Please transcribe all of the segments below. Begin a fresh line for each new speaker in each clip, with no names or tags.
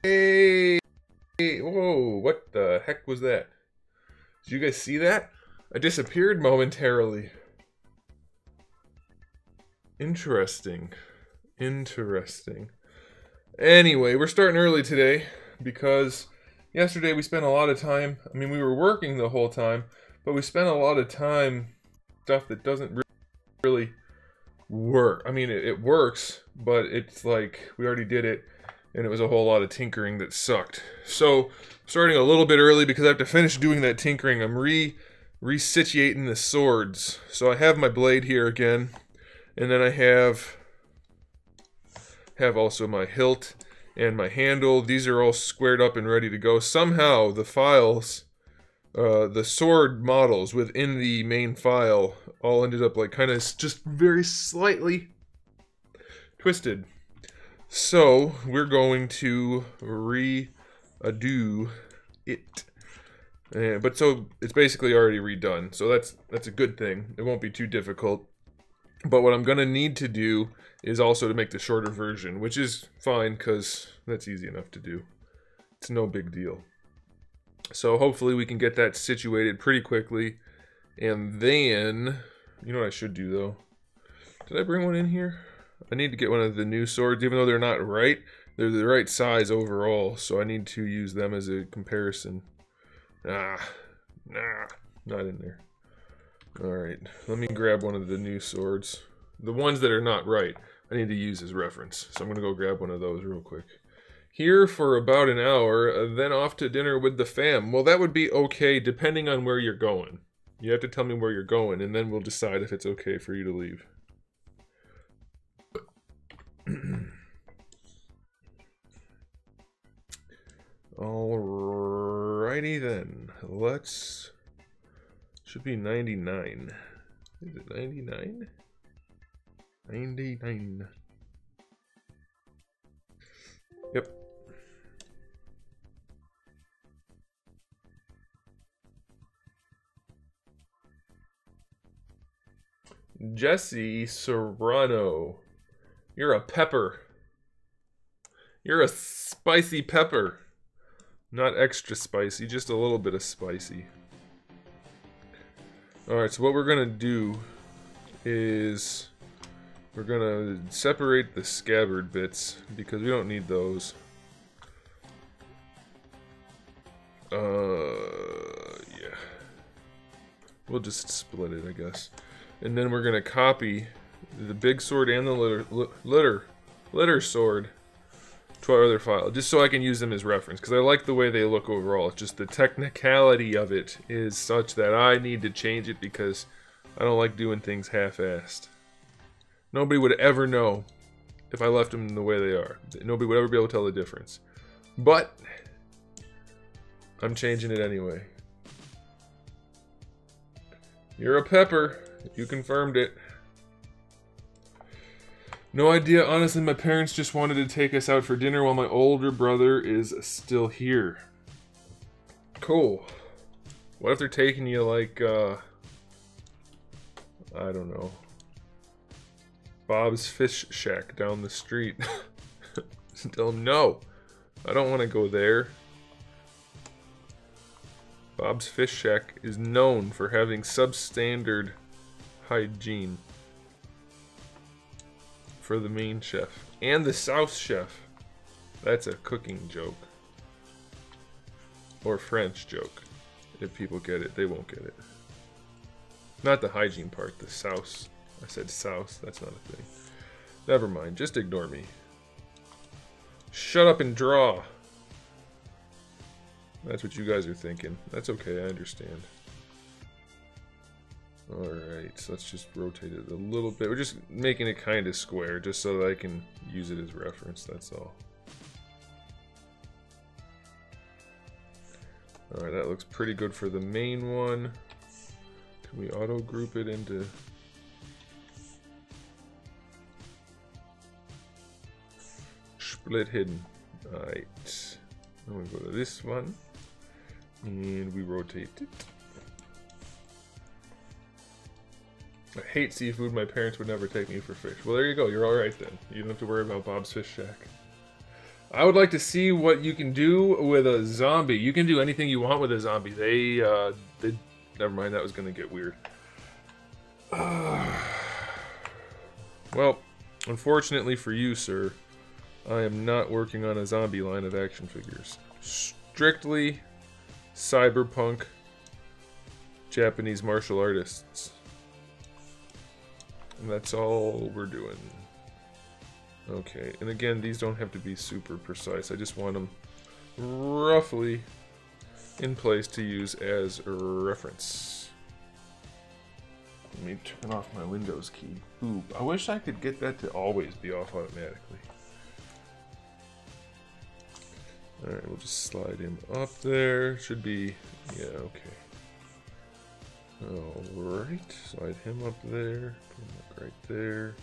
Hey! Whoa, what the heck was that? Did you guys see that? I disappeared momentarily. Interesting. Interesting. Anyway, we're starting early today because yesterday we spent a lot of time, we were working the whole time, but we spent a lot of time stuff that doesn't really work. It works, but it's like we already did it and it was a whole lot of tinkering that sucked. So, starting a little bit early because I have to finish doing that tinkering. I'm resituating the swords. So I have my blade here again, and then I have also my hilt and my handle. These are all squared up and ready to go. Somehow the files, the sword models within the main file all ended up like kind of just very slightly twisted. So we're going to redo it. But so it's basically already redone. So that's a good thing. It won't be too difficult. But what I'm going to need to do is also to make the shorter version, which is fine because that's easy enough to do. It's no big deal. So hopefully we can get that situated pretty quickly. And then, you know what I should do though? Did I bring one in here? I need to get one of the new swords, even though they're not right. They're the right size overall, so I need to use them as a comparison. Nah, not in there. Alright, let me grab one of the new swords. The ones that are not right, I need to use as reference. So I'm going to go grab one of those real quick. Here for about an hour, then off to dinner with the fam. Well, that would be okay depending on where you're going. You have to tell me where you're going, and then we'll decide if it's okay for you to leave. Alrighty then, let's, should be 99. Is it 99? 99. Yep. Jesse Serrano. You're a pepper. You're a spicy pepper. Not extra spicy, just a little bit of spicy. Alright, so what we're going to do is we're going to separate the scabbard bits because we don't need those. Yeah. We'll just split it, I guess. And then we're going to copy the big sword and the litter sword to our other file, just so I can use them as reference, because I like the way they look overall. It's just the technicality of it is such that I need to change it because I don't like doing things half-assed. Nobody would ever know if I left them the way they are. Nobody would ever be able to tell the difference. But I'm changing it anyway. You're a pepper. You confirmed it. No idea. Honestly, my parents just wanted to take us out for dinner while my older brother is still here. Cool. What if they're taking you like, I don't know, Bob's Fish Shack down the street? Tell them, no, I don't want to go there. Bob's Fish Shack is known for having substandard hygiene for the main chef and the South chef. That's a cooking joke or French joke. If people get it, they won't get it. Not the hygiene part, the South. I said South, that's not a thing. Never mind, just ignore me. Shut up and draw. That's what you guys are thinking. That's okay, I understand. Alright, so let's just rotate it a little bit. We're just making it kind of square, just so that I can use it as reference, that's all. Alright, that looks pretty good for the main one. Can we auto-group it into... split hidden. Alright. Then we go to this one. And we rotate it. I hate seafood. My parents would never take me for fish. Well, there you go. You're alright then. You don't have to worry about Bob's Fish Shack. I would like to see what you can do with a zombie. You can do anything you want with a zombie. They never mind, that was going to get weird. Well, unfortunately for you, sir, I am not working on a zombie line of action figures. Strictly cyberpunk Japanese martial artists. And that's all we're doing. Okay, and again, these don't have to be super precise. I just want them roughly in place to use as a reference. Let me turn off my Windows key. Ooh, I wish I could get that to always be off automatically. Alright, we'll just slide him up there. Should be, yeah, okay. Alright, slide him up there. Put him up right there.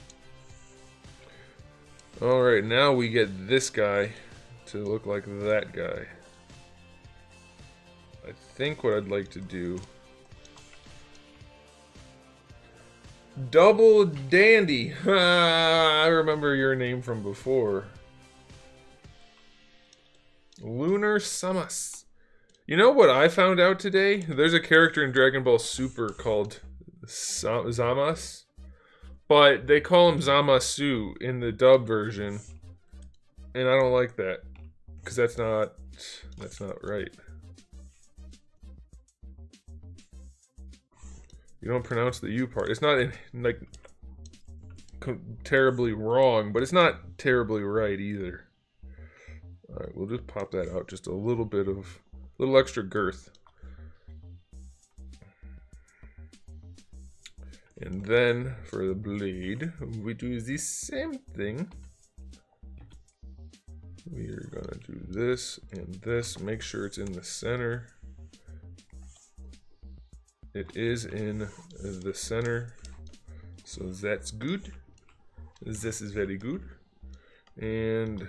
Alright, now we get this guy to look like that guy. I think what I'd like to do... Double Dandy! I remember your name from before. Lunar Samus. You know what I found out today? There's a character in Dragon Ball Super called Zamasu. But they call him Zamasu in the dub version, and I don't like that because that's not right. You don't pronounce the U part. It's not like terribly wrong, but it's not terribly right either. All right, we'll just pop that out just a little bit of little extra girth. And then, for the blade, we do the same thing. We are gonna do this and this. Make sure it's in the center. It is in the center. So that's good. This is very good. And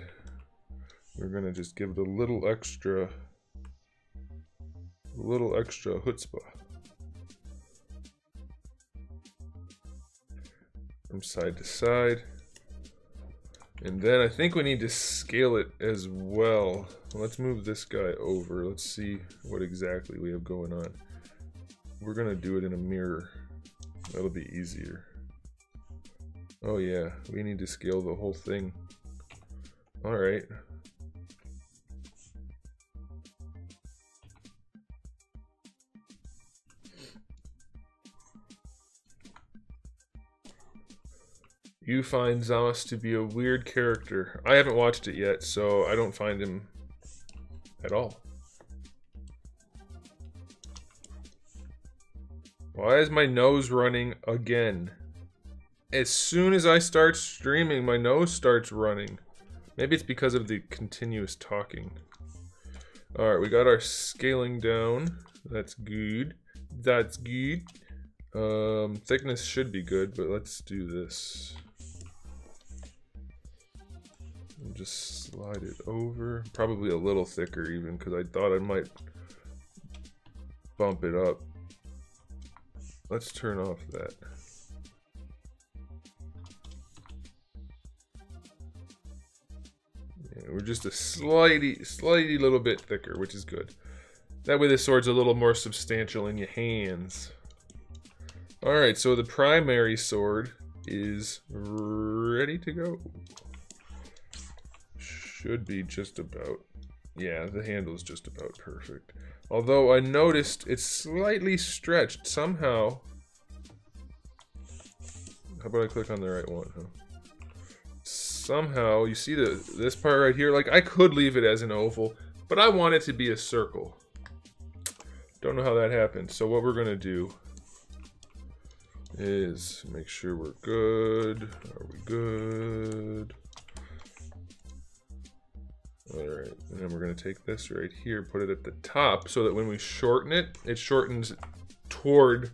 we're gonna just give it a little extra chutzpah. From side to side. And then I think we need to scale it as well. Let's move this guy over. Let's see what exactly we have going on. We're gonna do it in a mirror. That'll be easier. Oh yeah, we need to scale the whole thing. Alright. You find Zamasu to be a weird character. I haven't watched it yet, so I don't find him at all. Why is my nose running again? As soon as I start streaming, my nose starts running. Maybe it's because of the continuous talking. Alright, we got our scaling down. That's good. That's good. Thickness should be good, but let's do this. And just slide it over. Probably a little thicker even, because I thought I might bump it up. Let's turn off that. Yeah, we're just a slightly little bit thicker, which is good. That way the sword's a little more substantial in your hands. Alright, so the primary sword is ready to go. Should be just about. Yeah, the handle is just about perfect. Although I noticed it's slightly stretched somehow. How about I click on the right one, huh? Somehow, you see this part right here? Like, I could leave it as an oval, but I want it to be a circle. Don't know how that happened. So what we're gonna do is make sure we're good. Are we good? Alright, and then we're going to take this right here, put it at the top, so that when we shorten it, it shortens toward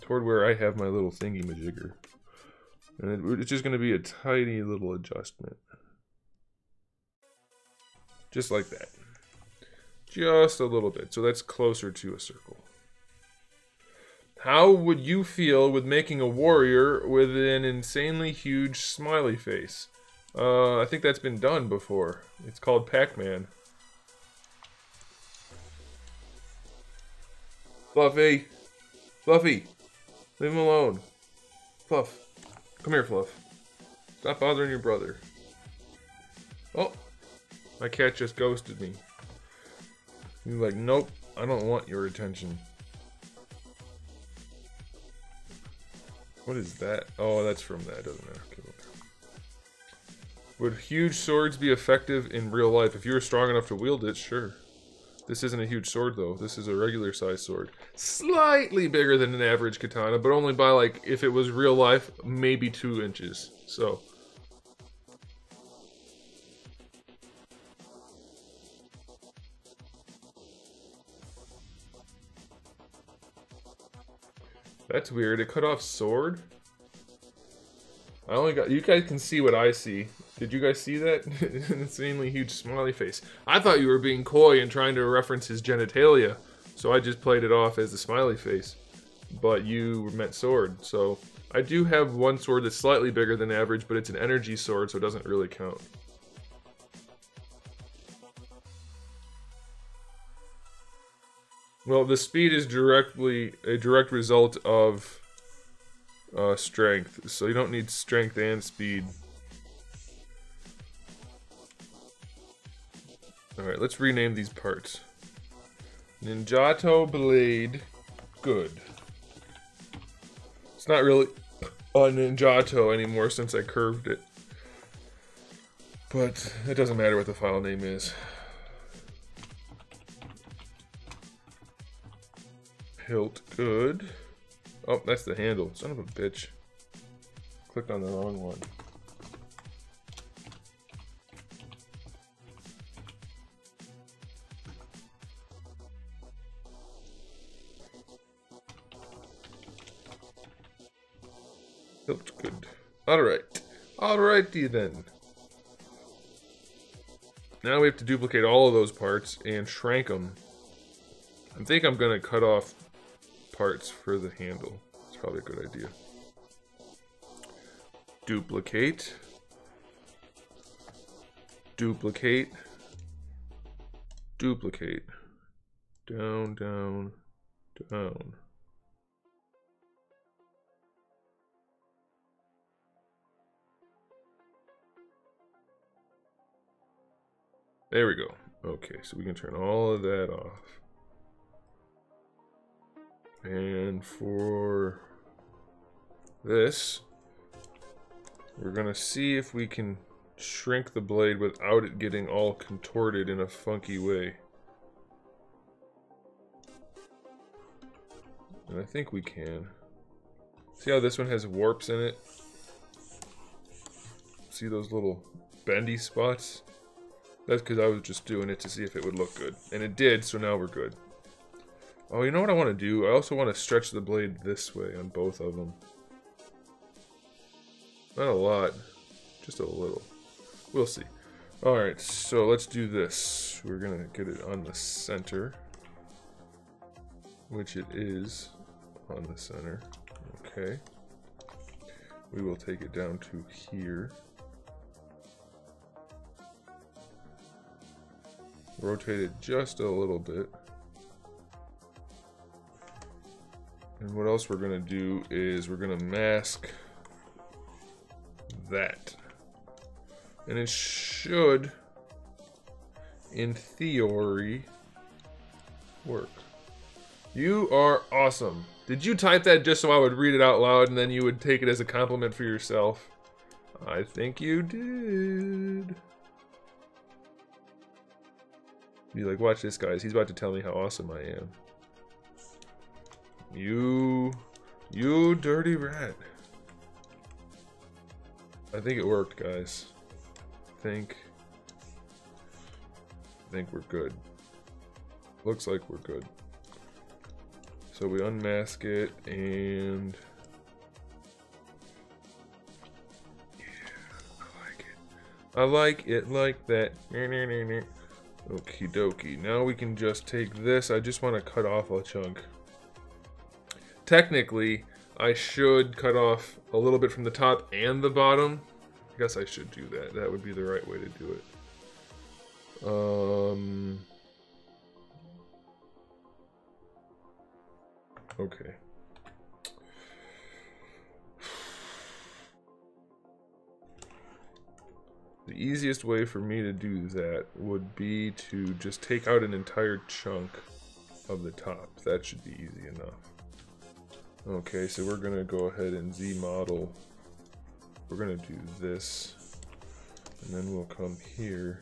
where I have my little thingy-majigger. And it's just going to be a tiny little adjustment. Just like that. Just a little bit, so that's closer to a circle. How would you feel with making a warrior with an insanely huge smiley face? I think that's been done before. It's called Pac-Man. Fluffy! Fluffy! Leave him alone. Fluff. Come here, Fluff. Stop bothering your brother. Oh! My cat just ghosted me. He's like, nope, I don't want your attention. What is that? Oh, that's from that. Doesn't matter. Okay, would huge swords be effective in real life? If you were strong enough to wield it, sure. This isn't a huge sword, though. This is a regular size sword. Slightly bigger than an average katana, but only by, like, if it was real life, maybe 2 inches. So. That's weird. It cut off sword? I only got... You guys can see what I see. Did you guys see that? An insanely huge smiley face. I thought you were being coy and trying to reference his genitalia, so I just played it off as a smiley face. But you meant sword, so... I do have one sword that's slightly bigger than average, but it's an energy sword, so it doesn't really count. Well, the speed is directly a direct result of strength, so you don't need strength and speed. Alright, let's rename these parts. Ninjato Blade, good. It's not really a Ninjato anymore since I curved it. But it doesn't matter what the file name is. Hilt, good. Oh, that's the handle. Son of a bitch. Clicked on the wrong one. Hilt, good. Alright. Alrighty then. Now we have to duplicate all of those parts and shrink them. I think I'm gonna cut off parts for the handle. It's probably a good idea. Duplicate. Duplicate. Duplicate. Down, down, down. There we go. Okay, so we can turn all of that off. And for this, we're gonna see if we can shrink the blade without it getting all contorted in a funky way. And I think we can. See how this one has warps in it? See those little bendy spots? That's because I was just doing it to see if it would look good. And it did, so now we're good. Oh, you know what I want to do? I also want to stretch the blade this way on both of them. Not a lot, just a little. We'll see. Alright, so let's do this. We're going to get it on the center. Which it is on the center. Okay. We will take it down to here. Rotate it just a little bit. And what else we're going to do is we're going to mask that. And it should, in theory, work. You are awesome. Did you type that just so I would read it out loud and then you would take it as a compliment for yourself? I think you did. Be like, watch this, guys. He's about to tell me how awesome I am. You dirty rat. I think it worked, guys. I think we're good. Looks like we're good. So we unmask it and yeah, I like it. I like it like that. Okie dokie. Now we can just take this. I just want to cut off a chunk. Technically, I should cut off a little bit from the top and the bottom, I guess I should do that. That would be the right way to do it. Okay. The easiest way for me to do that would be to just take out an entire chunk of the top. That should be easy enough. Okay, so we're gonna go ahead and Z model. We're gonna do this, and then we'll come here.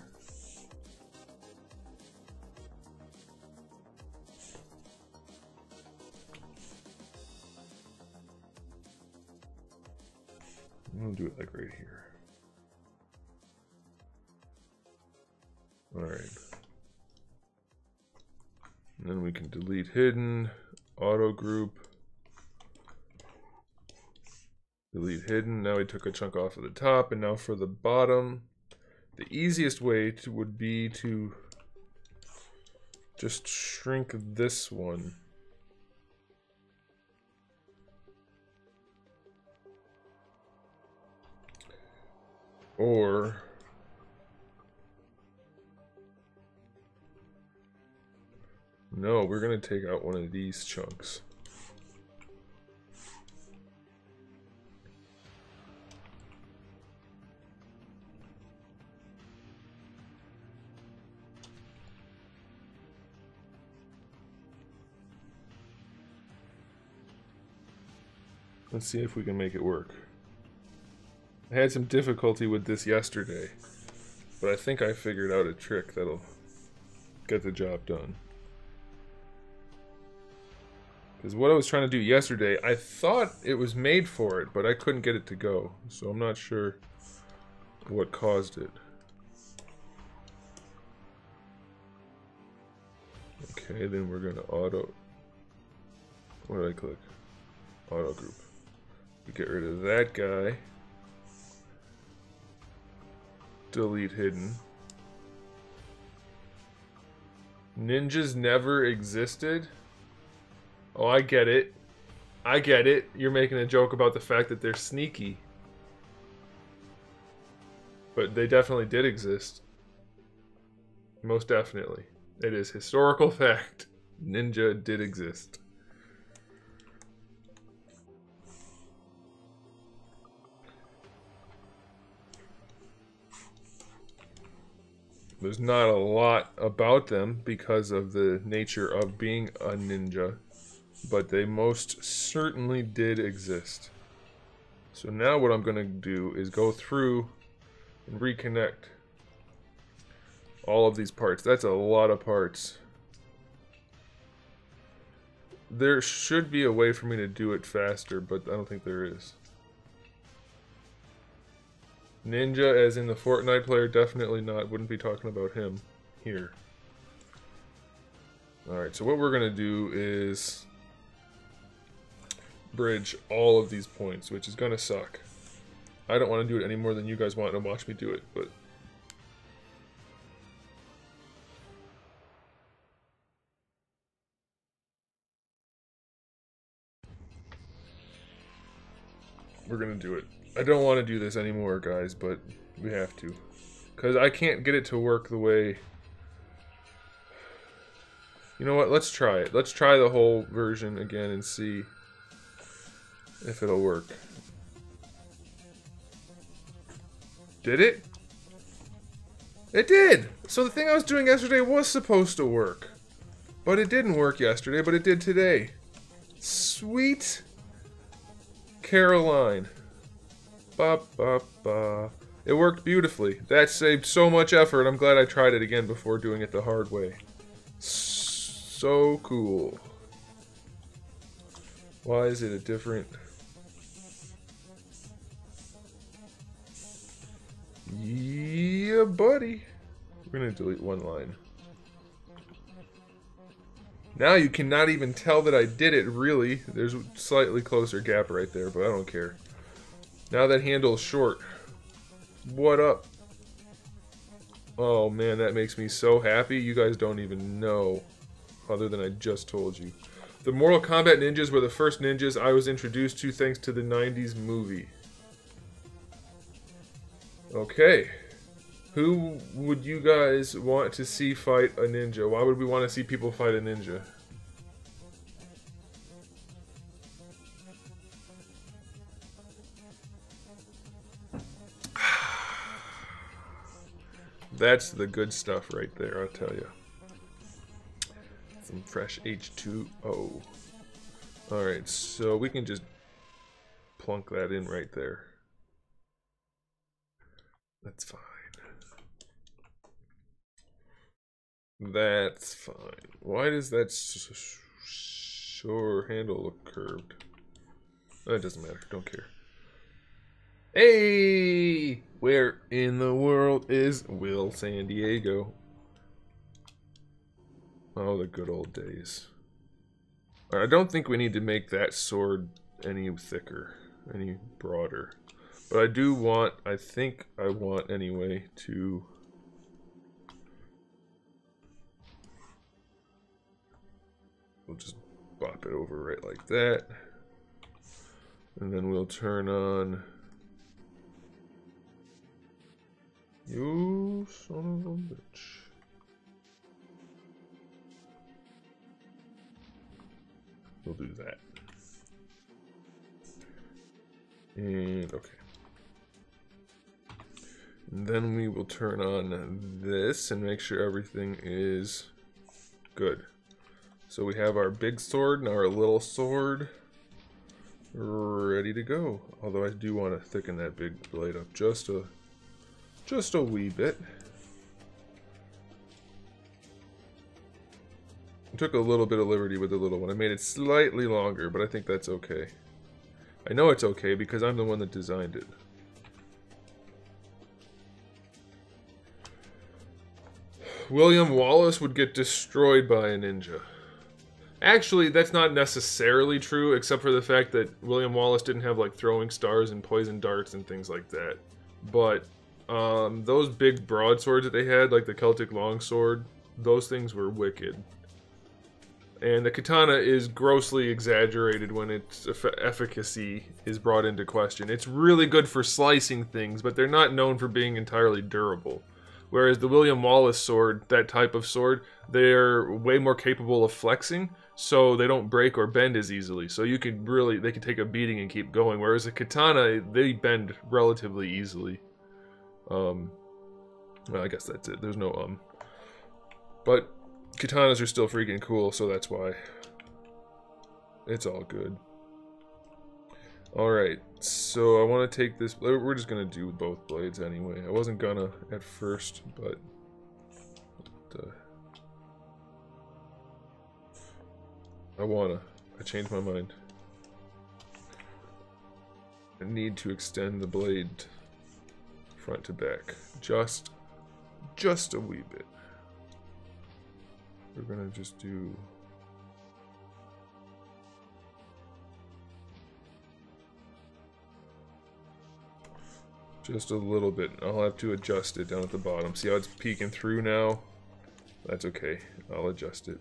I'm gonna do it like right here. Alright. And then we can delete hidden, auto group, delete hidden. Now we took a chunk off of the top, and now for the bottom, the easiest way would be to just shrink this one. Or no, we're gonna take out one of these chunks. Let's see if we can make it work. I had some difficulty with this yesterday, but I think I figured out a trick that'll get the job done. Because what I was trying to do yesterday, I thought it was made for it, but I couldn't get it to go. So I'm not sure what caused it. Okay, then we're going to auto... What did I click? Auto group. We get rid of that guy. Delete hidden. Ninjas never existed? Oh, I get it. I get it. You're making a joke about the fact that they're sneaky. But they definitely did exist. Most definitely. It is historical fact. Ninja did exist. There's not a lot about them because of the nature of being a ninja. But they most certainly did exist. So now what I'm going to do is go through and reconnect all of these parts. That's a lot of parts. There should be a way for me to do it faster, but I don't think there is. Ninja, as in the Fortnite player, definitely not. Wouldn't be talking about him here. Alright, so what we're going to do is bridge all of these points, which is gonna suck. I don't want to do it any more than you guys want to watch me do it, but we're gonna do it. I don't want to do this anymore, guys, but we have to, because I can't get it to work the way... You know what, let's try it. Let's try the whole version again and see if it'll work. Did it? It did! So the thing I was doing yesterday was supposed to work. But it didn't work yesterday, but it did today. Sweet Caroline. Ba ba ba. It worked beautifully. That saved so much effort. I'm glad I tried it again before doing it the hard way. So cool. Why is it a different... Yeah, buddy. We're gonna delete one line. Now you cannot even tell that I did it, really. There's a slightly closer gap right there, but I don't care. Now that handle is short. What up? Oh man, that makes me so happy. You guys don't even know, other than I just told you. The Mortal Kombat ninjas were the first ninjas I was introduced to thanks to the 90s movie. Okay. Who would you guys want to see fight a ninja? Why would we want to see people fight a ninja? That's the good stuff right there, I'll tell you. Some fresh H2O. Alright, so we can just plunk that in right there. That's fine. That's fine. Why does that shore handle look curved? That doesn't matter. Don't care. Hey! Where in the world is Will San Diego? Oh, the good old days. I don't think we need to make that sword any thicker, any broader. But I do want, I think I want anyway, to... We'll just bop it over right like that. And then we'll turn on... You son of a bitch. We'll do that. And okay. And then we will turn on this and make sure everything is good. So we have our big sword and our little sword ready to go. Although I do want to thicken that big blade up just a wee bit. I took a little bit of liberty with the little one. I made it slightly longer, but I think that's okay. I know it's okay because I'm the one that designed it. William Wallace would get destroyed by a ninja. Actually, that's not necessarily true, except for the fact that William Wallace didn't have like throwing stars and poison darts and things like that. But those big broadswords that they had, like the Celtic longsword, those things were wicked. And the katana is grossly exaggerated when its efficacy is brought into question. It's really good for slicing things, but they're not known for being entirely durable. Whereas the William Wallace sword, that type of sword, they're way more capable of flexing, so they don't break or bend as easily. So you could really, they can take a beating and keep going. Whereas a katana, they bend relatively easily. Well, I guess that's it. There's no But katanas are still freaking cool, so that's why. It's all good. Alright, so I want to take this... We're just going to do both blades anyway. I wasn't gonna at first, but... I wanna. I changed my mind. I need to extend the blade front to back. Just a wee bit. We're gonna just do... Just a little bit. I'll have to adjust it down at the bottom. See how it's peeking through now? That's okay. I'll adjust it.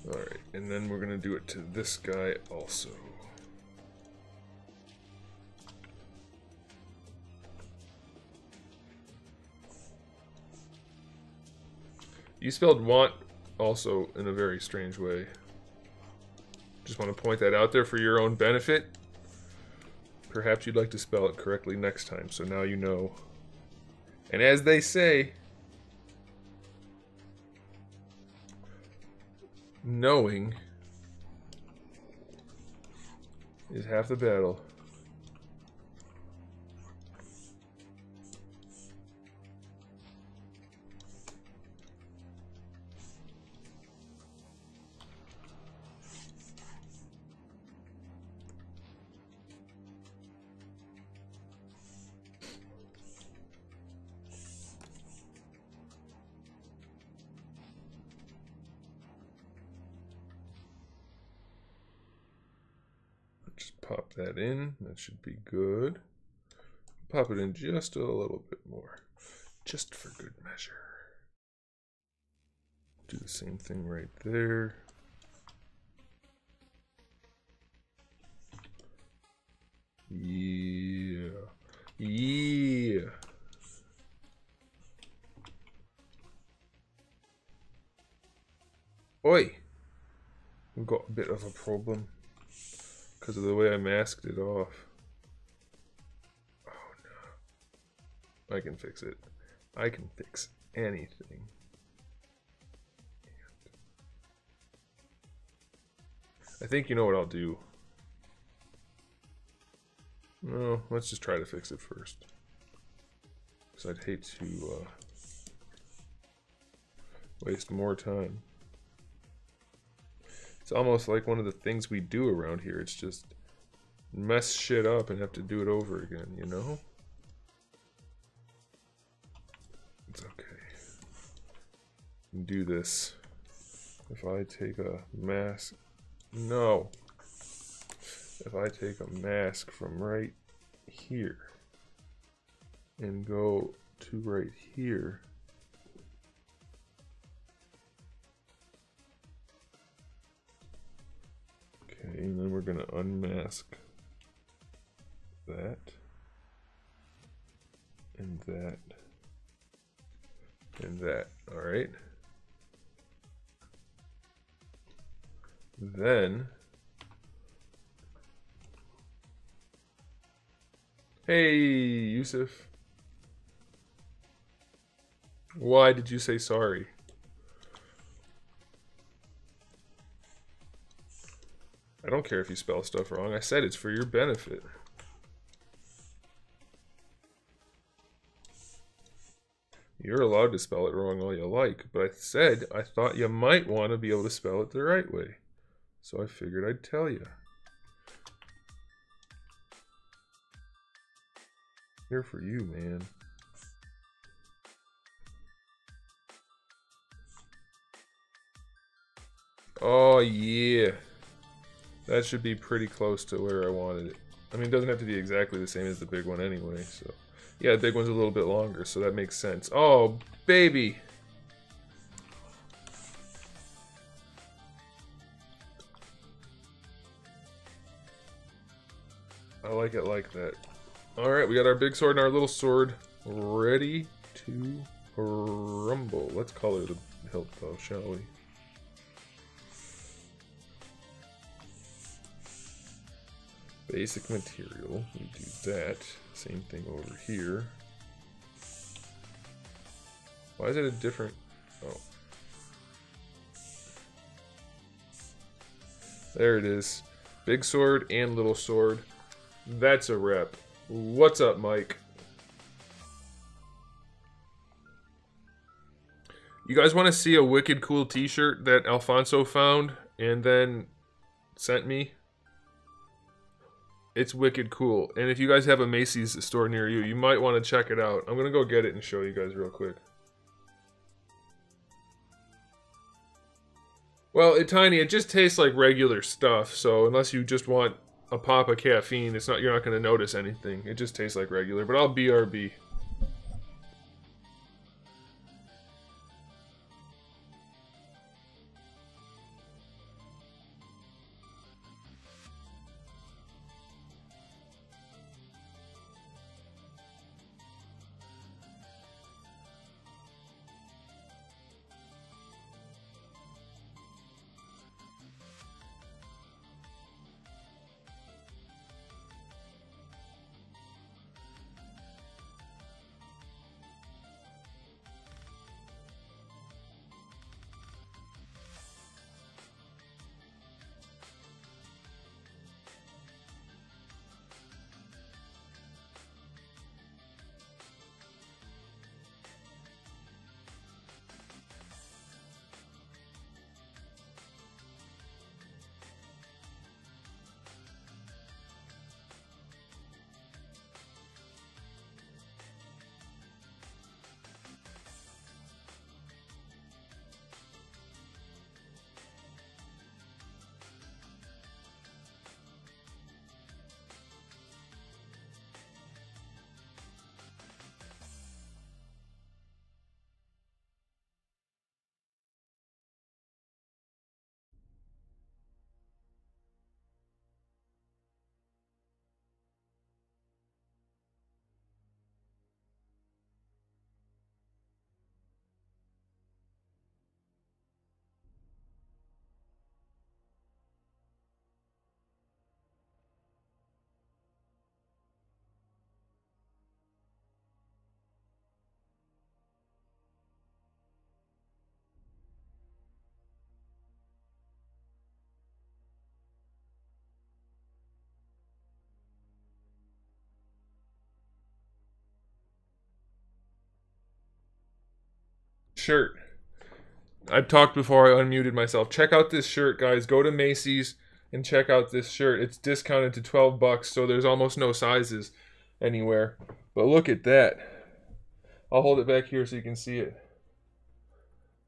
Alright, and then we're gonna do it to this guy also. You spelled want also in a very strange way. Just want to point that out there for your own benefit. Perhaps you'd like to spell it correctly next time, so now you know. And as they say, knowing is half the battle. Pop that in. That should be good. Pop it in just a little bit more. Just for good measure. Do the same thing right there. Yeah. Oi! We've got a bit of a problem because of the way I masked it off. Oh no. I can fix it. I can fix anything. I think you know what I'll do. No, let's just try to fix it first. Because I'd hate to waste more time. It's almost like one of the things we do around here. It's just mess shit up and have to do it over again, you know? It's okay. Do this. If I take a mask... No. If I take a mask from right here and go to right here, okay, and then we're gonna unmask that and that and that. All right. Then, hey, Yusuf. Why did you say sorry? I don't care if you spell stuff wrong. I said it's for your benefit. You're allowed to spell it wrong all you like, but I said I thought you might want to be able to spell it the right way. So I figured I'd tell you. Here for you, man. Oh, yeah. That should be pretty close to where I wanted it. I mean, it doesn't have to be exactly the same as the big one anyway, so. Yeah, the big one's a little bit longer, so that makes sense. Oh, baby! I like it like that. Alright, we got our big sword and our little sword ready to rumble. Let's color the hilt though, shall we? Basic material, we do that. Same thing over here. Why is it a different... Oh. There it is. Big sword and little sword. That's a rep. What's up, Mike? You guys want to see a wicked cool t-shirt that Alfonso found and then sent me? It's wicked cool. And if you guys have a Macy's store near you, you might want to check it out. I'm going to go get it and show you guys real quick. Well, Tiny, it just tastes like regular stuff. So unless you just want a pop of caffeine, you're not going to notice anything. It just tastes like regular, but I'll BRB. shirt. I've talked before I unmuted myself. Check out this shirt, guys. Go to Macy's and check out this shirt. It's discounted to 12 bucks, so there's almost no sizes anywhere. But look at that. I'll hold it back here so you can see it.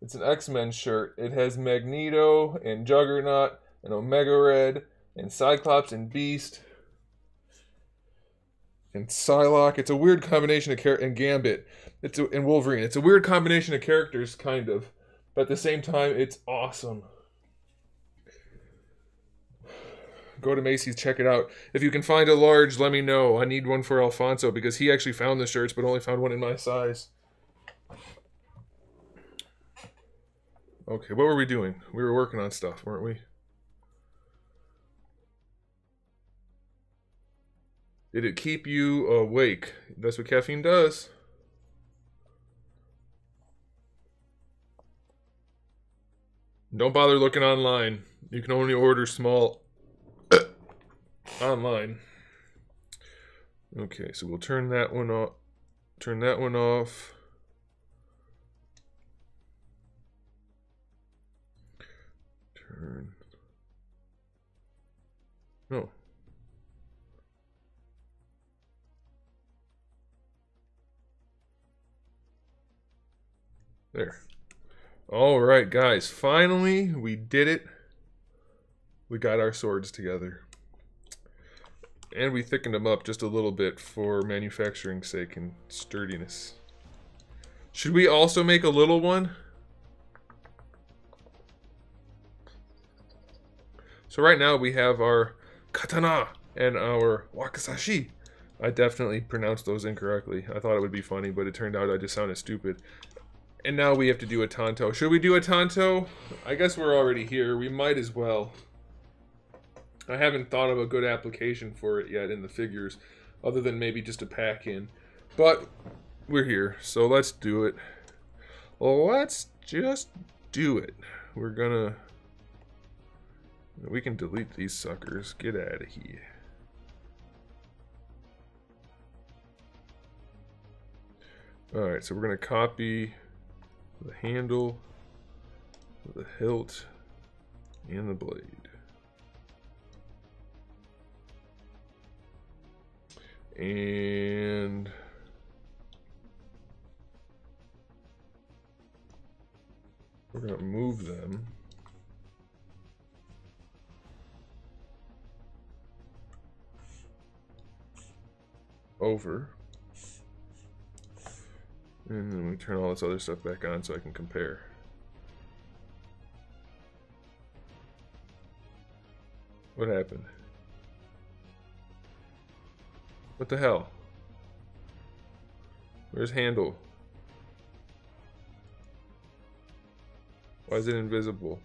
It's an X-Men shirt. It has Magneto and Juggernaut and Omega Red and Cyclops and Beast and Psylocke. It's a weird combination of and Gambit. And Wolverine. It's a weird combination of characters, kind of. But at the same time, it's awesome. Go to Macy's, check it out. If you can find a large, let me know. I need one for Alfonso because he actually found the shirts, but only found one in my size. Okay, what were we doing? We were working on stuff, weren't we? Did it keep you awake? That's what caffeine does. Don't bother looking online. You can only order small online. Okay, so we'll turn that one off. Turn that one off. Turn. No. There. All right, guys. Finally, we did it. We got our swords together. And we thickened them up just a little bit for manufacturing's sake and sturdiness. Should we also make a little one? So right now we have our katana and our wakizashi. I definitely pronounced those incorrectly. I thought it would be funny, but it turned out I just sounded stupid. And now we have to do a tanto. Should we do a tanto? I guess we're already here. We might as well. I haven't thought of a good application for it yet in the figures, other than maybe just a pack-in. But we're here, so let's do it. Well, let's just do it. We're gonna... We can delete these suckers. Get out of here. Alright, so we're gonna copy the handle, the hilt, and the blade. And we're going to move them over. And then we turn all this other stuff back on so I can compare. What happened? What the hell? Where's handle? Why is it invisible?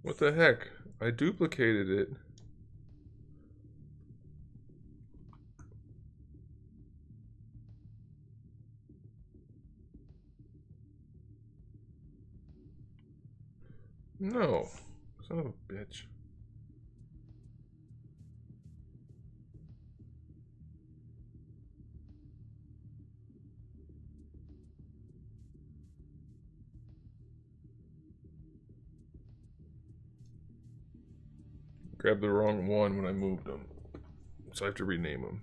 What the heck? I duplicated it. No, son of a bitch. Grabbed the wrong one when I moved them, so I have to rename them.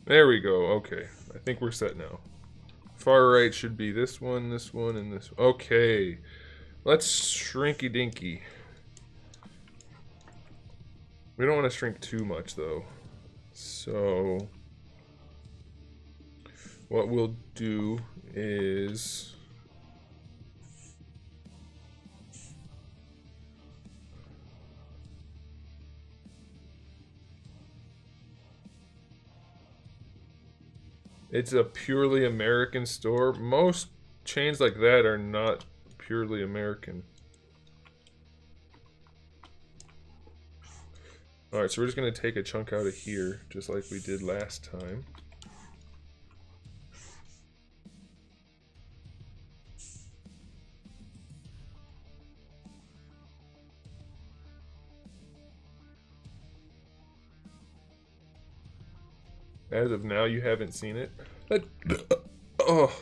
There we go. Okay. I think we're set now. Far right should be this one, and this one. Okay. Let's shrinky dinky. We don't want to shrink too much, though. So what we'll do is... It's a purely American store. Most chains like that are not purely American. Alright, so we're just going to take a chunk out of here, just like we did last time. As of now, you haven't seen it. Oh,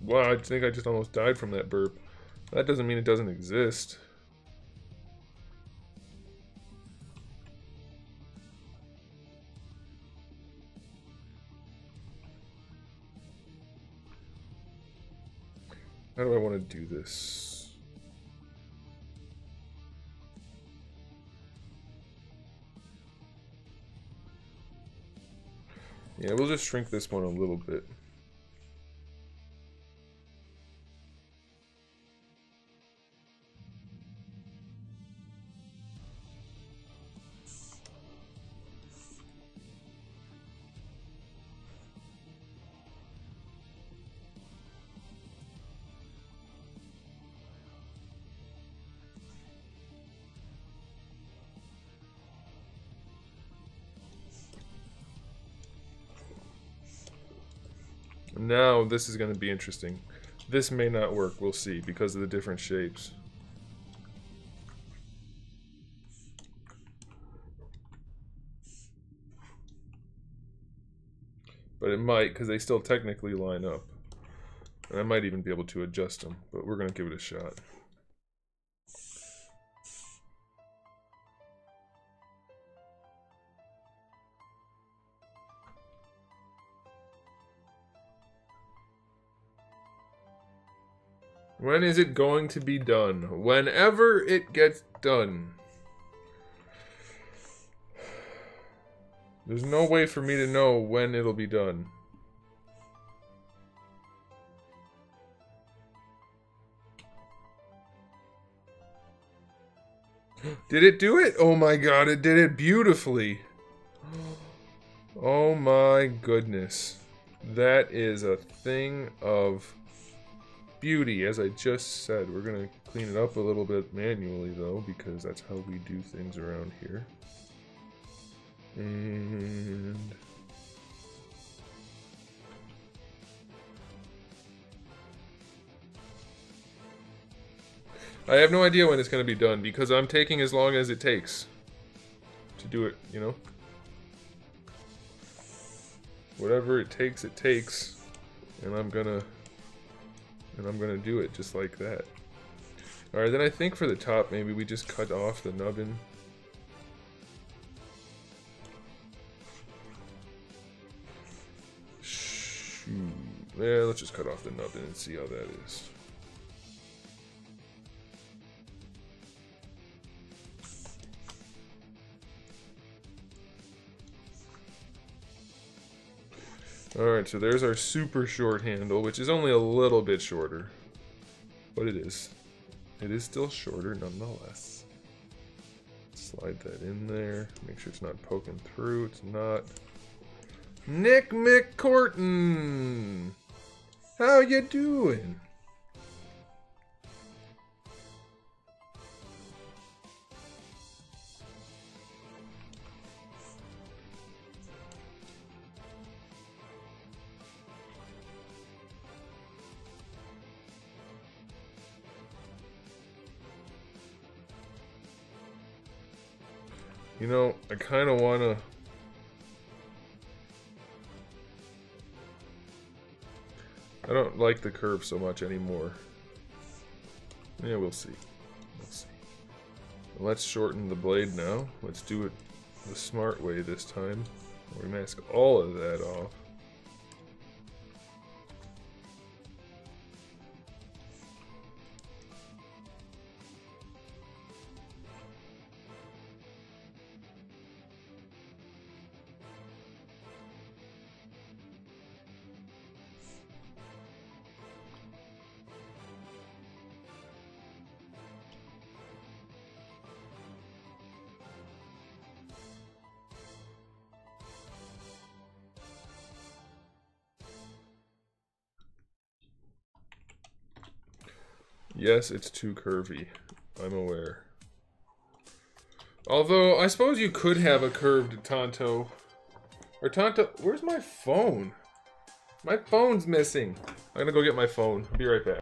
wow, I think I just almost died from that burp. That doesn't mean it doesn't exist. How do I want to do this? Yeah, we'll just shrink this one a little bit. Now this is going to be interesting. This may not work, we'll see, because of the different shapes. But it might, because they still technically line up. And I might even be able to adjust them, but we're going to give it a shot. When is it going to be done? Whenever it gets done. There's no way for me to know when it'll be done. Did it do it? Oh my god, it did it beautifully. Oh my goodness. That is a thing of beauty, as I just said. We're gonna clean it up a little bit manually though, because that's how we do things around here. And I have no idea when it's gonna be done, because I'm taking as long as it takes to do it, you know? Whatever it takes, and I'm gonna do it just like that. Alright, then I think for the top, maybe we just cut off the nubbin. Shoot. Yeah, let's just cut off the nubbin and see how that is. Alright, so there's our super short handle, which is only a little bit shorter. But it is. It is still shorter nonetheless. Slide that in there. Make sure it's not poking through. It's not. Nick McCorton! How you doing? You know, I kind of want to... I don't like the curve so much anymore. Yeah, we'll see. We'll see. Let's shorten the blade now. Let's do it the smart way this time. We mask all of that off. Yes, it's too curvy. I'm aware. Although, I suppose you could have a curved Tonto. Or Tonto... Where's my phone? My phone's missing. I'm gonna go get my phone. I'll be right back.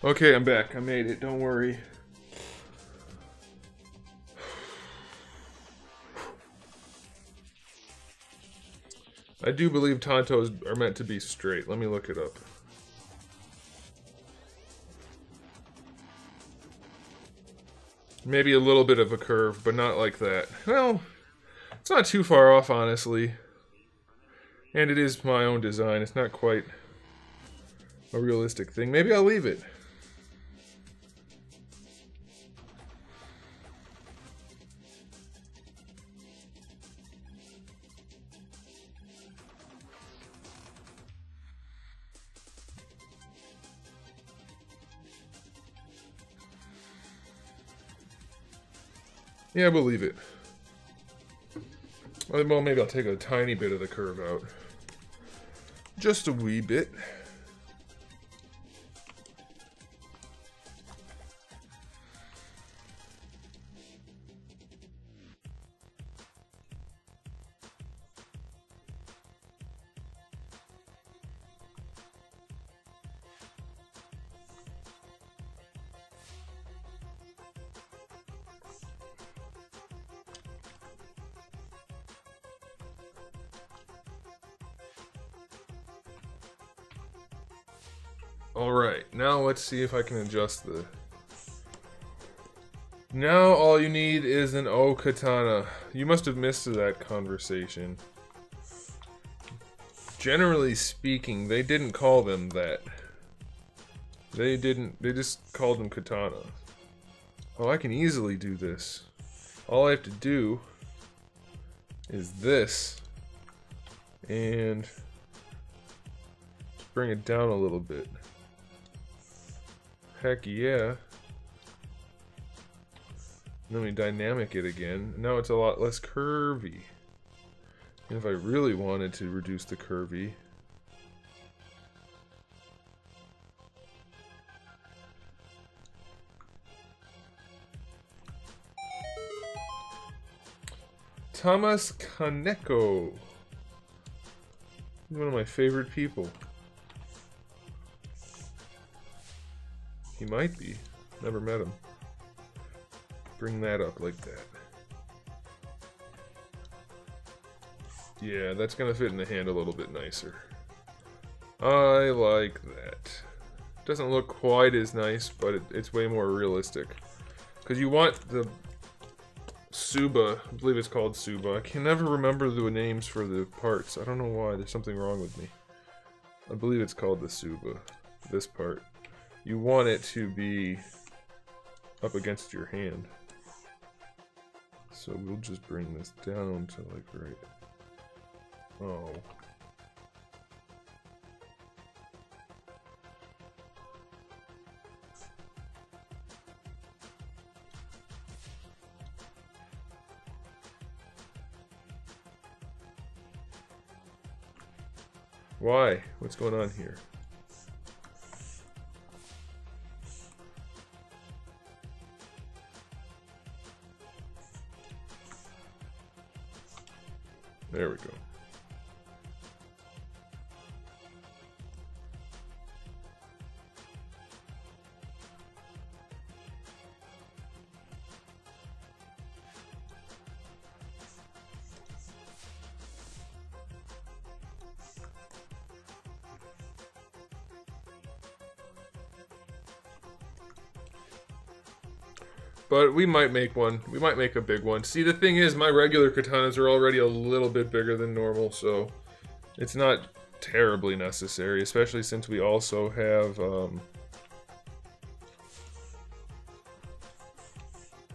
Okay, I'm back. I made it. Don't worry. I do believe Tontos are meant to be straight. Let me look it up. Maybe a little bit of a curve, but not like that. Well, it's not too far off, honestly. And it is my own design. It's not quite a realistic thing. Maybe I'll leave it. Yeah, we'll leave it. Well, maybe I'll take a tiny bit of the curve out. Just a wee bit. Alright, now let's see if I can adjust the... Now all you need is an O katana. You must have missed that conversation. Generally speaking, they didn't call them that. They just called them katana. Oh, I can easily do this. All I have to do is this. And bring it down a little bit. Heck yeah. Let me dynamic it again. Now it's a lot less curvy. And if I really wanted to reduce the curvy, Thomas Kaneko. One of my favorite people. He might be. Never met him. Bring that up like that. Yeah, that's gonna fit in the hand a little bit nicer. I like that. Doesn't look quite as nice, but it's way more realistic. Because you want the Suba, I believe it's called Suba. I can never remember the names for the parts. I don't know why. There's something wrong with me. I believe it's called the Suba. This part. You want it to be up against your hand. So we'll just bring this down to like right. Oh. Why? What's going on here? There we go. But we might make one. We might make a big one. See, the thing is, my regular katanas are already a little bit bigger than normal, so it's not terribly necessary, especially since we also have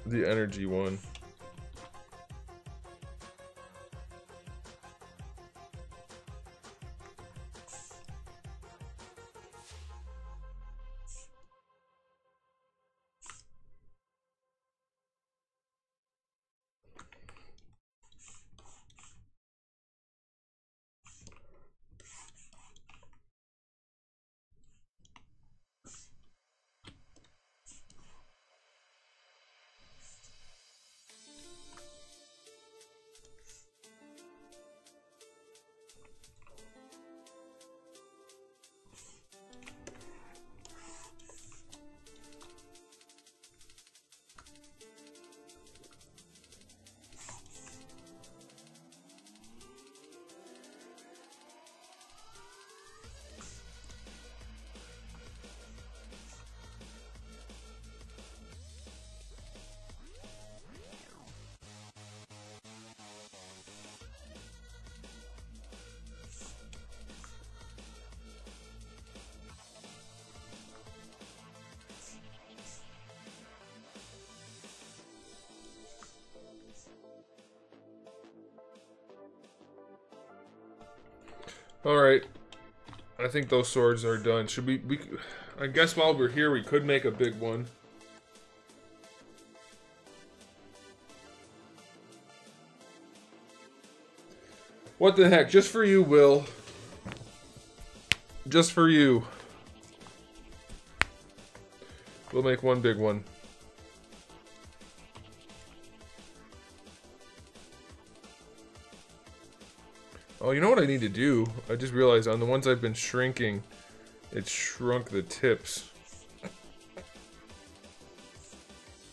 the energy one. Alright. I think those swords are done. Should we I guess while we're here we could make a big one. What the heck? Just for you, Will. Just for you. We'll make one big one. Oh, you know what I need to do? I just realized on the ones I've been shrinking, it shrunk the tips.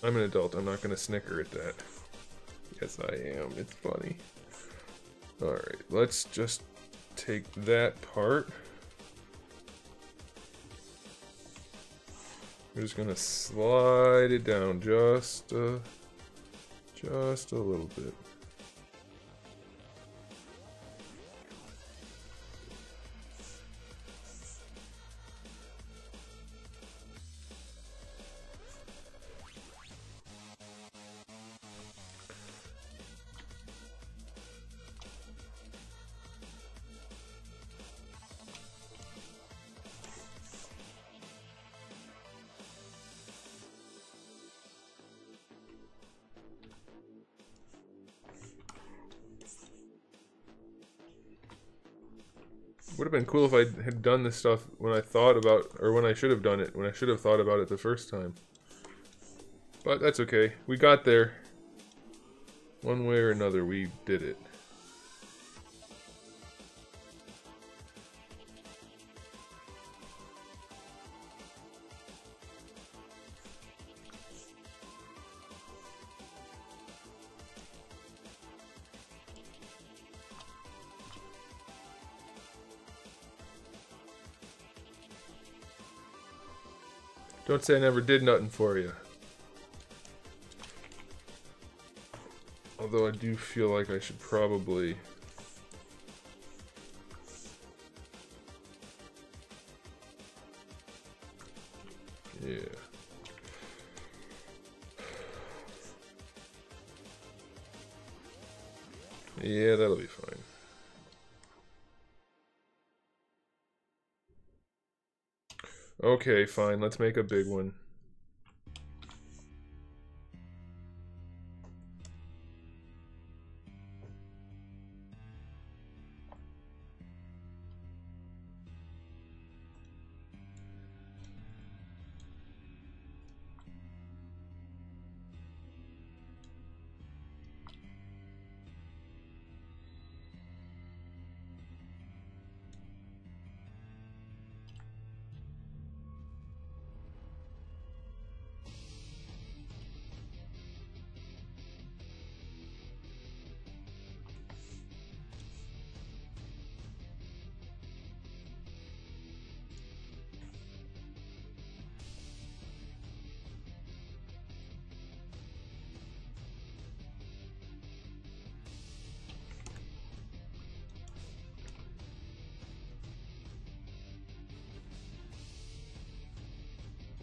I'm an adult. I'm not going to snicker at that. Yes, I am. It's funny. Alright, let's just take that part. We're just going to slide it down just a little bit. Would have been cool if I had done this stuff when I thought about, or when I should have done it, when I should have thought about it the first time. But that's okay. We got there. One way or another, we did it. Don't say I never did nothing for you. Although I do feel like I should probably... Yeah. Yeah, that'll be fine. Okay, fine. Let's make a big one.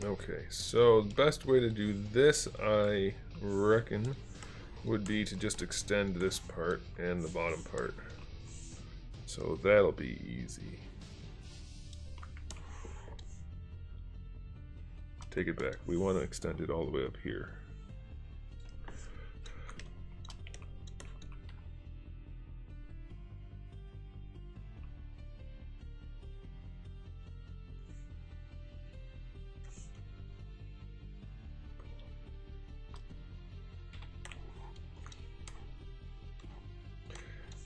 Okay, so the best way to do this, I reckon, would be to just extend this part and the bottom part. So that'll be easy. Take it back. We want to extend it all the way up here.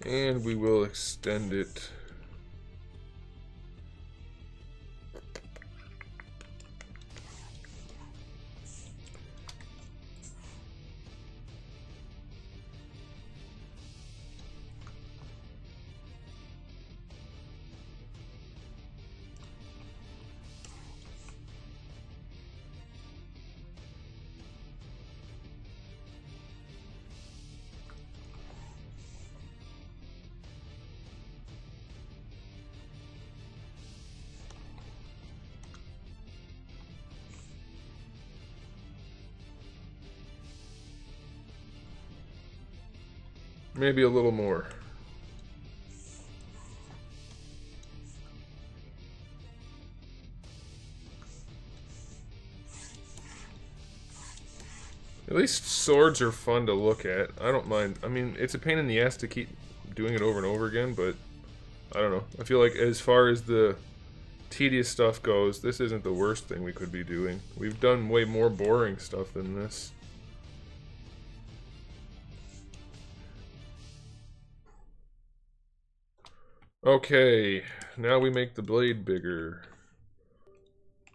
And we will extend it maybe a little more. At least swords are fun to look at. I don't mind. I mean, it's a pain in the ass to keep doing it over and over again, but I don't know. I feel like as far as the tedious stuff goes, this isn't the worst thing we could be doing. We've done way more boring stuff than this. Okay, now we make the blade bigger,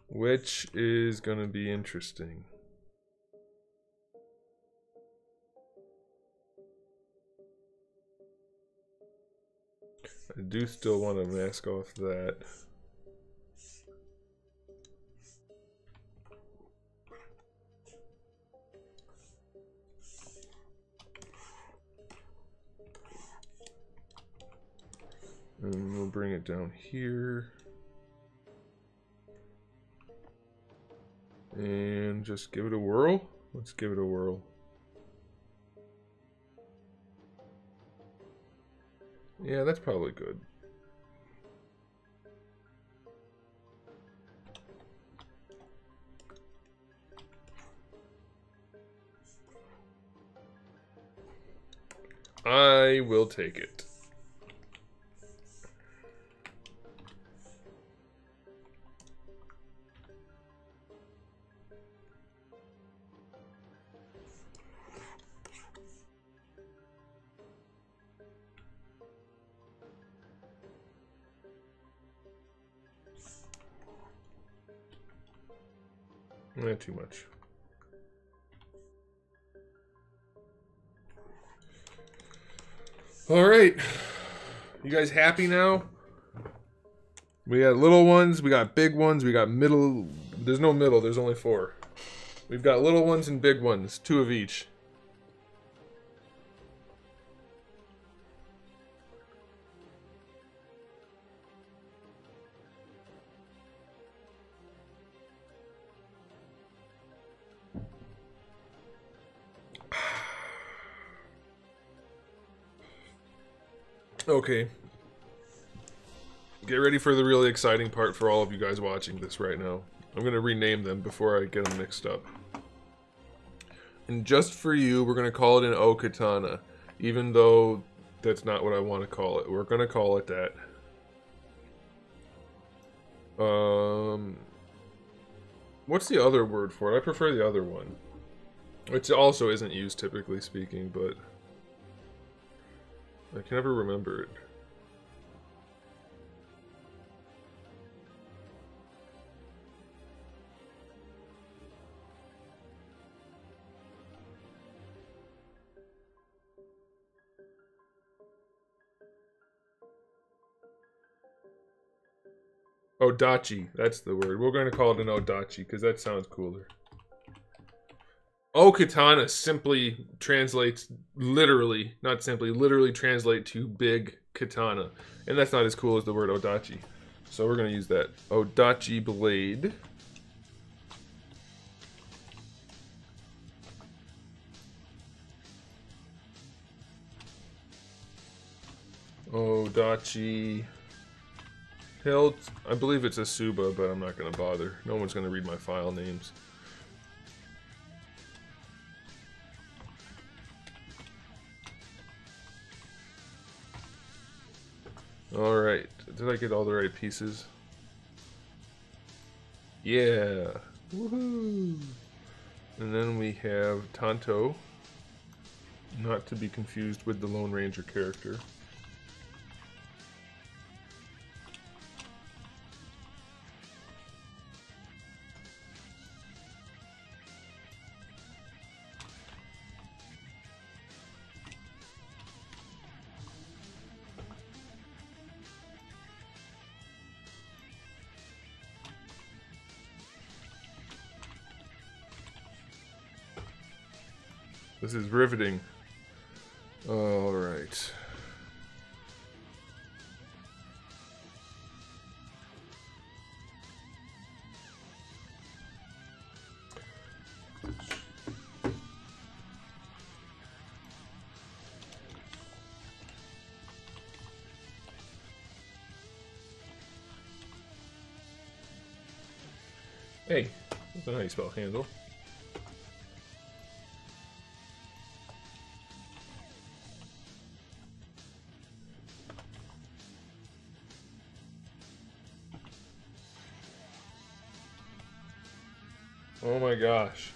which is gonna be interesting. I do still want to mask off that. And we'll bring it down here. And just give it a whirl. Let's give it a whirl. Yeah, that's probably good. I will take it. Not too much. All right, you guys happy now? We got little ones, we got big ones, we got middle. There's no middle, there's only 4. We've got little ones and big ones, 2 of each. Okay. Get ready for the really exciting part for all of you guys watching this right now. I'm going to rename them before I get them mixed up. And just for you, we're going to call it an O-Katana. Even though that's not what I want to call it. We're going to call it that. What's the other word for it? I prefer the other one. Which also isn't used typically speaking, but I can never remember it. Odachi, that's the word. We're going to call it an Odachi because that sounds cooler. O-Katana simply translates literally, not simply, literally translate to big katana. And that's not as cool as the word Odachi. So we're going to use that. Odachi blade. Odachi Hilt. I believe it's a Suba, but I'm not going to bother. No one's going to read my file names. Alright. Did I get all the right pieces? Yeah. Woohoo! And then we have Tonto. Not to be confused with the Lone Ranger character. This is riveting. All right. Hey, that's not how you spell handle. Oh my gosh.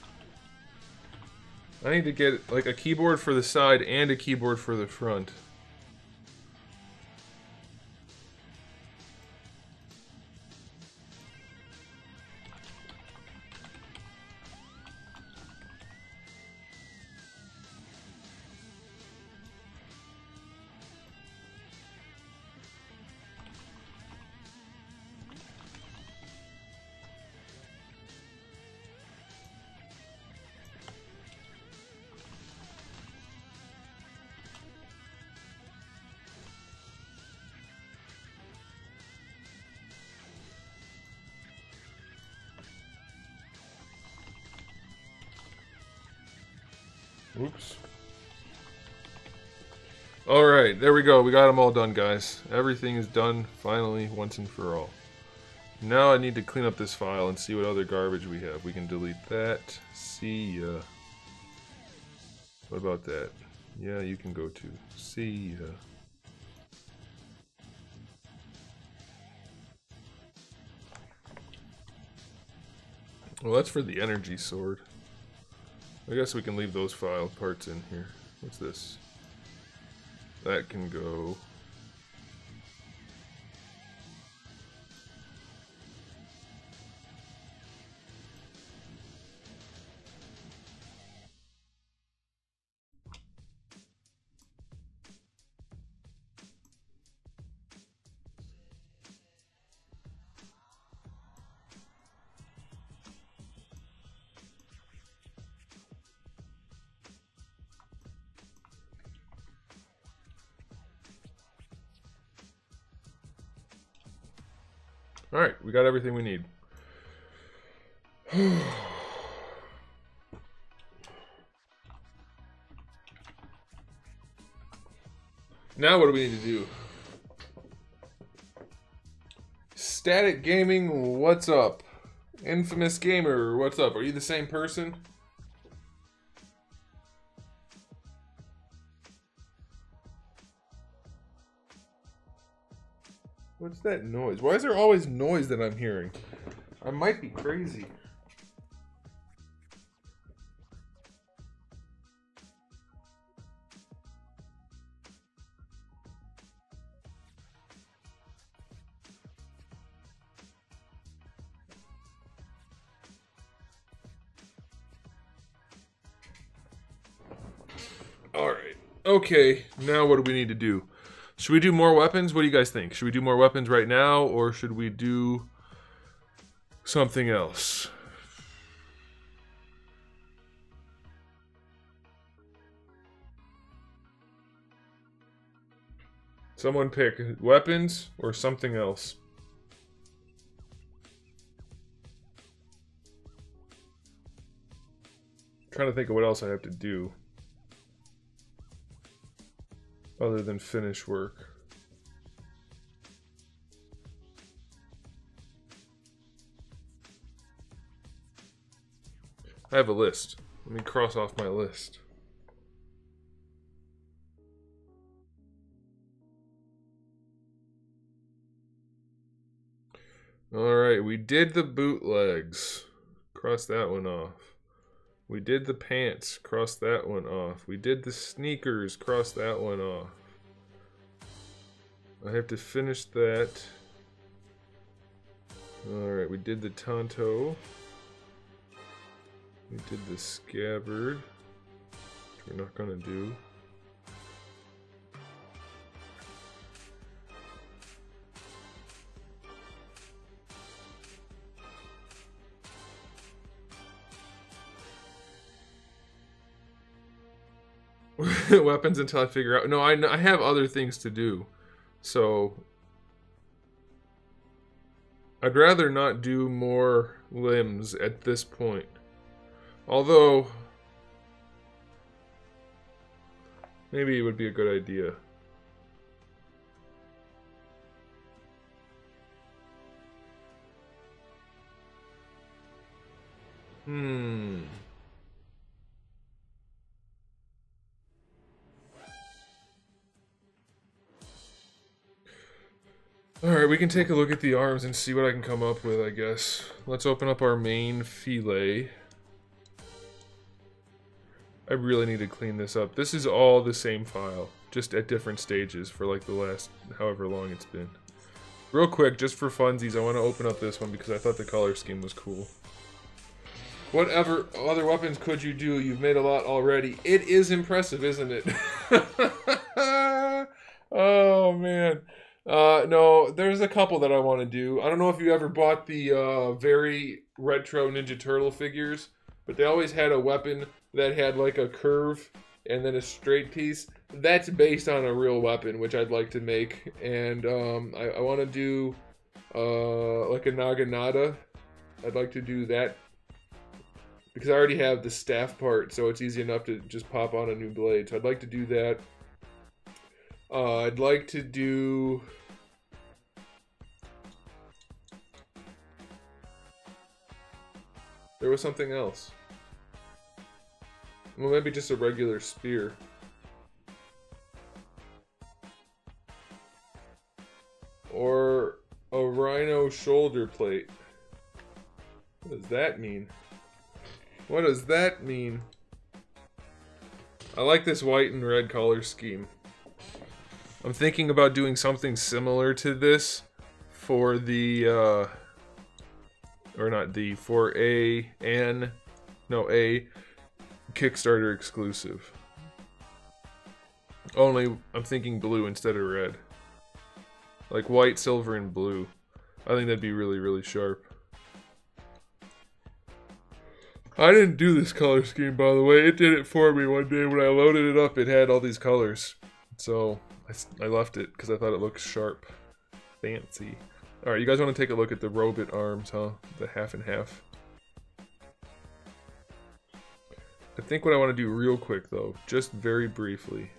I need to get like a keyboard for the side and a keyboard for the front. Oops. Alright, there we go. We got them all done, guys. Everything is done, finally, once and for all. Now I need to clean up this file and see what other garbage we have. We can delete that. See ya. What about that? Yeah, you can go too. See ya. Well, that's for the energy sword. I guess we can leave those file parts in here. What's this? That can go. Alright, we got everything we need. Now what do we need to do? Static Gaming, what's up? Infamous Gamer, what's up? Are you the same person? What's that noise? Why is there always noise that I'm hearing? I might be crazy. Alright. Okay, now what do we need to do? Should we do more weapons? What do you guys think? Should we do more weapons right now, or should we do something else? Someone pick weapons or something else. I'm trying to think of what else I have to do other than finish work. I have a list. Let me cross off my list. Alright, we did the bootlegs. Cross that one off. We did the pants. Cross that one off. We did the sneakers. Cross that one off. I have to finish that. Alright, we did the Tonto. We did the scabbard, which we're not gonna do. Weapons until I figure out. No, I have other things to do, so I'd rather not do more limbs at this point. Although, maybe it would be a good idea. Alright, we can take a look at the arms and see what I can come up with, I guess. Let's open up our main fillet. I really need to clean this up. This is all the same file, just at different stages for like the last however long it's been. Real quick, just for funsies, I want to open up this one because I thought the color scheme was cool. Whatever other weapons could you do? You've made a lot already. It is impressive, isn't it? Oh, man. No, there's a couple that I want to do. I don't know if you ever bought the very retro Ninja Turtle figures, but they always had a weapon that had like a curve and then a straight piece. That's based on a real weapon, which I'd like to make. And I want to do like a Naginata. I'd like to do that because I already have the staff part, so it's easy enough to just pop on a new blade. So I'd like to do that. I'd like to do... There was something else. Well, maybe just a regular spear. Or a rhino shoulder plate. What does that mean? What does that mean? I like this white and red color scheme. I'm thinking about doing something similar to this for the, for a Kickstarter exclusive. Only, I'm thinking blue instead of red. Like white, silver, and blue. I think that'd be really, really sharp. I didn't do this color scheme, by the way. It did it for me one day. When I loaded it up, it had all these colors. So, I left it because I thought it looked sharp. Fancy. Alright, you guys want to take a look at the robot arms, huh? The half and half. I think what I want to do real quick, though, just very briefly.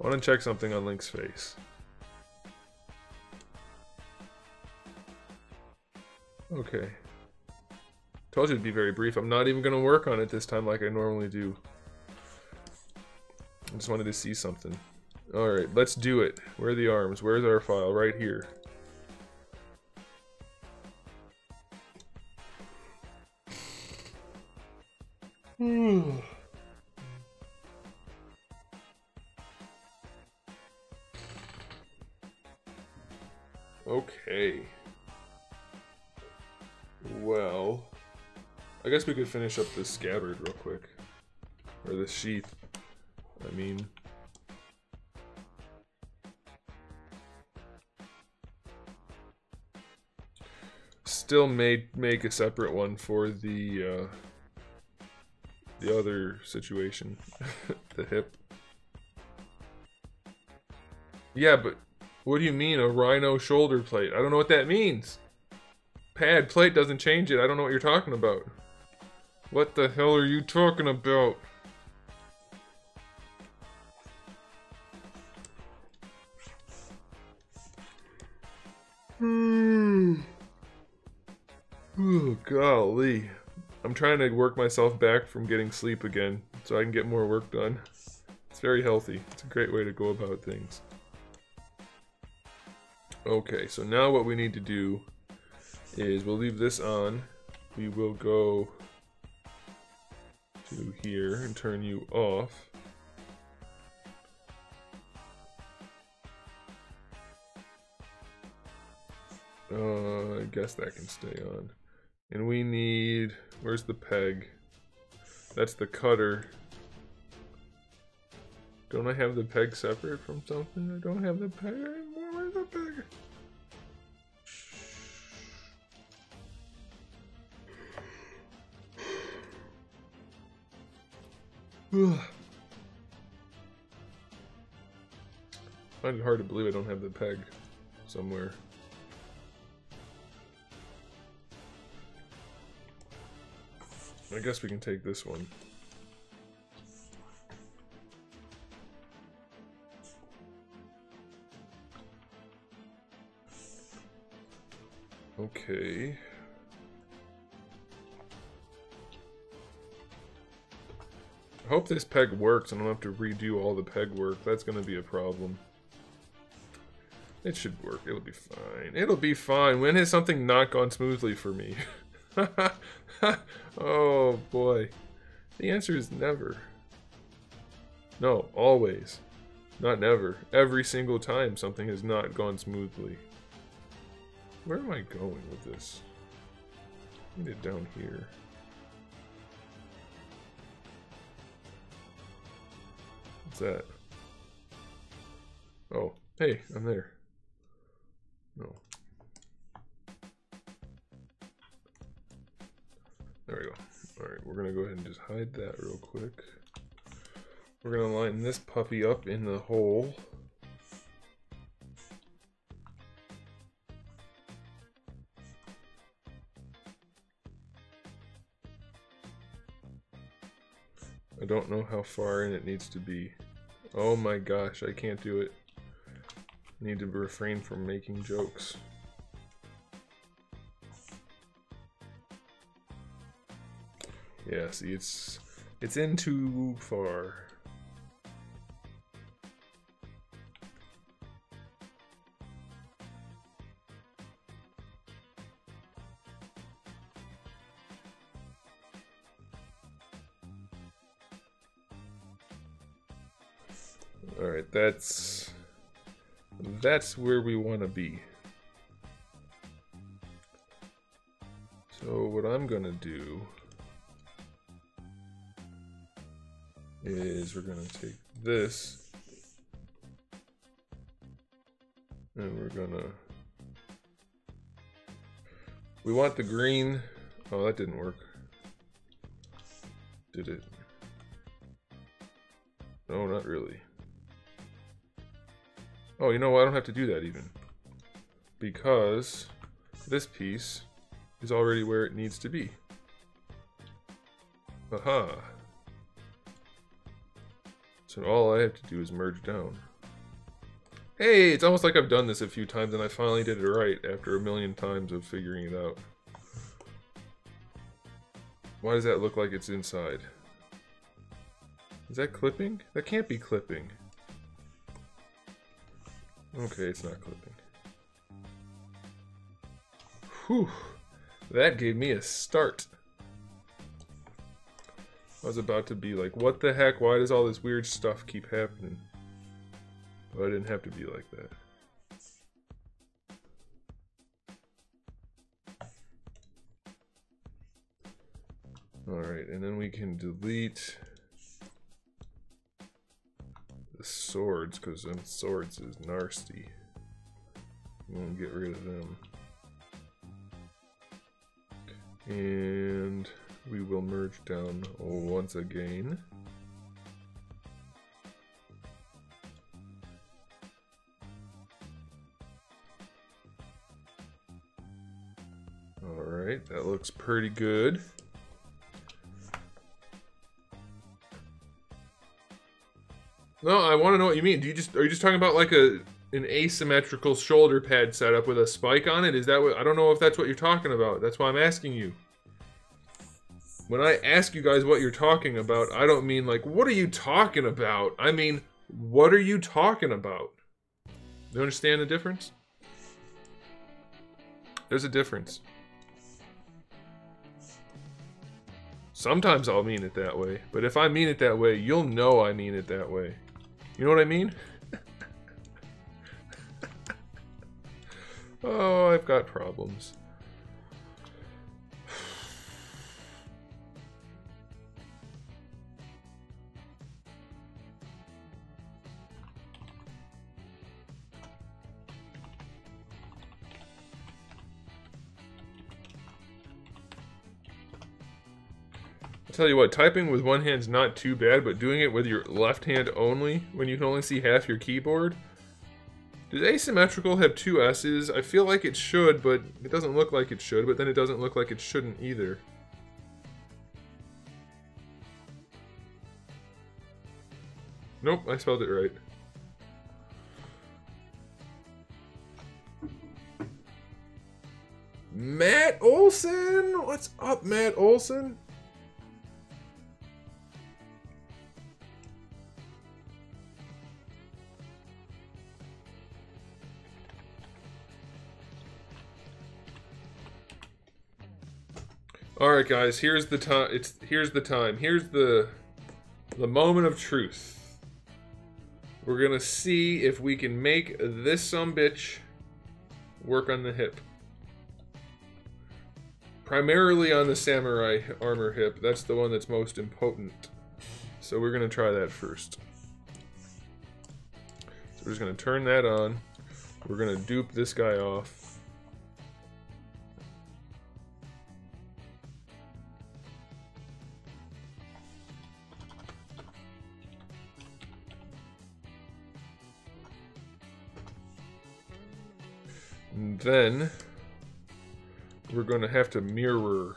I want to check something on Link's face. Okay. Told you it'd be very brief. I'm not even going to work on it this time like I normally do. I just wanted to see something. Alright, let's do it. Where are the arms? Where's our file? Right here. Okay. Well, I guess we could finish up this scabbard real quick. Or this sheath. I mean... Still make a separate one for the other situation. The hip. Yeah, but what do you mean a rhino shoulder plate? I don't know what that means. Pad plate doesn't change it. I don't know what you're talking about. What the hell are you talking about? Ooh, golly. I'm trying to work myself back from getting sleep again so I can get more work done. It's very healthy. It's a great way to go about things. Okay, so now what we need to do is we'll leave this on. We will go to here and turn you off. I guess that can stay on. And we need, where's the peg? That's the cutter. Don't I have the peg separate from something? I don't have the peg anymore. Where's the peg? I find it hard to believe I don't have the peg somewhere. I guess we can take this one. Okay. I hope this peg works and I don't have to redo all the peg work. That's going to be a problem. It should work. It'll be fine. It'll be fine. When has something not gone smoothly for me? Oh boy. The answer is never. No, always. Not never. Every single time something has not gone smoothly. Where am I going with this? I need it down here. What's that? Oh, hey, I'm there. No. There we go. Alright, we're gonna go ahead and just hide that real quick. We're gonna line this puppy up in the hole. I don't know how far in it needs to be. Oh my gosh, I can't do it. I need to refrain from making jokes. Yeah, see, it's in too far. Alright, that's where we want to be. So what I'm gonna do is we're gonna take this and we're gonna, we want the green. Oh, that didn't work. Did it? No, not really. Oh, you know what? I don't have to do that even. Because this piece is already where it needs to be. Aha. So all I have to do is merge down. Hey, it's almost like I've done this a few times and I finally did it right after a million times of figuring it out. Why does that look like it's inside? Is that clipping? That can't be clipping. Okay, it's not clipping. Whew. That gave me a start. I was about to be like, what the heck? Why does all this weird stuff keep happening? But I didn't have to be like that. Alright, and then we can delete the swords, because then swords is nasty. We'll get rid of them. And we will merge down once again. Alright, that looks pretty good. No, I want to know what you mean. Are you just talking about like a an asymmetrical shoulder pad setup with a spike on it? Is that what... I don't know if that's what you're talking about. That's why I'm asking you. When I ask you guys what you're talking about, I don't mean like, what are you talking about? I mean, what are you talking about? You understand the difference? There's a difference. Sometimes I'll mean it that way, but if I mean it that way, you'll know I mean it that way. You know what I mean? Oh, I've got problems. I'll tell you what, typing with one hand's not too bad, but doing it with your left hand only, when you can only see half your keyboard. Does asymmetrical have two S's? I feel like it should, but it doesn't look like it should, but then it doesn't look like it shouldn't either. Nope, I spelled it right. Matt Olson? What's up, Matt Olson? All right, guys. Here's the time. Here's the time. Here's the moment of truth. We're gonna see if we can make this sumbitch work on the hip. Primarily on the samurai armor hip. That's the one that's most impotent. So we're gonna try that first. So we're just gonna turn that on. We're gonna dupe this guy off. And then we're going to have to mirror.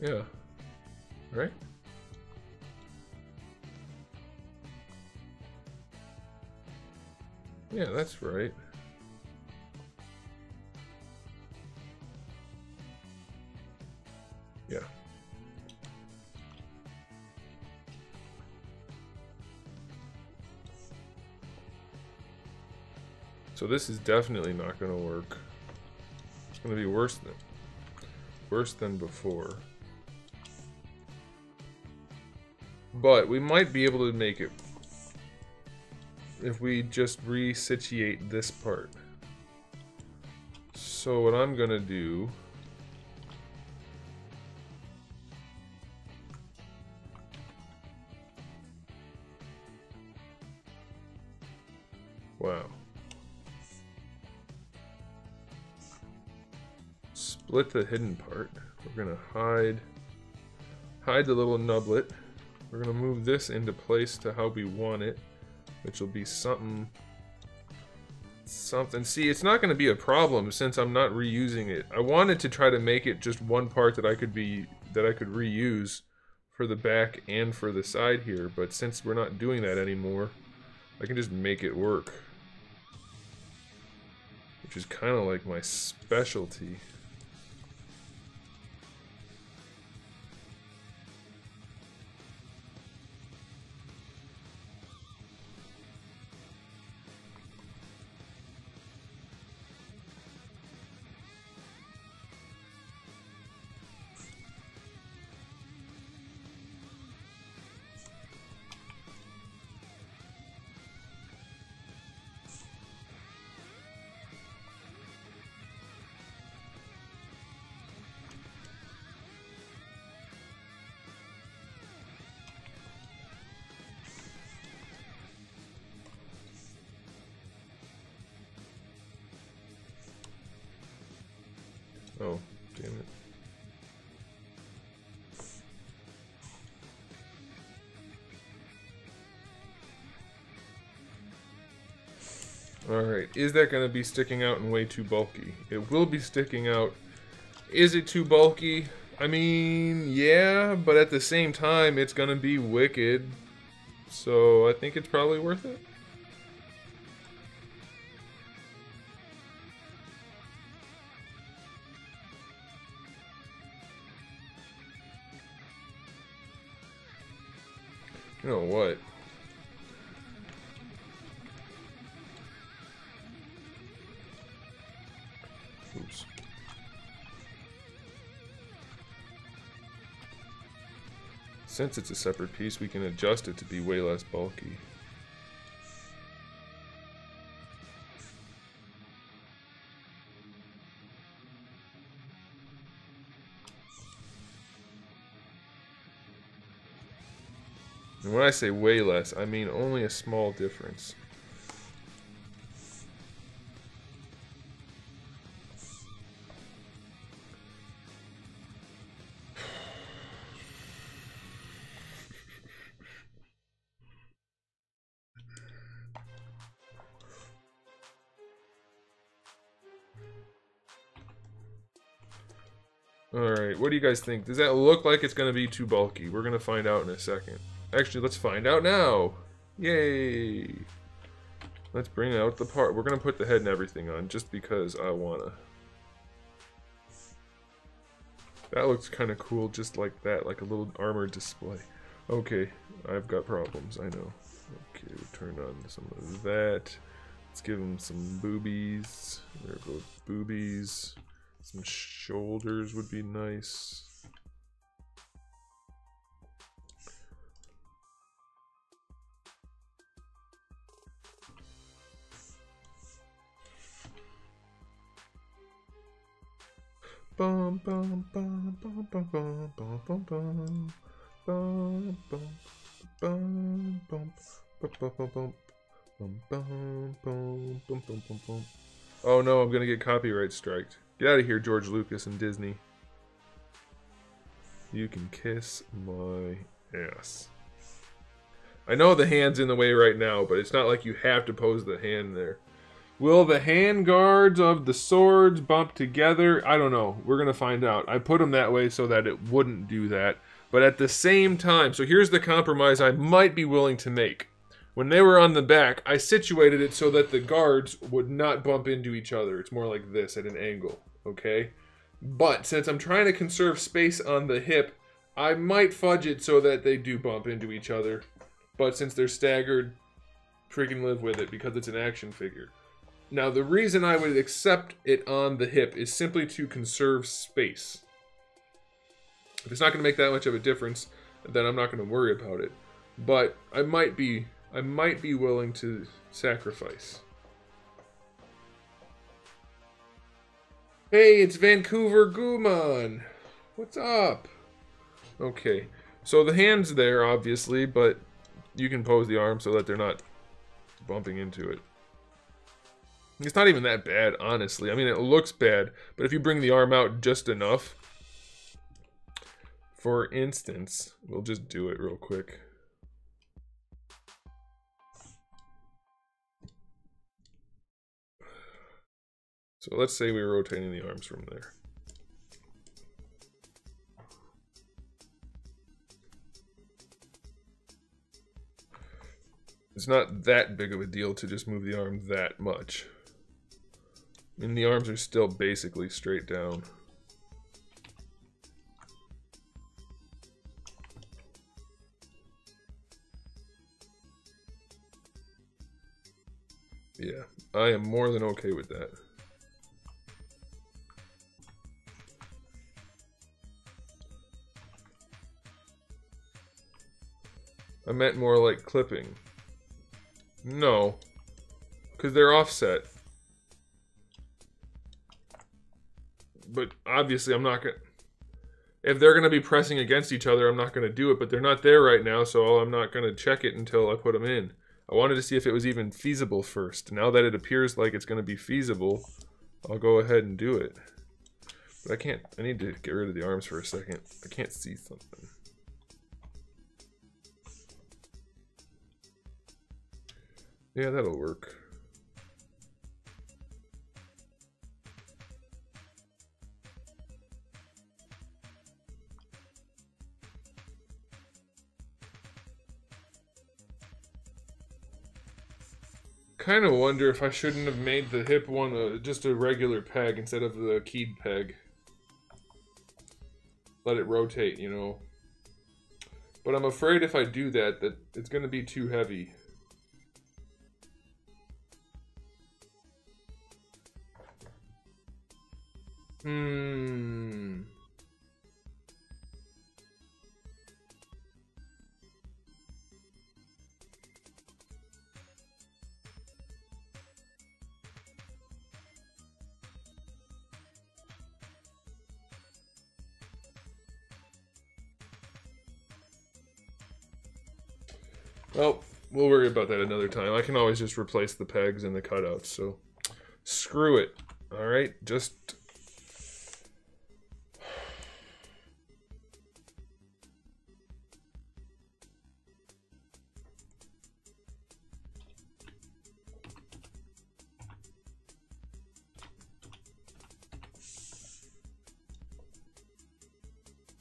Yeah. Right? Yeah, that's right. Yeah. So this is definitely not going to work. It's going to be worse than before. But we might be able to make it if we just resituate this part. So what I'm going to do... Wow. Split the hidden part. We're gonna hide the little nublet. We're gonna move this into place to how we want it, which will be something. See, it's not gonna be a problem since I'm not reusing it. I wanted to try to make it just one part that I could reuse for the back and for the side here, but since we're not doing that anymore, I can just make it work, which is kind of like my specialty. Oh, damn it. Alright, is that going to be sticking out and way too bulky? It will be sticking out. Is it too bulky? I mean, yeah, but at the same time, it's gonna be wicked. So I think it's probably worth it. You know what? Oops. Since it's a separate piece, we can adjust it to be way less bulky. And when I say way less, I mean only a small difference. Alright, what do you guys think? Does that look like it's going to be too bulky? We're going to find out in a second. Actually, let's find out now! Yay! Let's bring out the part. We're going to put the head and everything on just because I want to. That looks kind of cool just like that, like a little armor display. Okay, I've got problems, I know. Okay, we'll turn on some of that. Let's give him some boobies. There goes boobies. Some shoulders would be nice. Bum bum bum bum bum bum bum bum bum bum bum bum bum bum bum bum bum. Oh no, I'm gonna get copyright striked. Get out of here, George Lucas and Disney. You can kiss my ass. I know the hand's in the way right now, but it's not like you have to pose the hand there. Will the hand guards of the swords bump together? I don't know. We're going to find out. I put them that way so that it wouldn't do that. But at the same time, so here's the compromise I might be willing to make. When they were on the back, I situated it so that the guards would not bump into each other. It's more like this at an angle, okay? But since I'm trying to conserve space on the hip, I might fudge it so that they do bump into each other. But since they're staggered, freaking live with it because it's an action figure. Now, the reason I would accept it on the hip is simply to conserve space. If it's not going to make that much of a difference, then I'm not going to worry about it. But I might be willing to sacrifice. Hey, it's Vancouver Goomon. What's up? Okay, so the hand's there, obviously, but you can pose the arm so that they're not bumping into it. It's not even that bad, honestly. I mean, it looks bad, but if you bring the arm out just enough, for instance, we'll just do it real quick. So let's say we're rotating the arms from there. It's not that big of a deal to just move the arm that much. I mean, the arms are still basically straight down. Yeah, I am more than okay with that. I meant more like clipping. No, because they're offset. But obviously I'm not gonna... If they're gonna be pressing against each other, I'm not gonna do it, but they're not there right now, so I'm not gonna check it until I put them in. I wanted to see if it was even feasible first. Now that it appears like it's gonna be feasible, I'll go ahead and do it. But I can't... I need to get rid of the arms for a second. I can't see something. Yeah, that'll work. kind of wonder if I shouldn't have made the hip one just a regular peg instead of the keyed peg. Let it rotate, you know. But I'm afraid if I do that, that it's going to be too heavy. Well, we'll worry about that another time. I can always just replace the pegs and the cutouts, so screw it. Alright, just...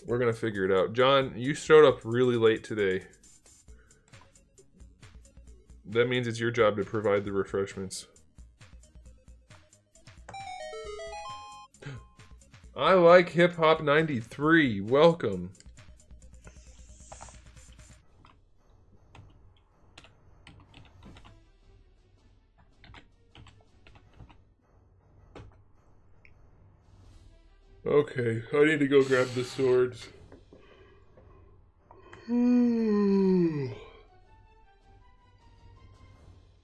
we're gonna figure it out. John, you showed up really late today. That means it's your job to provide the refreshments. I like Hip Hop 93. Welcome. Okay, I need to go grab the swords.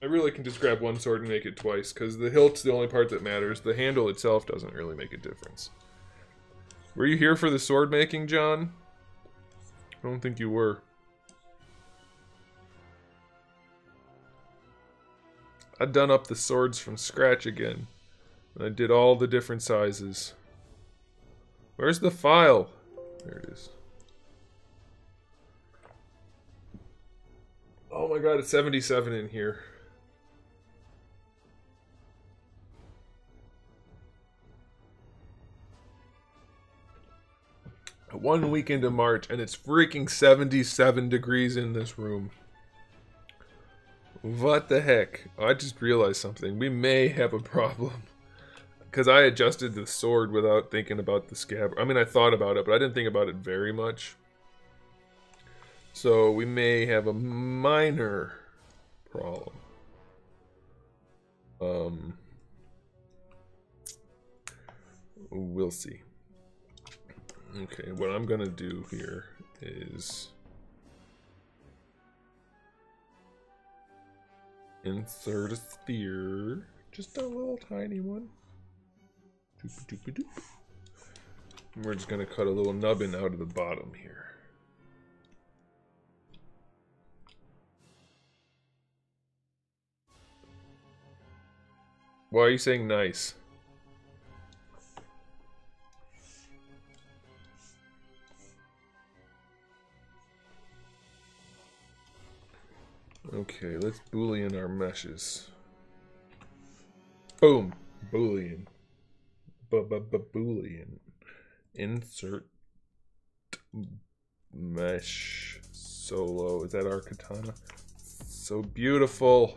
I really can just grab one sword and make it twice, because the hilt's the only part that matters. The handle itself doesn't really make a difference. Were you here for the sword making, John? I don't think you were. I done up the swords from scratch again. I did all the different sizes. Where's the file? There it is. Oh my god, it's 77 in here. One week into March, and it's freaking 77 degrees in this room. What the heck? I just realized something. We may have a problem. Because I adjusted the sword without thinking about the scabbard. I mean, I thought about it, but I didn't think about it very much. So we may have a minor problem. We'll see. Okay, what I'm gonna do here is insert a sphere, just a little tiny one. Doop-a-doop-a-doop. And we're just gonna cut a little nubbin out of the bottom here. Why are you saying nice? Okay, let's boolean our meshes. Boom! Boolean. Boolean. Insert mesh solo. Is that our katana? So beautiful.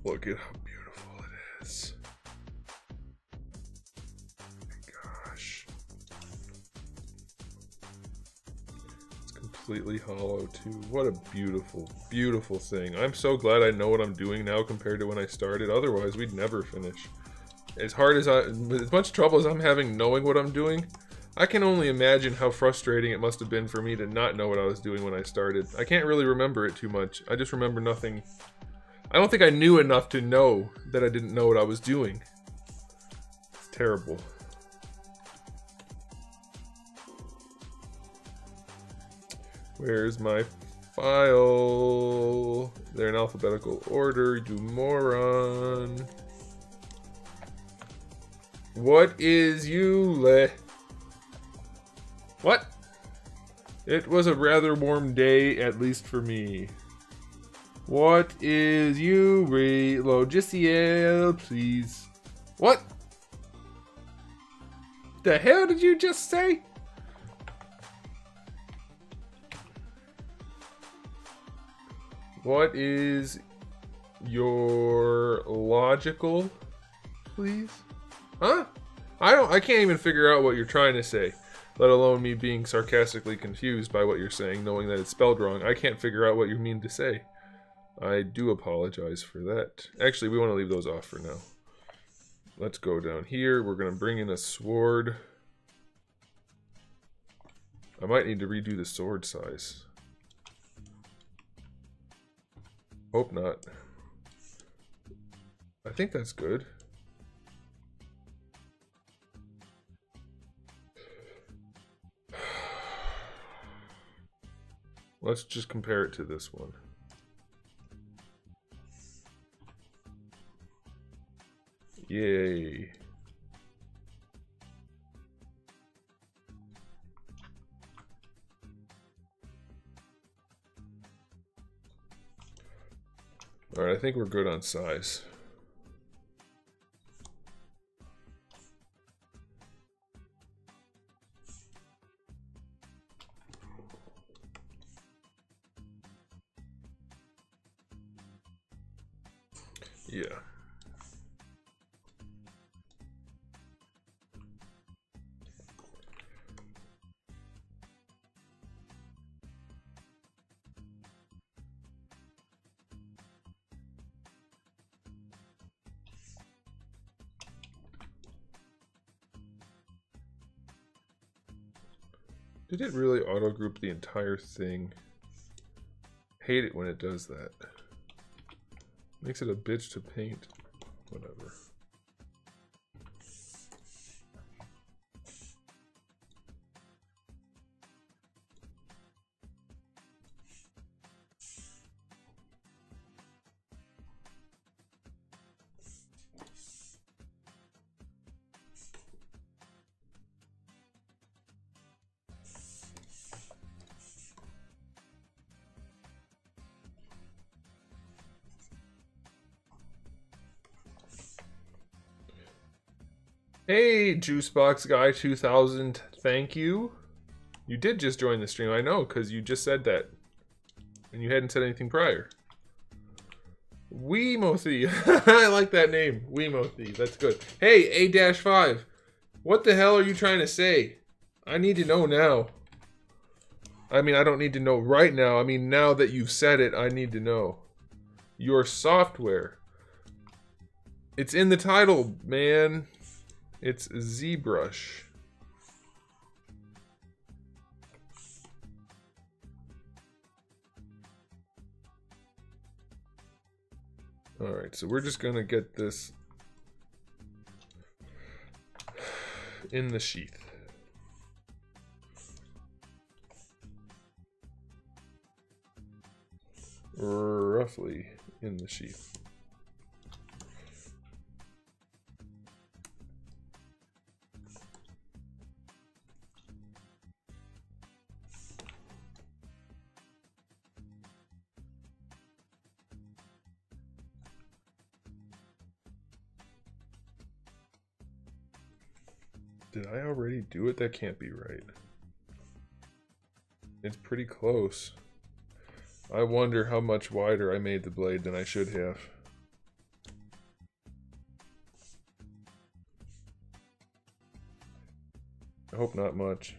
Look at how beautiful it is. Oh my gosh. It's completely hollow too. What a beautiful, beautiful thing. I'm so glad I know what I'm doing now compared to when I started. Otherwise, we'd never finish. As much trouble as I'm having knowing what I'm doing, I can only imagine how frustrating it must have been for me to not know what I was doing when I started. I can't really remember it too much. I just remember nothing. I don't think I knew enough to know that I didn't know what I was doing. It's terrible. Where's my file? They're in alphabetical order, you moron. What is What? It was a rather warm day, at least for me. What is logiciel, please? What? The hell did you just say? What is You're logical, please? Huh? I can't even figure out what you're trying to say, let alone me being sarcastically confused by what you're saying, knowing that it's spelled wrong. I can't figure out what you mean to say. I do apologize for that. Actually, we want to leave those off for now. Let's go down here. We're going to bring in a sword. I might need to redo the sword size. Hope not. I think that's good. Let's just compare it to this one. Yay. Alright, I think we're good on size. Yeah. Did it really auto group the entire thing? Hate it when it does that. Makes it a bitch to paint. Whatever. Hey, Juicebox Guy 2000, thank you. You did just join the stream, I know, because you just said that. And you hadn't said anything prior. Weemothy. I like that name. Weemothy. That's good. Hey, A-5. What the hell are you trying to say? I need to know now. I mean, I don't need to know right now. I mean, now that you've said it, I need to know. Your software. It's in the title, man. It's ZBrush. Alright, so we're just gonna get this in the sheath. Roughly in the sheath. Did I already do it? That can't be right. It's pretty close. I wonder how much wider I made the blade than I should have. I hope not much.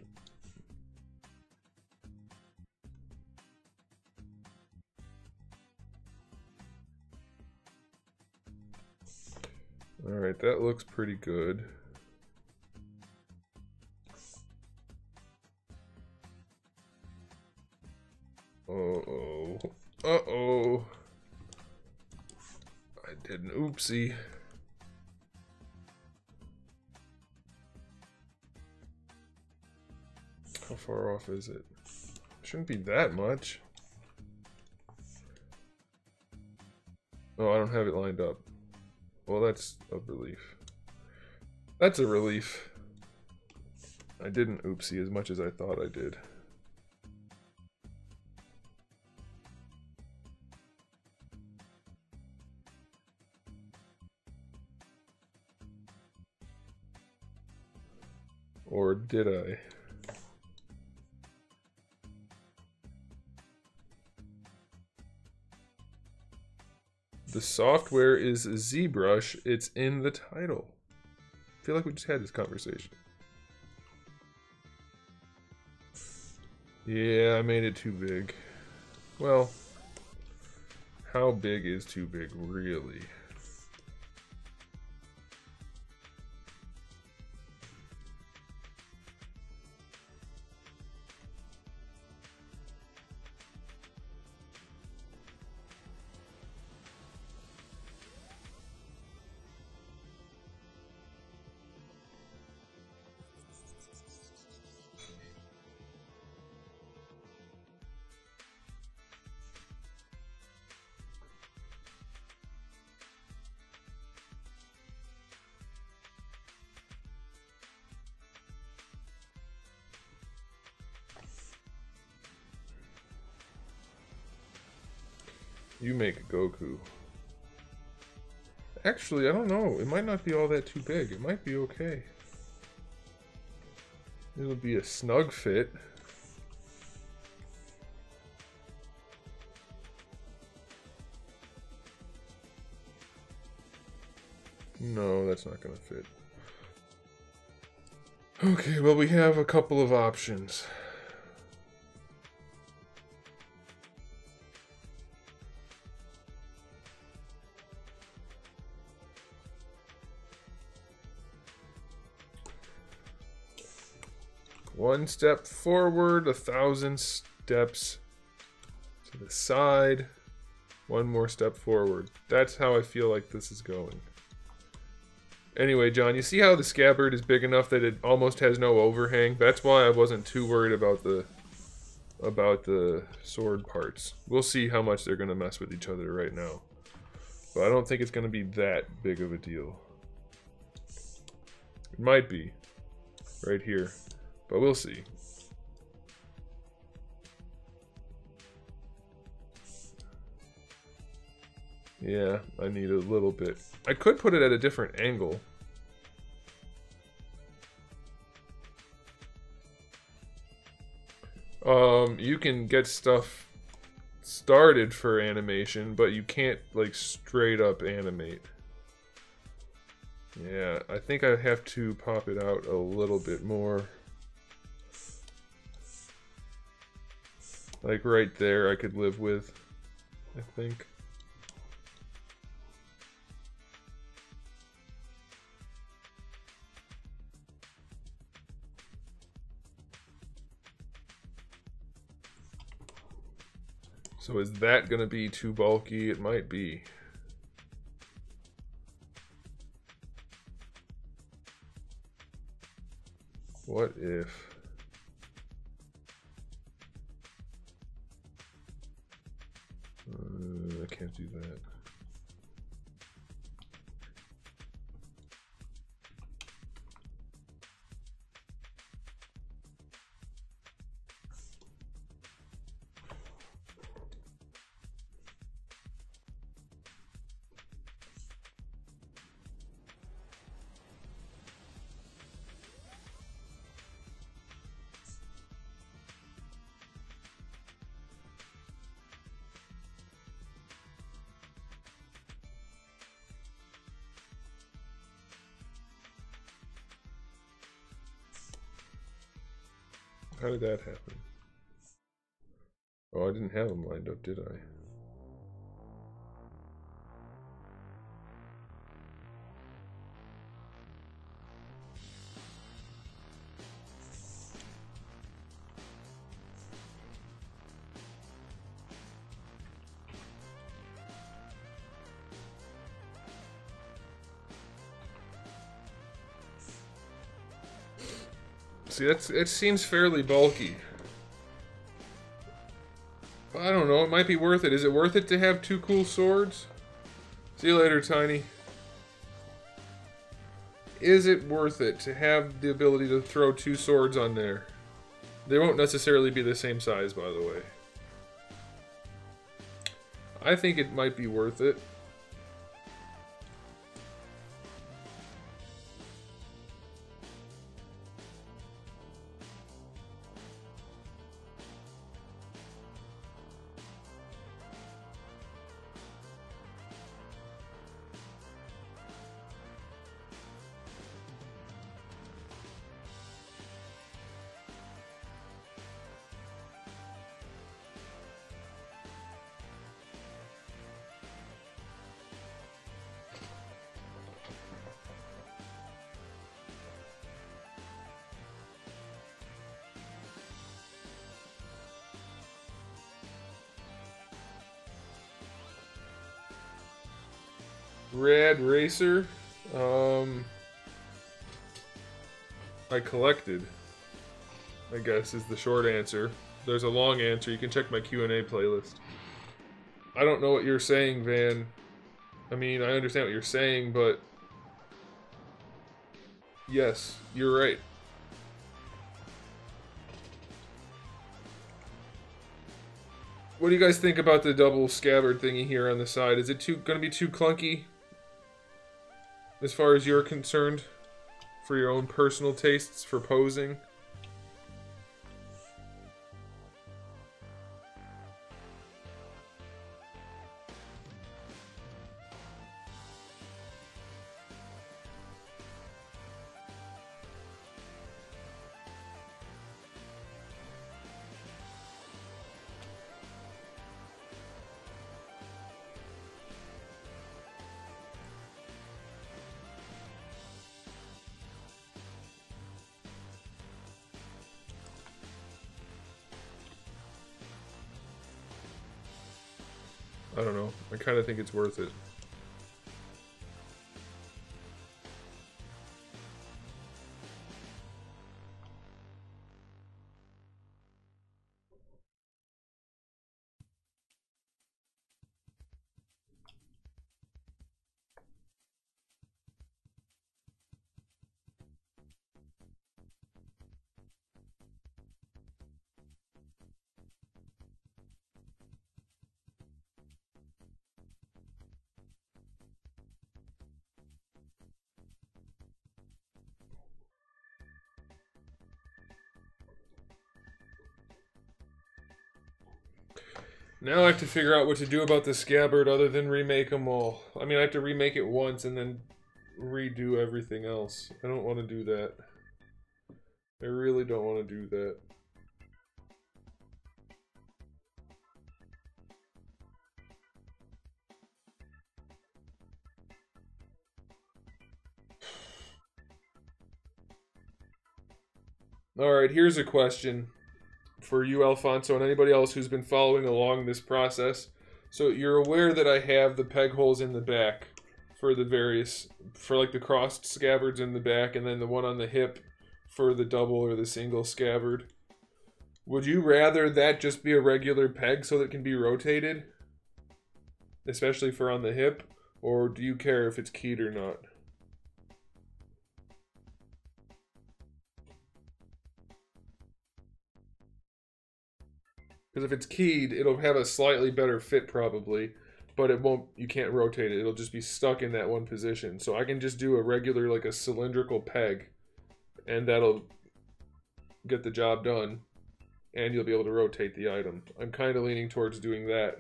Alright, that looks pretty good. Uh-oh. Uh-oh. I did an oopsie. How far off is it? Shouldn't be that much. Oh, I don't have it lined up. Well, that's a relief. That's a relief. I didn't oopsie as much as I thought I did. Or did I? The software is ZBrush. It's in the title. I feel like we just had this conversation. Yeah, I made it too big. Well, how big is too big, really? You make Goku. Actually, I don't know. It might not be all that too big. It might be okay. It'll be a snug fit. No, that's not gonna fit. Okay, well, we have a couple of options. One step forward, 1,000 steps to the side. One more step forward. That's how I feel like this is going. Anyway, John, you see how the scabbard is big enough that it almost has no overhang? That's why I wasn't too worried about the sword parts. We'll see how much they're going to mess with each other right now. But I don't think it's going to be that big of a deal. It might be. Right here. But we'll see. Yeah, I need a little bit. I could put it at a different angle. You can get stuff started for animation, but you can't, like, straight up animate. Yeah, I think I have to pop it out a little bit more. Like right there, I could live with, I think. So is that gonna be too bulky? It might be. What if... I can't do that. How did that happen? Oh, I didn't have them lined up, did I? See, it seems fairly bulky. I don't know, it might be worth it. Is it worth it to have two cool swords? See you later, Tiny. Is it worth it to have the ability to throw two swords on there? They won't necessarily be the same size, by the way. I think it might be worth it. Rad Racer. I collected, I guess, is the short answer. There's a long answer. You can check my Q&A playlist. I don't know what you're saying, Van. I mean, I understand what you're saying, but... yes, you're right. What do you guys think about the double scabbard thingy here on the side? Is it gonna be too clunky? As far as you're concerned? For your own personal tastes for posing? I don't know. I kind of think it's worth it. Now I have to figure out what to do about the scabbard other than remake them all. I mean, I have to remake it once and then redo everything else. I don't want to do that. I really don't want to do that. Alright, here's a question for you, Alfonso, and anybody else who's been following along this process. So you're aware that I have the peg holes in the back for the various, for like the crossed scabbards in the back, and then the one on the hip for the double or the single scabbard. Would you rather that just be a regular peg so that it can be rotated? Especially for on the hip? Or do you care if it's keyed or not? Because if it's keyed, it'll have a slightly better fit probably, but it won't, you can't rotate it. It'll just be stuck in that one position. So I can just do a regular, like a cylindrical peg, and that'll get the job done, and you'll be able to rotate the item. I'm kind of leaning towards doing that.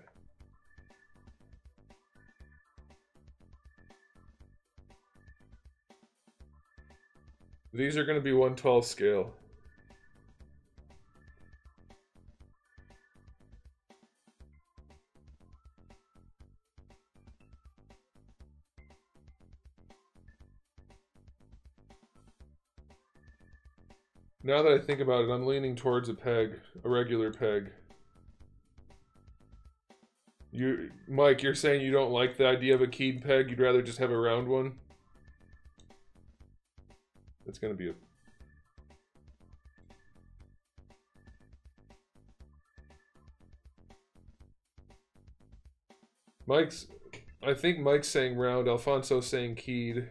These are going to be 1/12 scale. Now that I think about it, I'm leaning towards a peg, a regular peg. Mike, you're saying you don't like the idea of a keyed peg, you'd rather just have a round one? It's gonna be a... I think Mike's saying round, Alfonso's saying keyed.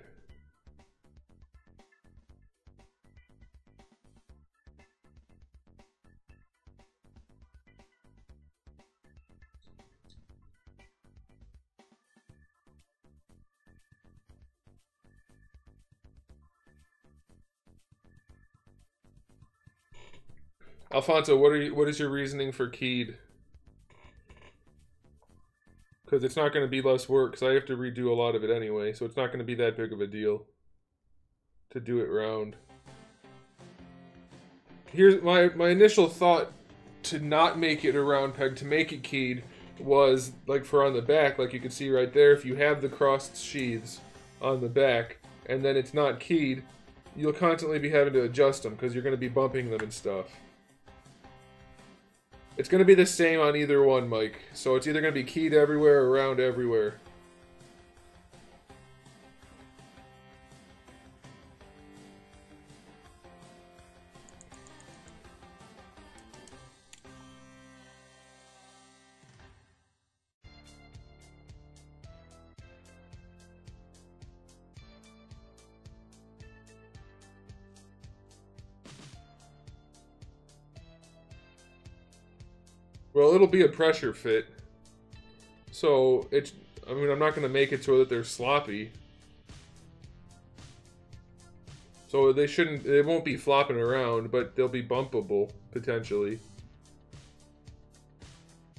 Alfonso, what is your reasoning for keyed? Because it's not going to be less work, because I have to redo a lot of it anyway, so it's not going to be that big of a deal to do it round. Here's my initial thought to not make it a round peg, to make it keyed, was like for on the back, like you can see right there, if you have the crossed sheaths on the back, and then it's not keyed, you'll constantly be having to adjust them, because you're going to be bumping them and stuff. It's going to be the same on either one, Mike. So it's either going to be keyed everywhere or round everywhere. Well, it'll be a pressure fit. So, it's... I mean, I'm not going to make it so that they're sloppy. So they shouldn't... They won't be flopping around, but they'll be bumpable, potentially.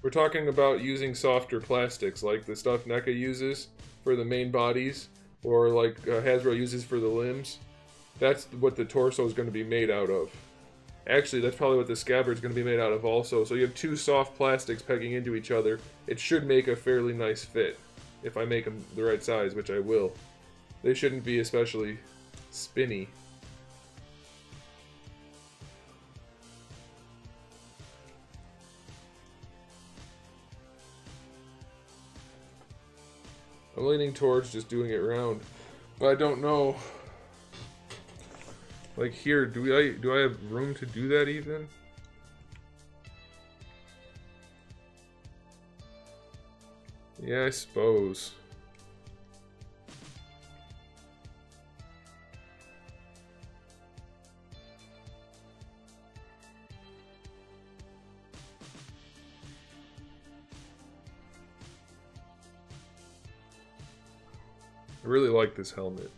We're talking about using softer plastics, like the stuff NECA uses for the main bodies, or like Hasbro uses for the limbs. That's what the torso is going to be made out of. Actually, that's probably what the scabbard is going to be made out of also. So you have two soft plastics pegging into each other. It should make a fairly nice fit, if I make them the right size, which I will. They shouldn't be especially spinny. I'm leaning towards just doing it round, but I don't know. Like here, do I have room to do that even? Yeah, I suppose. I really like this helmet.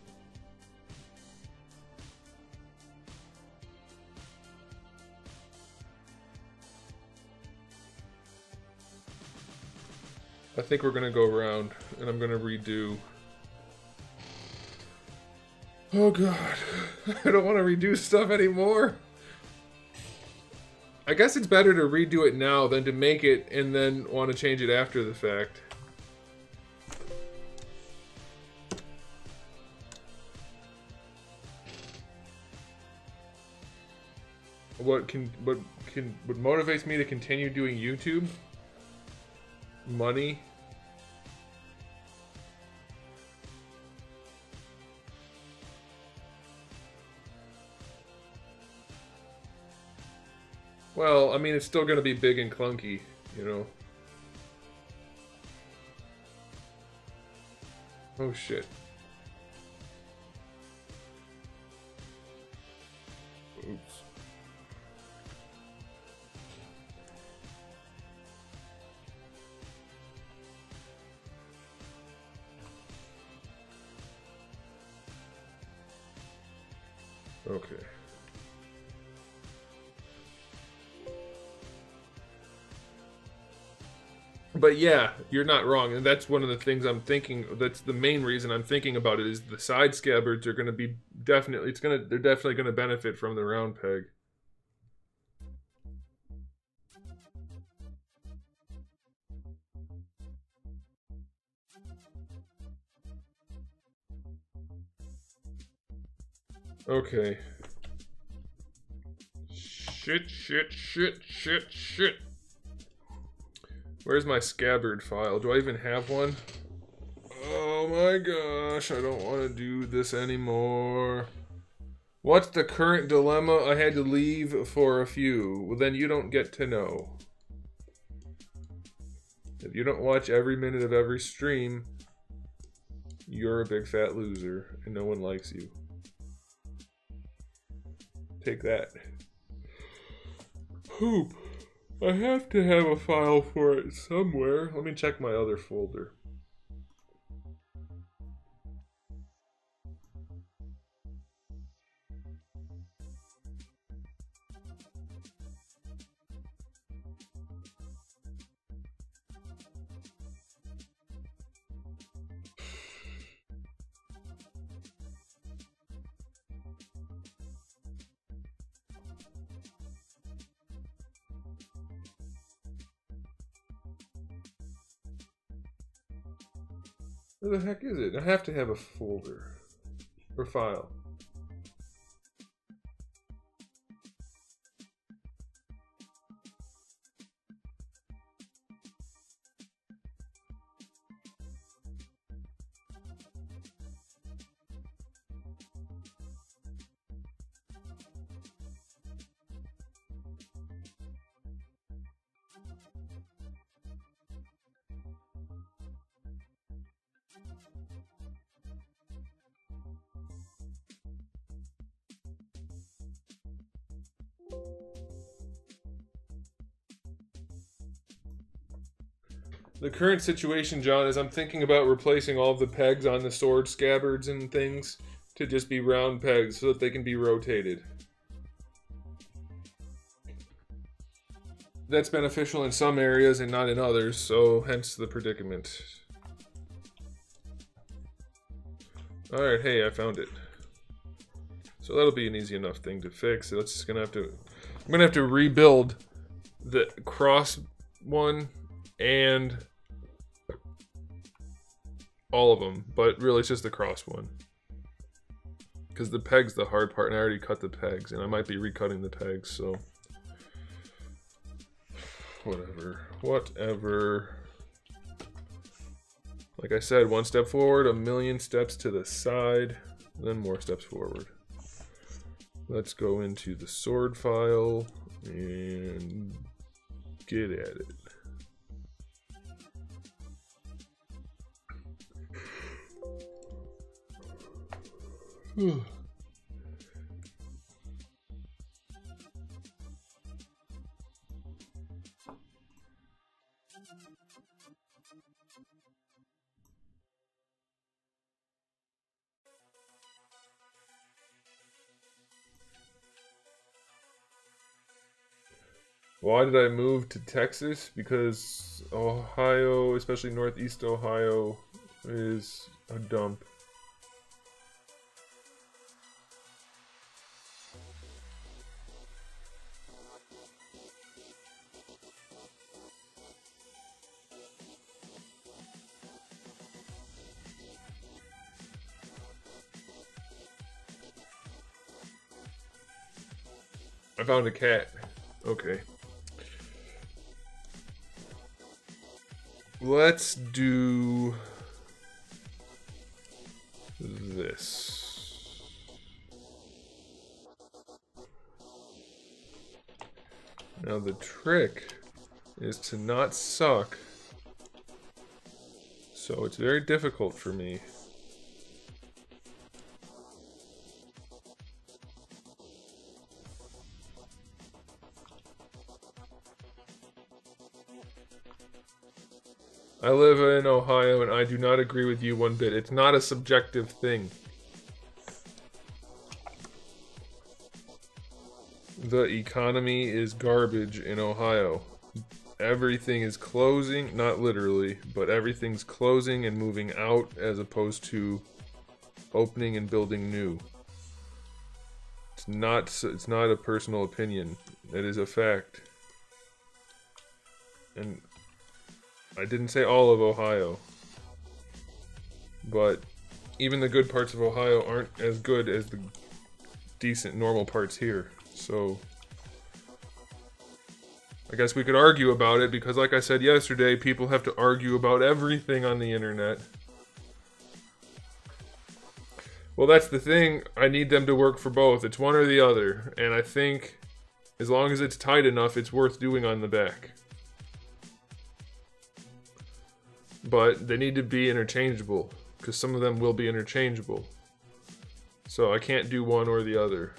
I think we're gonna go around, and I'm gonna redo. Oh god, I don't want to redo stuff anymore. I guess it's better to redo it now than to make it and then want to change it after the fact. What motivates me to continue doing YouTube? Money. Well, I mean, it's still going to be big and clunky, you know. Oh shit. Oops. Okay. But yeah, you're not wrong, and that's one of the things I'm thinking. That's the main reason I'm thinking about it. Is the side scabbards are going to be definitely. They're definitely going to benefit from the round peg. Okay. Shit. Where's my scabbard file? Do I even have one? Oh my gosh, I don't want to do this anymore. What's the current dilemma? I had to leave for a few. Well, then you don't get to know. If you don't watch every minute of every stream, you're a big fat loser, and no one likes you. Take that. Poop. I have to have a file for it somewhere. Let me check my other folder. Where the heck is it? I have to have a folder or file. The current situation, John, is I'm thinking about replacing all of the pegs on the sword scabbards and things to just be round pegs so that they can be rotated. That's beneficial in some areas and not in others, so hence the predicament. Alright, hey, I found it. So that'll be an easy enough thing to fix. So that's just gonna have to... I'm gonna have to rebuild the cross one and all of them, but really it's just the cross one. Because the peg's the hard part, and I already cut the pegs, and I might be recutting the pegs, so... Whatever. Like I said, one step forward, a million steps to the side, then more steps forward. Let's go into the sword file and get at it. Why did I move to Texas? Because Ohio, especially Northeast Ohio, is a dump. I found a cat. Okay. Let's do this. Now the trick is to not suck. So it's very difficult for me. I live in Ohio and I do not agree with you one bit. It's not a subjective thing. The economy is garbage in Ohio. Everything is closing, not literally, but everything's closing and moving out as opposed to opening and building new. It's not a personal opinion. It is a fact. And I didn't say all of Ohio, but even the good parts of Ohio aren't as good as the decent normal parts here. So I guess we could argue about it because, like I said yesterday, people have to argue about everything on the internet. Well, that's the thing. I need them to work for both. It's one or the other. And I think as long as it's tight enough, it's worth doing on the back. But they need to be interchangeable, because some of them will be interchangeable. So I can't do one or the other.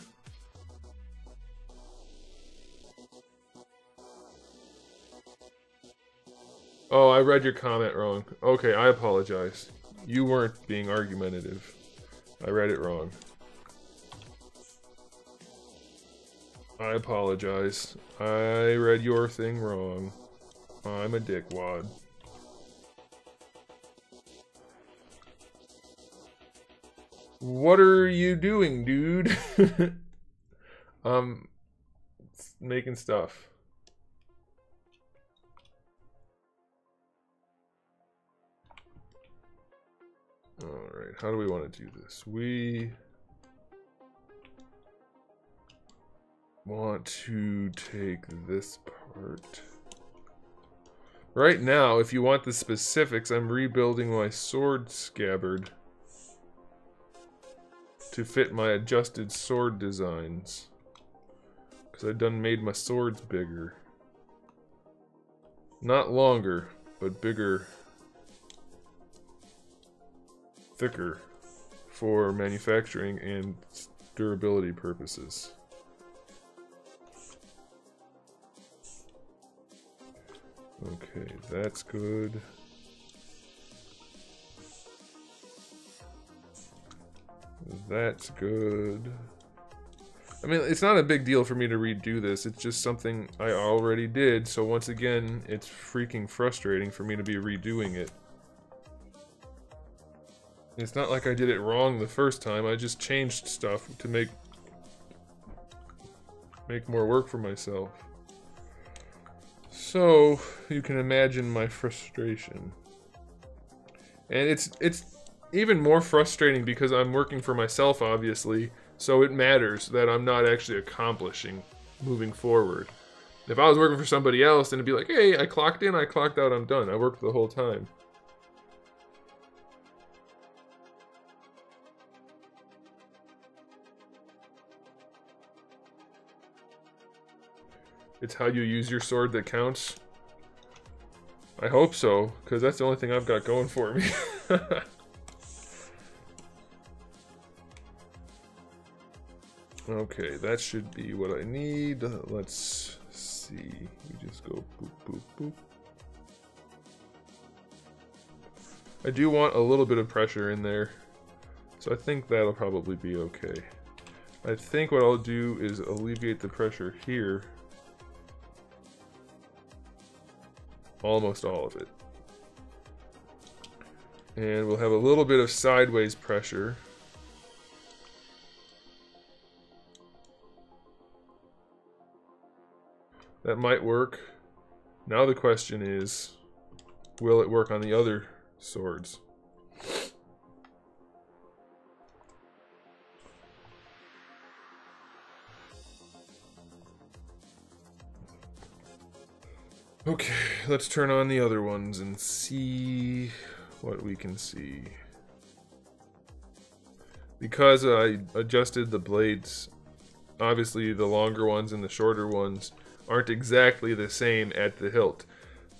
Oh, I read your comment wrong. Okay, I apologize. You weren't being argumentative. I read it wrong. I apologize. I read your thing wrong. I'm a dickwad. What are you doing, dude? Making stuff. Alright, how do we want to do this? We want to take this part. Right now, if you want the specifics, I'm rebuilding my sword scabbard to fit my adjusted sword designs. Because I done made my swords bigger. Not longer, but bigger. Thicker. For manufacturing and durability purposes. Okay, that's good. That's good. I mean, it's not a big deal for me to redo this. It's just something I already did. So once again, it's freaking frustrating for me to be redoing it. It's not like I did it wrong the first time. I just changed stuff to make more work for myself. So you can imagine my frustration. And it's even more frustrating because I'm working for myself, obviously. So it matters that I'm not actually accomplishing moving forward. If I was working for somebody else, then it'd be like, hey, I clocked in, I clocked out, I'm done. I worked the whole time. It's how you use your sword that counts. I hope so, because that's the only thing I've got going for me. Okay, that should be what I need. Let's see. We just go boop, boop, boop. I do want a little bit of pressure in there, so I think that'll probably be okay. I think what I'll do is alleviate the pressure here. Almost all of it. And we'll have a little bit of sideways pressure. That might work. Now the question is, will it work on the other swords? Okay, let's turn on the other ones and see what we can see. Because I adjusted the blades, obviously the longer ones and the shorter ones aren't exactly the same at the hilt.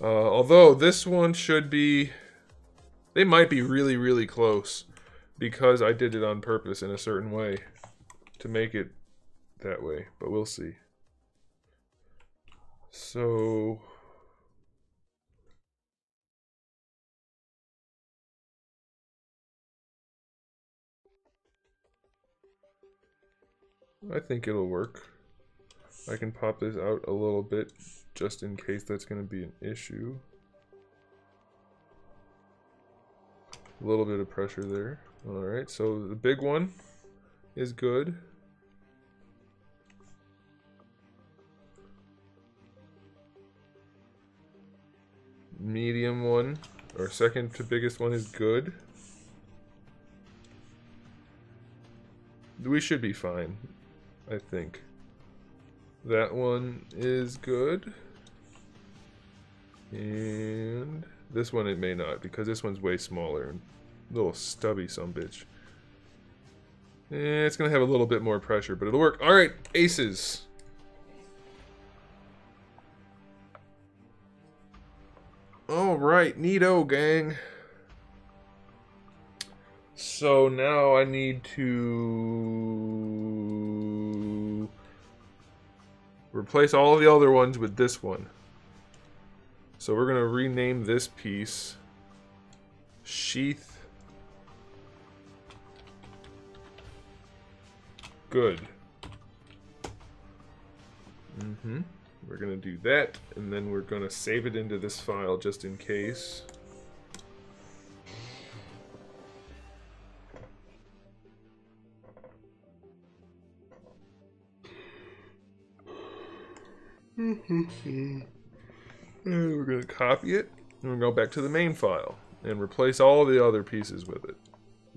Although this one should be... They might be really, really close because I did it on purpose in a certain way to make it that way, but we'll see. So... I think it'll work. I can pop this out a little bit just in case that's going to be an issue. A little bit of pressure there. Alright, so the big one is good. Medium one, or second to biggest one, is good. We should be fine, I think. That one is good. And this one it may not, because this one's way smaller and a little stubby sumbitch. It's gonna have a little bit more pressure, but it'll work. Alright, aces. Alright, neato, gang. So now I need to replace all the other ones with this one. So we're going to rename this piece Sheath Good. We're going to do that, and then we're going to save it into this file just in case. And we're going to copy it, and we'll go back to the main file and replace all the other pieces with it,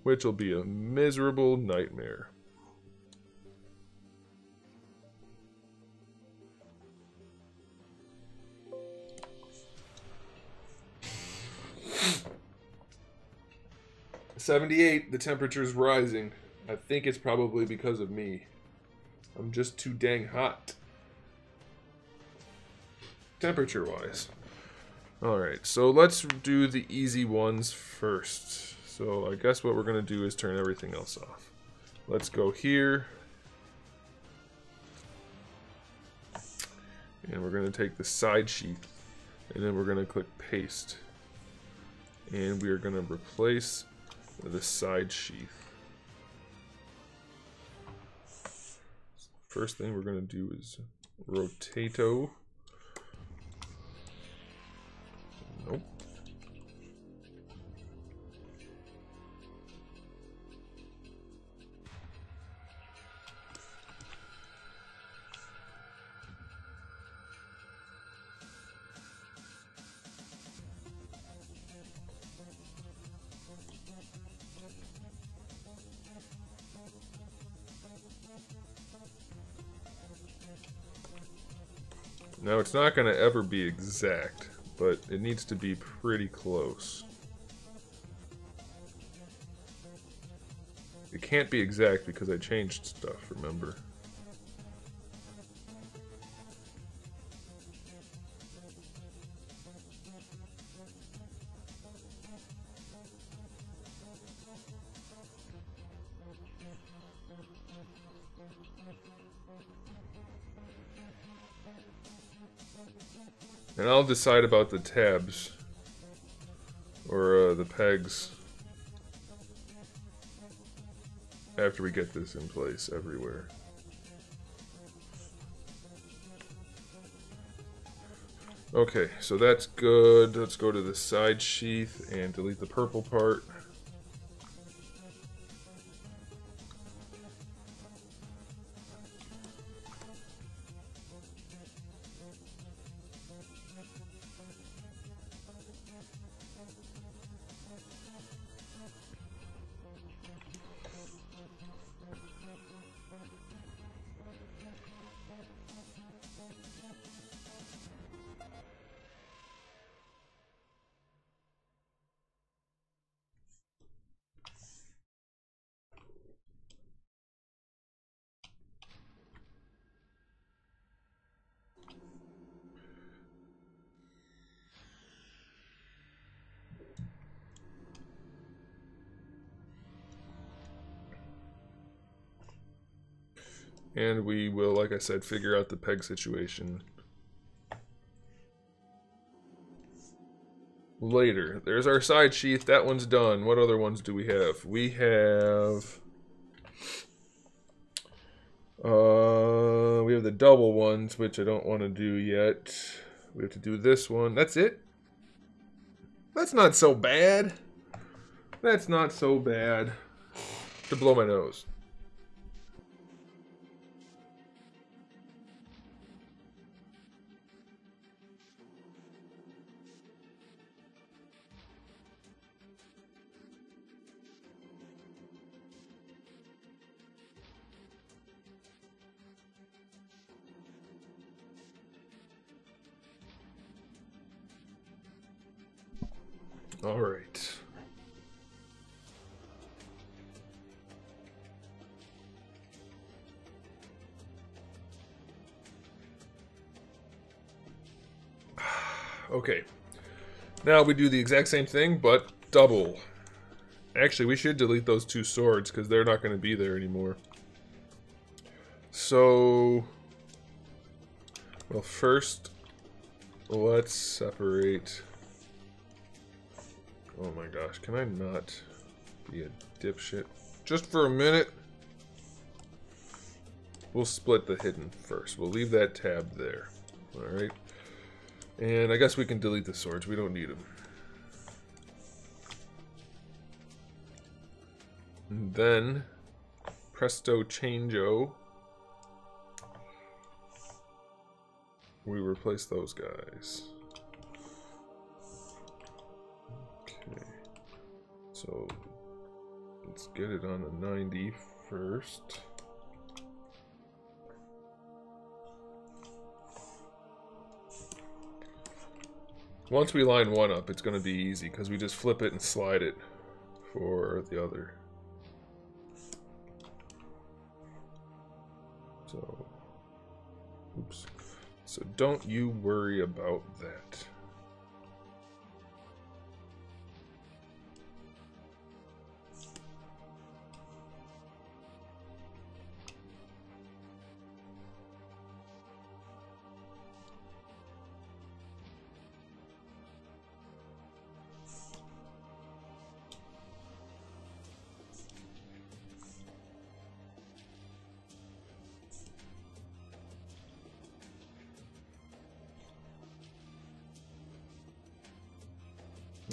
which will be a miserable nightmare. .78, the temperature's rising. I think it's probably because of me. I'm just too dang hot. Temperature-wise. Alright, so let's do the easy ones first. So I guess what we're going to do is turn everything else off. Let's go here. And we're going to take the side sheath And then we're going to click paste. And we are going to replace the side sheath. First thing we're going to do is rotato. Nope. Now it's not going to ever be exact, but it needs to be pretty close. It can't be exact because I changed stuff, remember? And I'll decide about the tabs, or the pegs, after we get this in place everywhere. Okay, so that's good. Let's go to the side sheath and delete the purple part. And we will, like I said, figure out the peg situation later. There's our side sheath. That one's done. What other ones do we have? We have... we have the double ones, which I don't want to do yet. We have to do this one. That's it? That's not so bad. That's not so bad. To blow my nose. All right. Okay. Now we do the exact same thing, but double. Actually, we should delete those two swords because they're not going to be there anymore. So, well, first, let's separate. Oh my gosh, can I not be a dipshit? Just for a minute. We'll split the hidden first. We'll leave that tab there. Alright. And I guess we can delete the swords. We don't need them. And then, presto changeo. We replace those guys. Okay. So, let's get it on the 90 first. Once we line one up, it's going to be easy because we just flip it and slide it for the other. So, oops. So don't you worry about that.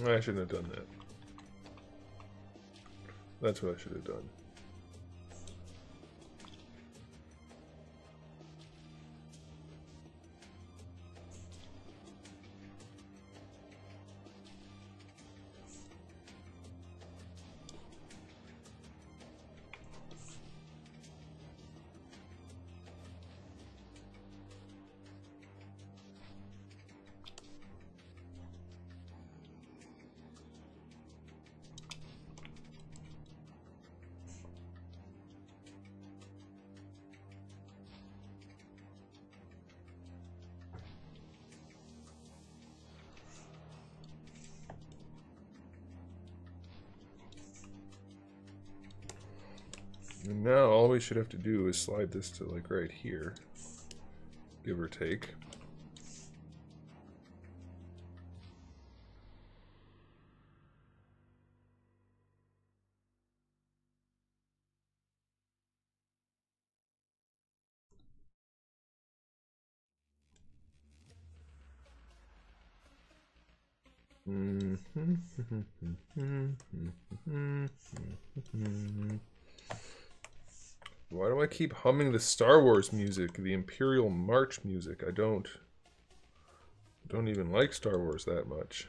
I shouldn't have done that. That's what I should have done. And now all we should have to do is slide this to like right here, give or take. Why do I keep humming the Star Wars music, the Imperial March music? I don't even like Star Wars that much.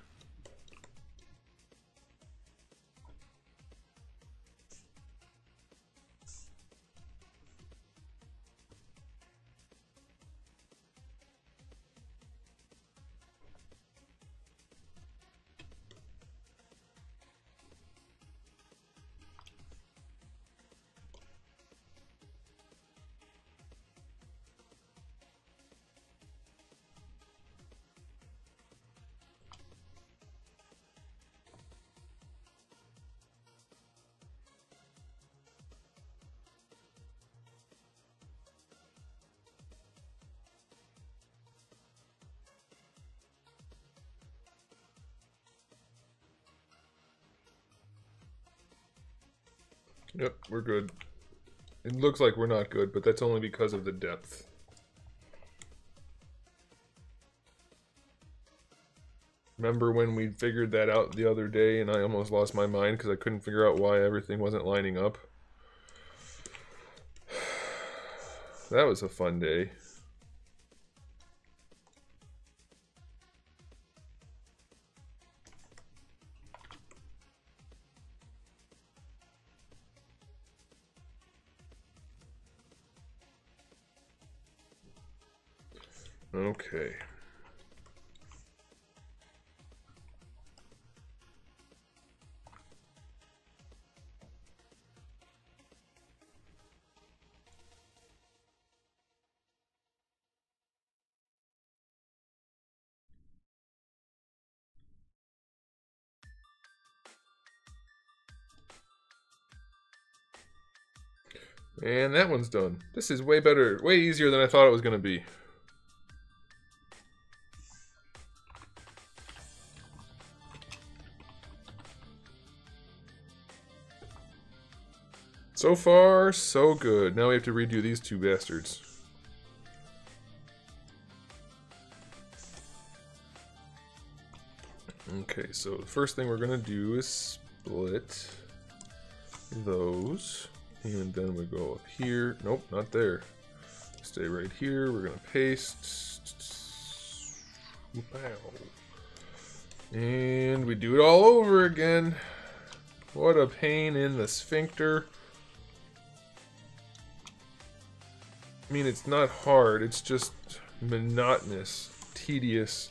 Yep, we're good. It looks like we're not good, but that's only because of the depth. Remember when we figured that out the other day and I almost lost my mind because I couldn't figure out why everything wasn't lining up? That was a fun day. Okay. And that one's done. This is way better, way easier than I thought it was going to be. So far, so good. Now we have to redo these two bastards. Okay, so the first thing we're going to do is split those. And then we go up here. Nope, not there. Stay right here. We're going to paste. Wow. And we do it all over again. What a pain in the sphincter. I mean, it's not hard. It's just monotonous, tedious.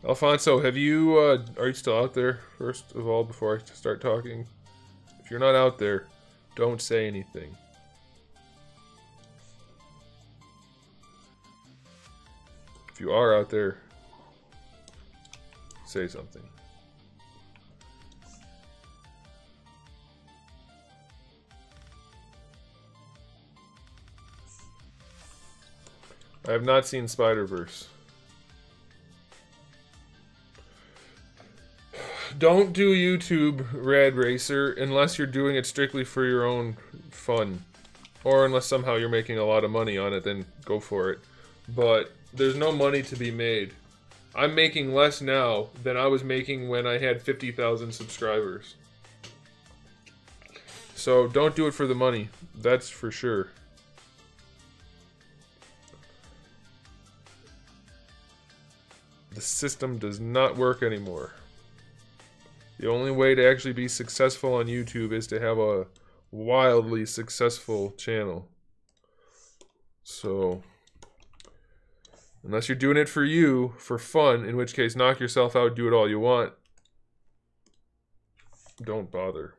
Alfonso, have you, are you still out there, first of all, before I start talking? If you're not out there, don't say anything. If you are out there, say something. I have not seen Spider-Verse. Don't do YouTube, Rad Racer, unless you're doing it strictly for your own fun. Or unless somehow you're making a lot of money on it, then go for it. But there's no money to be made. I'm making less now than I was making when I had 50,000 subscribers. So don't do it for the money. That's for sure. The system does not work anymore. The only way to actually be successful on YouTube is to have a wildly successful channel. So, unless you're doing it for you, for fun, in which case knock yourself out, do it all you want, don't bother.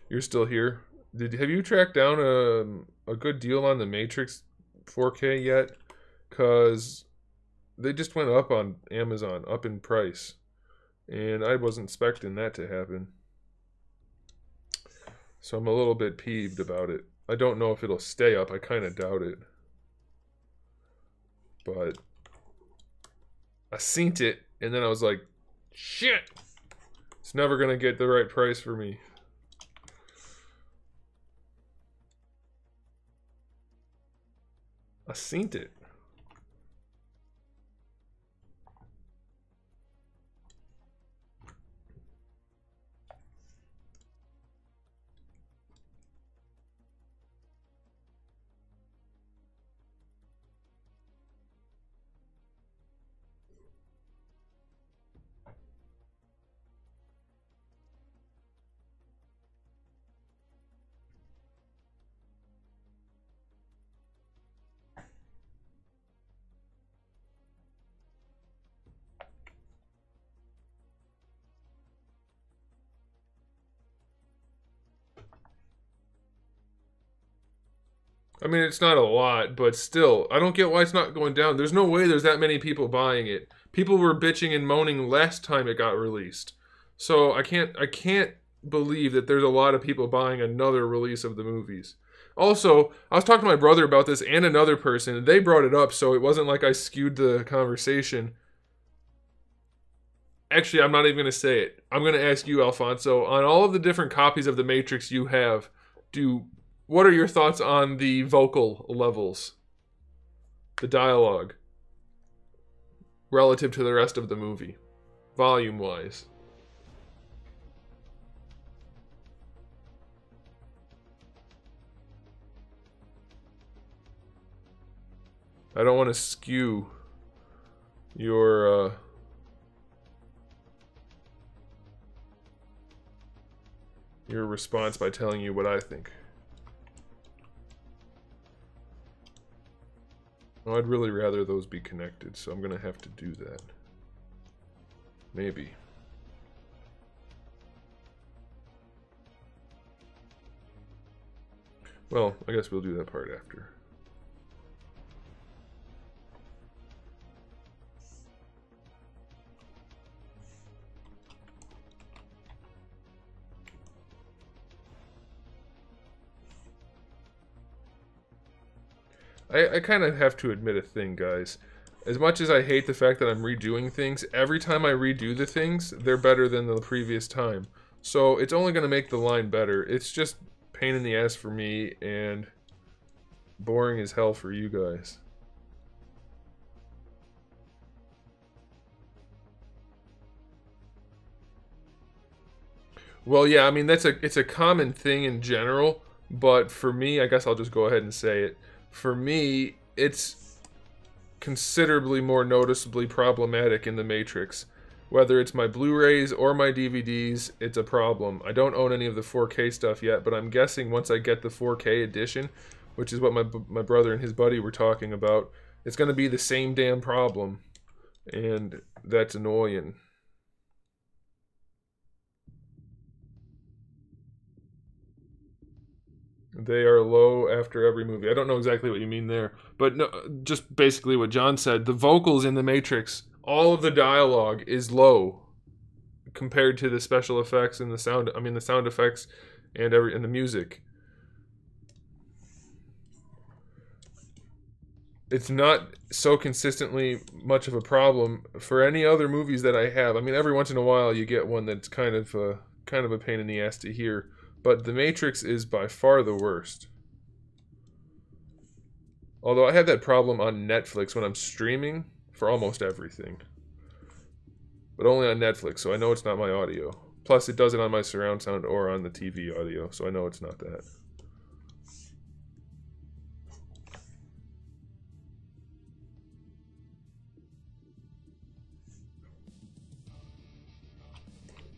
You're still here. Have you tracked down a good deal on the Matrix 4K yet? Because they just went up on Amazon, up in price. And I wasn't expecting that to happen. So I'm a little bit peeved about it. I don't know if it'll stay up. I kind of doubt it. But I seen it, and then I was like, shit! It's never going to get the right price for me. I seen it. I mean, it's not a lot, but still, I don't get why it's not going down. There's no way there's that many people buying it. People were bitching and moaning last time it got released. So I can't believe that there's a lot of people buying another release of the movies. Also, I was talking to my brother about this and another person, and they brought it up, so it wasn't like I skewed the conversation. Actually, I'm not even going to say it. I'm going to ask you, Alfonso, on all of the different copies of The Matrix you have, what are your thoughts on the vocal levels? The dialogue? Relative to the rest of the movie? Volume-wise? I don't want to skew your response by telling you what I think. Well, I'd really rather those be connected, so I'm gonna have to do that. Maybe. Well, I guess we'll do that part after. I kind of have to admit a thing, guys. As much as I hate the fact that I'm redoing things, every time I redo the things, they're better than the previous time. So it's only going to make the line better. It's just pain in the ass for me and boring as hell for you guys. Well, yeah, I mean, it's a common thing in general, but for me, I guess I'll just go ahead and say it. For me, it's considerably more noticeably problematic in the Matrix. Whether it's my Blu-rays or my DVDs, it's a problem. I don't own any of the 4K stuff yet, but I'm guessing once I get the 4K edition, which is what my brother and his buddy were talking about, it's going to be the same damn problem. And that's annoying. They are low after every movie. I don't know exactly what you mean there, but no, just basically what John said. The vocals in The Matrix, all of the dialogue is low compared to the special effects and the sound. I mean, the sound effects and the music. It's not so consistently much of a problem for any other movies that I have. I mean, every once in a while you get one that's kind of a pain in the ass to hear. But The Matrix is by far the worst. Although I have that problem on Netflix when I'm streaming for almost everything. But only on Netflix, so I know it's not my audio. Plus, it does it on my surround sound or on the TV audio, so I know it's not that.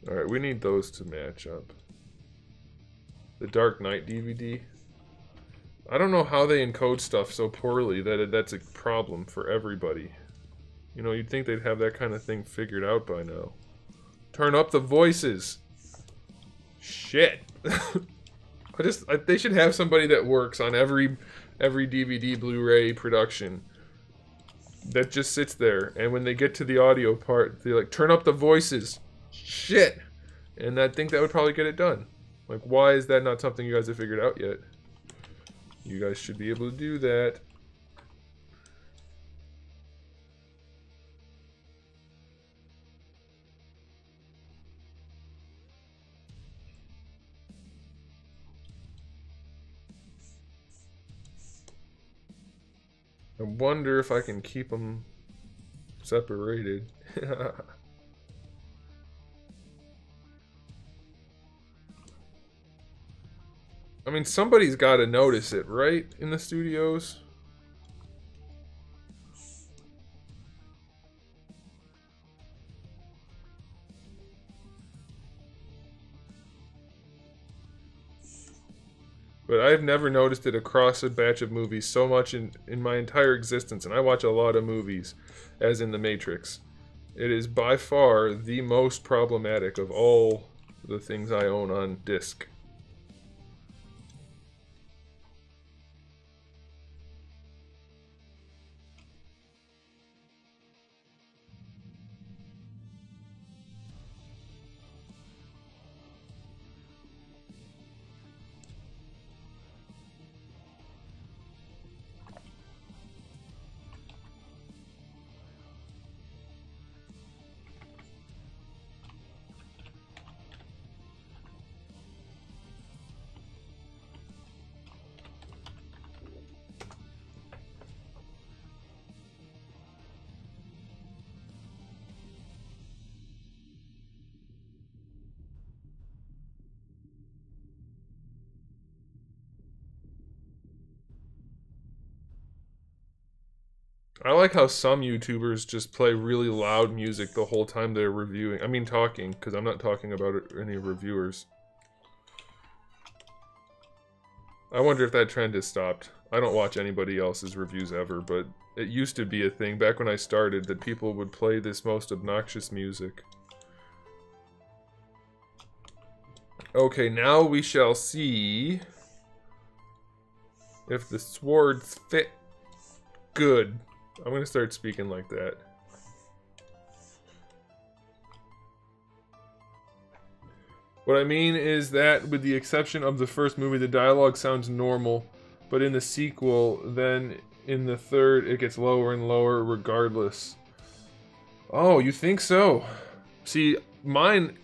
Alright, we need those to match up. The Dark Knight DVD. I don't know how they encode stuff so poorly that that's a problem for everybody. You know, you'd think they'd have that kind of thing figured out by now. Turn up the voices. Shit. They should have somebody that works on every DVD, Blu-ray production that just sits there, and when they get to the audio part, they're like, turn up the voices. Shit. And I think that would probably get it done. Like, why is that not something you guys have figured out yet? You guys should be able to do that. I wonder if I can keep them separated. I mean, somebody's got to notice it, right? In the studios? But I've never noticed it across a batch of movies so much in my entire existence, and I watch a lot of movies, as in The Matrix. It is by far the most problematic of all the things I own on disc. I like how some YouTubers just play really loud music the whole time they're reviewing. I mean talking, because I'm not talking about any reviewers. I wonder if that trend has stopped. I don't watch anybody else's reviews ever, but it used to be a thing back when I started that people would play this most obnoxious music. Okay, now we shall see if the swords fit good. I'm gonna start speaking like that. What I mean is that, with the exception of the first movie, the dialogue sounds normal, but in the sequel, then in the third, it gets lower and lower regardless. Oh, you think so? See, mine,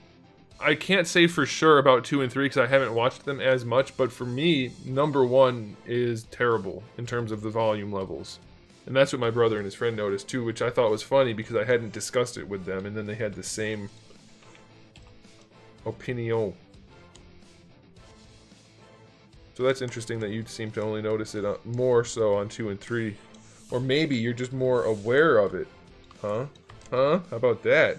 I can't say for sure about 2 and 3 because I haven't watched them as much, but for me, number 1 is terrible in terms of the volume levels. And that's what my brother and his friend noticed too, which I thought was funny because I hadn't discussed it with them, and then they had the same opinion. So that's interesting that you seem to only notice it more so on 2 and 3. Or maybe you're just more aware of it. Huh? Huh? How about that?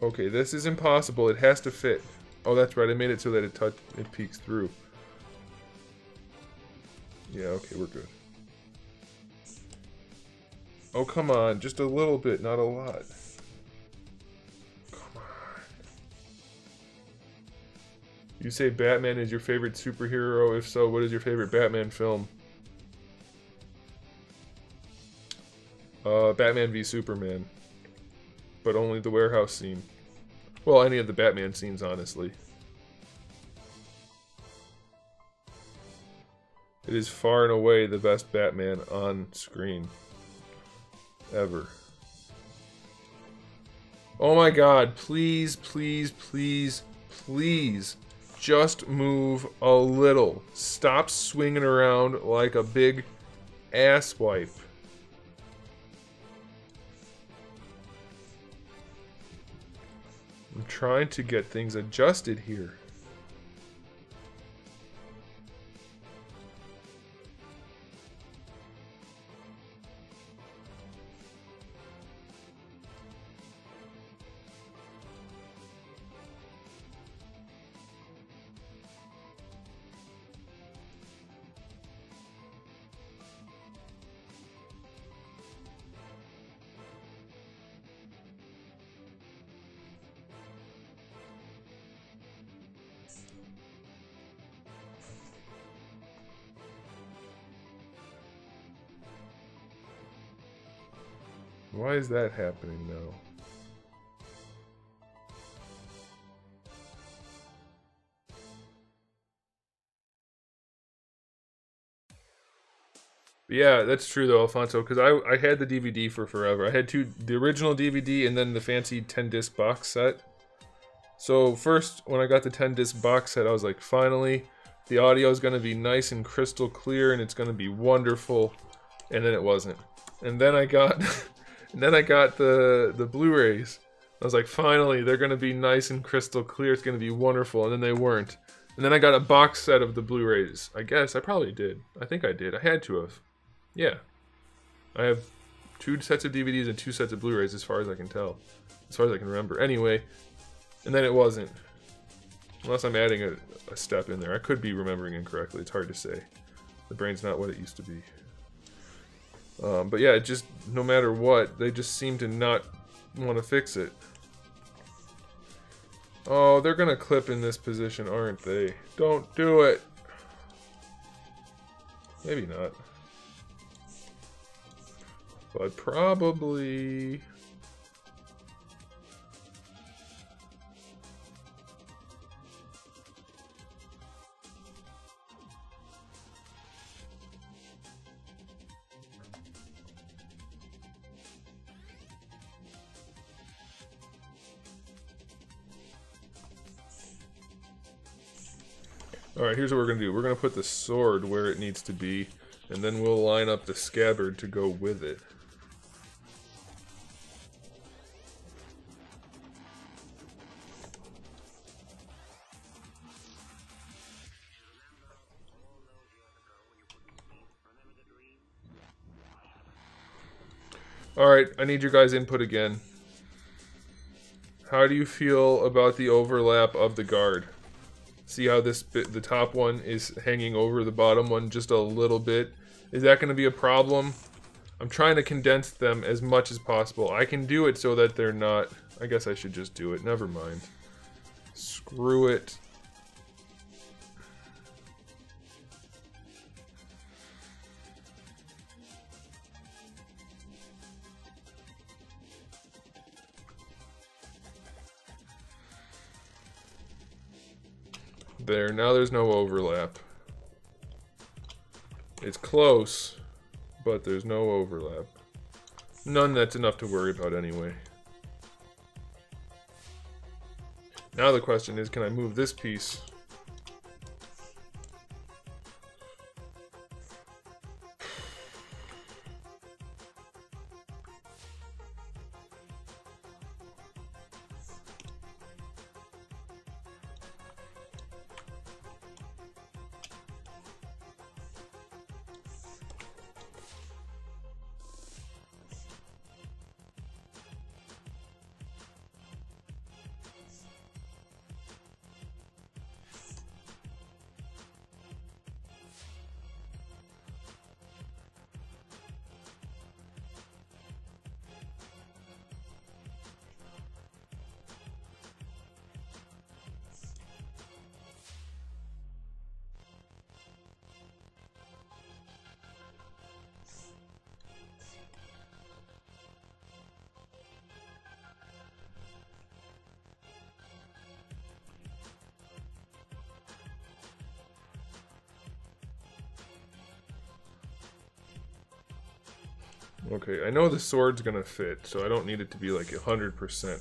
Okay, this is impossible. It has to fit. Oh, that's right. I made it so that it peeks through. Yeah, okay, we're good. Oh, come on. Just a little bit, not a lot. Come on. You say Batman is your favorite superhero? If so, what is your favorite Batman film? Batman v Superman. But only the warehouse scene. Well, any of the Batman scenes, honestly. It is far and away the best Batman on screen. Ever. Oh my god, please, please, please, please. Just move a little. Stop swinging around like a big asswipe. I'm trying to get things adjusted here. Why is that happening now? Yeah, that's true though, Alfonso, because I had the DVD for forever. I had the original DVD and then the fancy 10-disc box set. So first, when I got the 10-disc box set, I was like, finally, the audio is going to be nice and crystal clear and it's going to be wonderful. And then it wasn't. And then I got and then I got the Blu-rays. I was like, finally, they're going to be nice and crystal clear. It's going to be wonderful. And then they weren't. And then I got a box set of the Blu-rays. I guess I probably did. I think I did. I had to have. Yeah. I have 2 sets of DVDs and 2 sets of Blu-rays as far as I can tell. As far as I can remember. Anyway. And then it wasn't. Unless I'm adding a step in there. I could be remembering incorrectly. It's hard to say. The brain's not what it used to be. But yeah, it just, no matter what, they just seem to not want to fix it. Oh, they're gonna clip in this position, aren't they? Don't do it! Maybe not. But probably... Alright, here's what we're going to do. We're going to put the sword where it needs to be, and then we'll line up the scabbard to go with it. Alright, I need your guys' input again. How do you feel about the overlap of the guard? See how this bit, the top one is hanging over the bottom one just a little bit? Is that going to be a problem? I'm trying to condense them as much as possible. I can do it so that they're not... I guess I should just do it. Never mind. Screw it. There, now there's no overlap. It's close, but there's no overlap. None that's enough to worry about anyway. Now the question is, can I move this piece? Okay, I know the sword's gonna fit, so I don't need it to be like 100%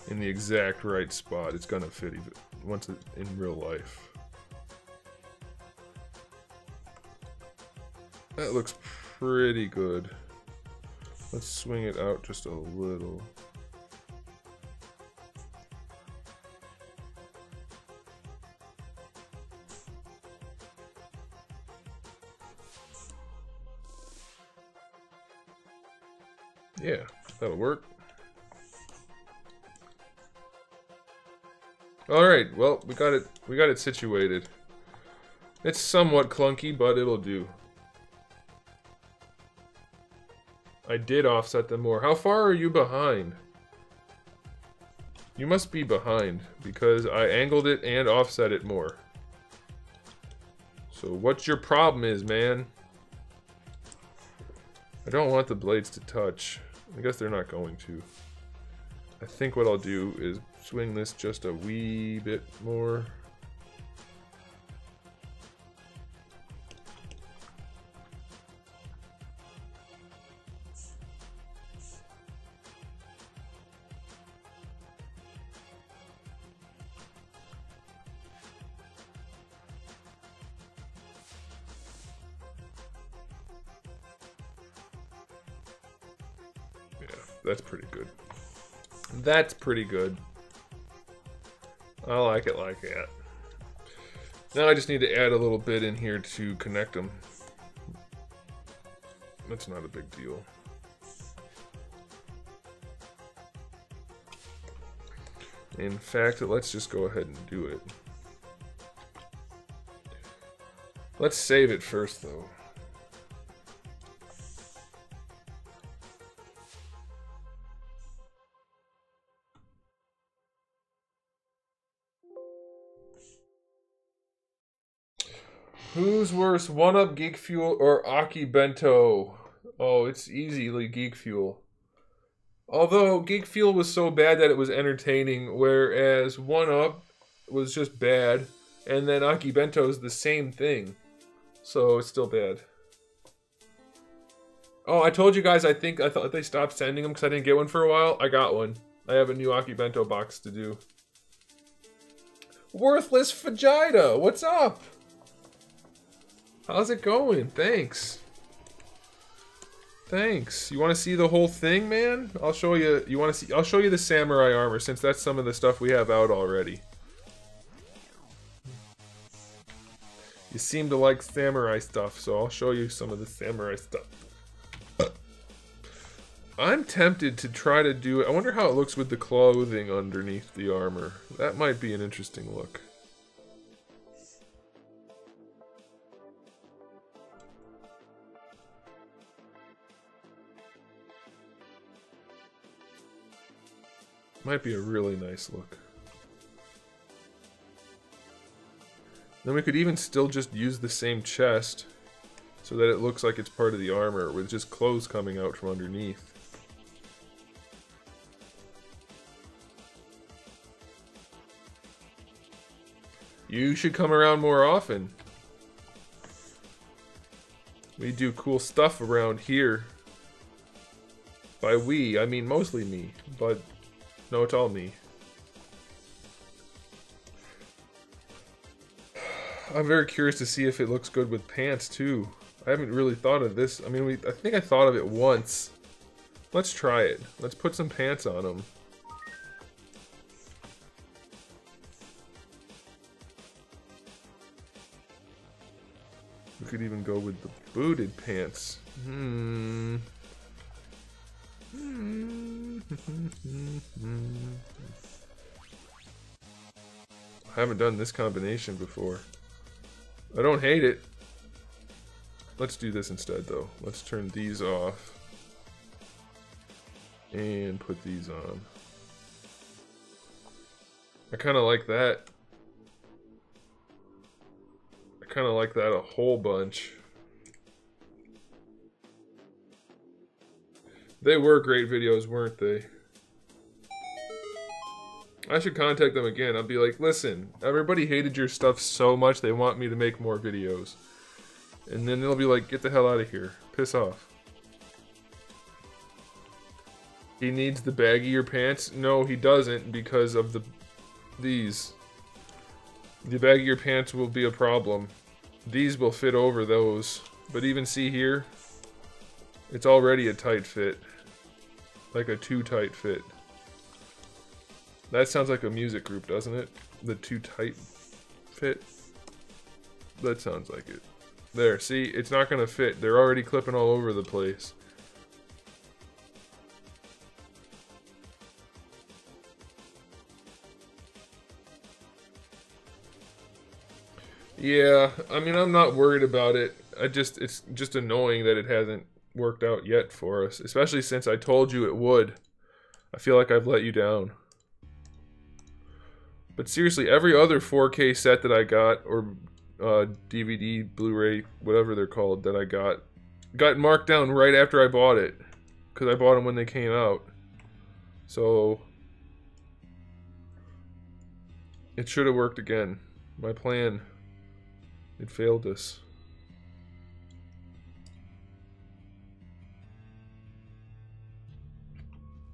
in the exact right spot. It's gonna fit even once it's in real life. That looks pretty good. Let's swing it out just a little. Yeah, that'll work. Alright, well, we got it situated. It's somewhat clunky, but it'll do. I did offset them more. How far are you behind? You must be behind, because I angled it and offset it more. So what's your problem is, man? I don't want the blades to touch. I guess they're not going to. I think what I'll do is swing this just a wee bit more. That's pretty good. That's pretty good. I like it like that. Now I just need to add a little bit in here to connect them. That's not a big deal. In fact, let's just go ahead and do it. Let's save it first, though. Who's worse, 1UP, Geek Fuel, or Aki Bento? Oh, it's easily Geek Fuel. Although Geek Fuel was so bad that it was entertaining, whereas 1UP was just bad, and then Aki Bento is the same thing. So it's still bad. Oh, I told you guys I thought they stopped sending them because I didn't get one for a while. I got one. I have a new Aki Bento box to do. Worthless Vegeta, what's up? How's it going? Thanks. Thanks. You want to see the whole thing, man? I'll show you. You want to see? I'll show you the samurai armor since that's some of the stuff we have out already. You seem to like samurai stuff, so I'll show you some of the samurai stuff. I'm tempted to try to do it. I wonder how it looks with the clothing underneath the armor. That might be an interesting look. Might be a really nice look. Then we could even still just use the same chest so that it looks like it's part of the armor with just clothes coming out from underneath. You should come around more often. We do cool stuff around here. By we, I mean mostly me, but no, it's all me. I'm very curious to see if it looks good with pants too. I haven't really thought of this. I mean, I think I thought of it once. Let's try it. Let's put some pants on them. We could even go with the booted pants. I haven't done this combination before. I don't hate it. Let's do this instead, though. Let's turn these off and put these on. I kind of like that. I kind of like that a whole bunch. They were great videos, weren't they? I should contact them again. I'll be like, listen, everybody hated your stuff so much they want me to make more videos. And then they'll be like, get the hell out of here. Piss off. He needs the baggier pants? No, he doesn't because of these. The baggier pants will be a problem. These will fit over those. But even see here, it's already a tight fit. Like a too tight fit. That sounds like a music group, doesn't it? The too tight fit. That sounds like it. There, see? It's not gonna fit. They're already clipping all over the place. Yeah, I mean, I'm not worried about it. It's just annoying that it hasn't worked out yet for us. Especially since I told you it would. I feel like I've let you down. But seriously, every other 4K set that I got, or DVD, Blu-ray, whatever they're called, that I got marked down right after I bought it. Because I bought them when they came out. So it should have worked again. My plan, it failed us.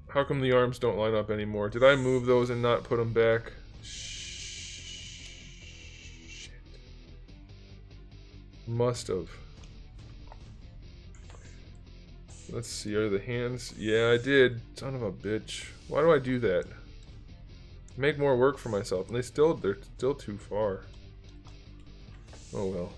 How come the arms don't line up anymore? Did I move those and not put them back? Shit. Must have. Let's see, are the hands? Yeah, I did. Son of a bitch. Why do I do that? Make more work for myself, and they're still too far. Oh well.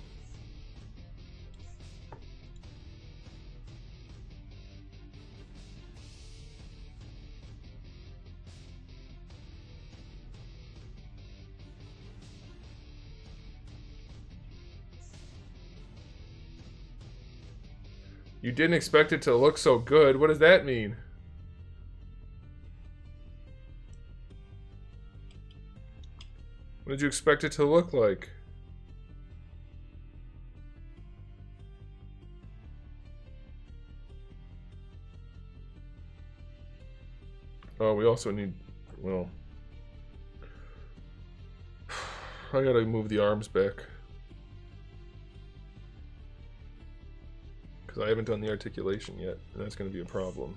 You didn't expect it to look so good. What does that mean? What did you expect it to look like? Oh, we also need... well... I gotta move the arms back. Because I haven't done the articulation yet, and that's going to be a problem.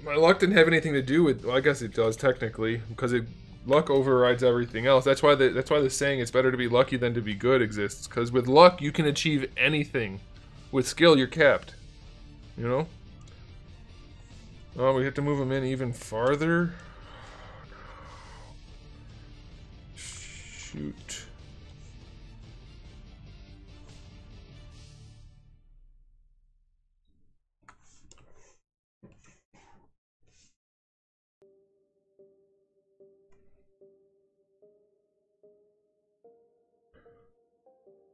My luck didn't have anything to do with. Well, I guess it does technically, because luck overrides everything else. That's why the saying "it's better to be lucky than to be good" exists. Because with luck, you can achieve anything. With skill, you're capped. You know. Oh, we have to move them in even farther. Shoot.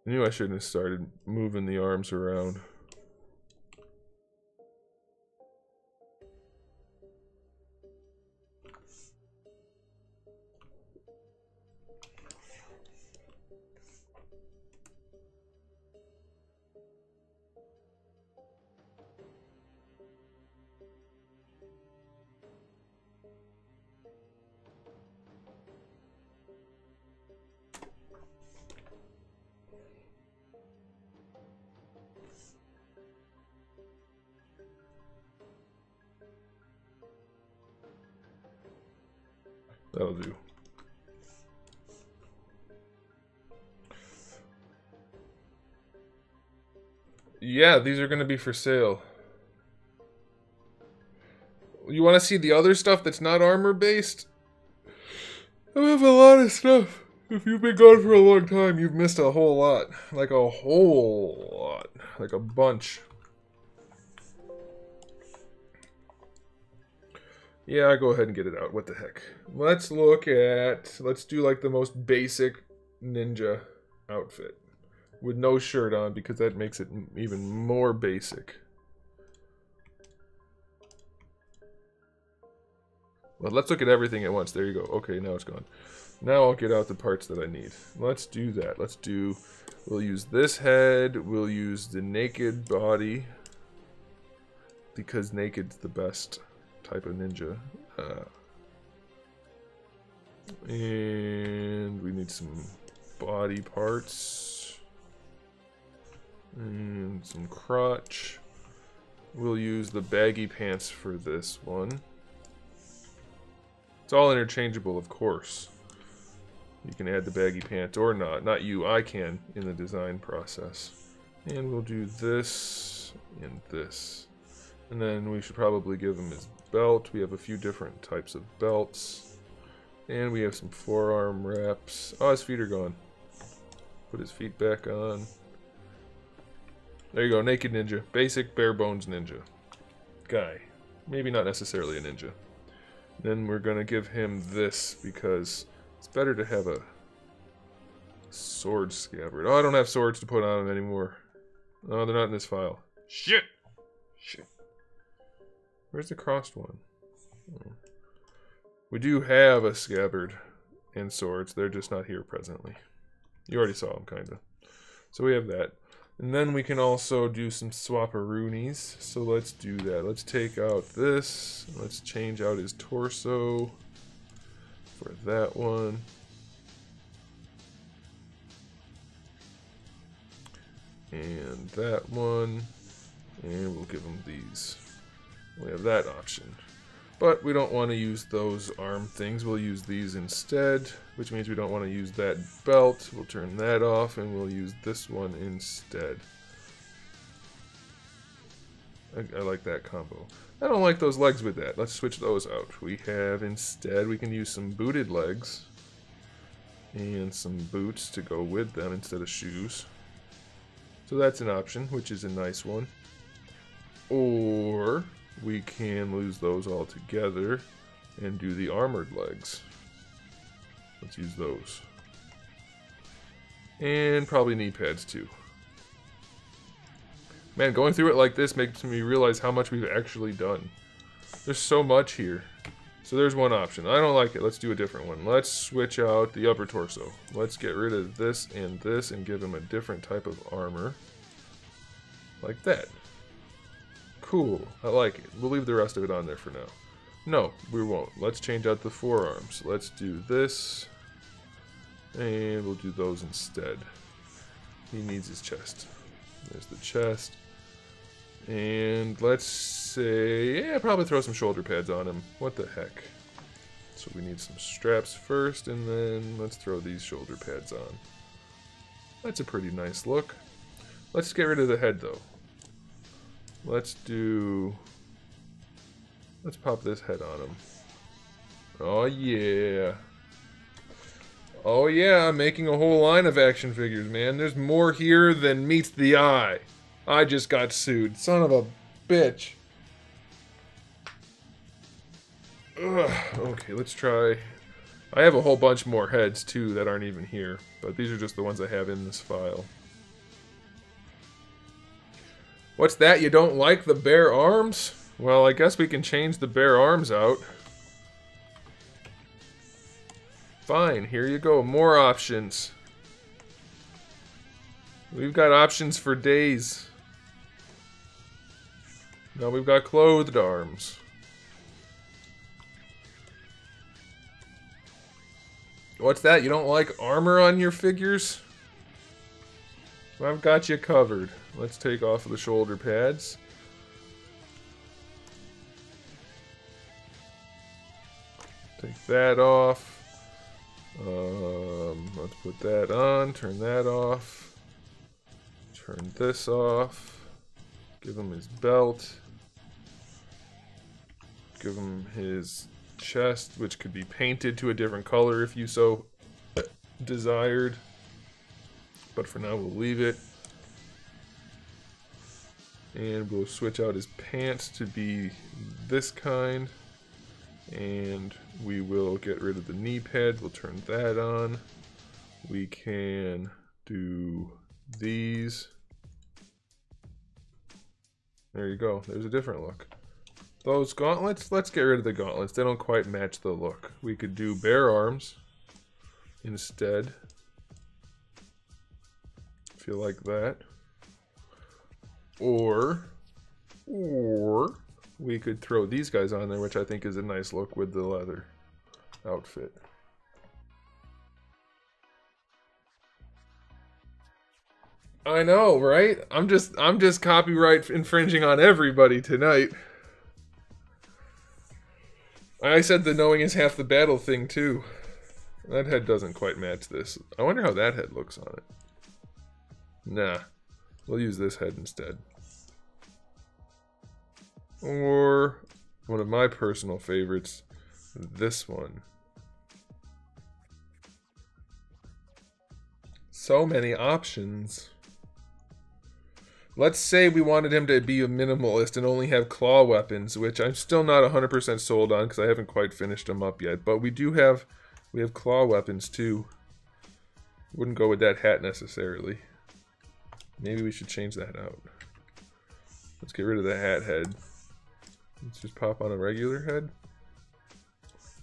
I knew I shouldn't have started moving the arms around. That'll do. Yeah, these are going to be for sale. You want to see the other stuff that's not armor based? I have a lot of stuff. If you've been gone for a long time, you've missed a whole lot. Like a whole lot. Like a bunch. Yeah, go ahead and get it out. What the heck? Let's do like the most basic ninja outfit with no shirt on, because that makes it even more basic. Well, let's look at everything at once. There you go. Okay, now it's gone. Now I'll get out the parts that I need. Let's do that. We'll use this head. We'll use the naked body, because naked's the best type of ninja. And we need some body parts. And some crotch. We'll use the baggy pants for this one. It's all interchangeable, of course. You can add the baggy pants or not. Not you, I can in the design process. And we'll do this and this. And then we should probably give him his belt. We have a few different types of belts. And we have some forearm wraps. Oh, his feet are gone. Put his feet back on. There you go, naked ninja. Basic bare bones ninja. Guy. Maybe not necessarily a ninja. Then we're gonna give him this, because it's better to have a sword scabbard. Oh, I don't have swords to put on him anymore. Oh, they're not in this file. Shit! Shit. Where's the crossed one? Oh. We do have a scabbard and swords. They're just not here presently. You already saw them, kinda. So we have that. And then we can also do some swapperoonies. So let's do that. Let's take out this. Let's change out his torso for that one. And that one. And we'll give him these. We have that option. But we don't want to use those arm things. We'll use these instead, which means we don't want to use that belt. We'll turn that off, and we'll use this one instead. I like that combo. I don't like those legs with that. Let's switch those out. We have instead, we can use some booted legs and some boots to go with them instead of shoes. So that's an option, which is a nice one. Or we can lose those all together and do the armored legs. Let's use those. And probably knee pads too. Man, going through it like this makes me realize how much we've actually done. There's so much here. So there's one option. I don't like it. Let's do a different one. Let's switch out the upper torso. Let's get rid of this and give him a different type of armor. Like that. Cool. I like it. We'll leave the rest of it on there for now. No, we won't. Let's change out the forearms. Let's do this. And we'll do those instead. He needs his chest. There's the chest. And let's say, yeah, probably throw some shoulder pads on him. What the heck? So we need some straps first, and then let's throw these shoulder pads on. That's a pretty nice look. Let's get rid of the head, though. Let's pop this head on him. Oh yeah. Oh yeah, I'm making a whole line of action figures, man. There's more here than meets the eye. I just got sued. Son of a bitch. Ugh. Okay, let's try. I have a whole bunch more heads, too, that aren't even here. But these are just the ones I have in this file. What's that? You don't like the bare arms? Well, I guess we can change the bare arms out. Fine, here you go. More options. We've got options for days. Now we've got clothed arms. What's that? You don't like armor on your figures? Well, I've got you covered. Let's take off the shoulder pads. Take that off. Let's put that on. Turn that off. Turn this off. Give him his belt. Give him his chest, which could be painted to a different color if you so desired. But for now, we'll leave it. And we'll switch out his pants to be this kind. And we will get rid of the knee pads. We'll turn that on. We can do these. There you go. There's a different look. Those gauntlets, let's get rid of the gauntlets. They don't quite match the look. We could do bare arms instead. Feel like that. Or we could throw these guys on there, which I think is a nice look with the leather outfit. I know, right? I'm just copyright infringing on everybody tonight. I said the knowing is half the battle thing too. That head doesn't quite match this. I wonder how that head looks on it. Nah. We'll use this head instead. Or one of my personal favorites, this one. So many options. Let's say we wanted him to be a minimalist and only have claw weapons, which I'm still not 100% sold on because I haven't quite finished him up yet. But we have claw weapons too. Wouldn't go with that hat necessarily. Maybe we should change that out. Let's get rid of the hat head. Let's just pop on a regular head.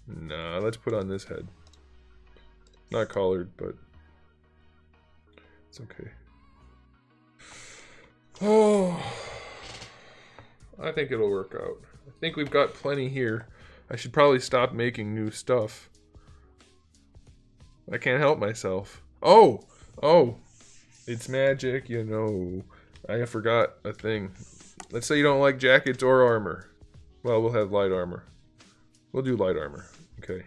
Nah, let's put on this head. Not collared, but it's okay. Oh, I think it'll work out. I think we've got plenty here. I should probably stop making new stuff. I can't help myself. Oh, it's magic, you know. I forgot a thing. Let's say you don't like jackets or armor. Well, we'll have light armor. We'll do light armor. Okay.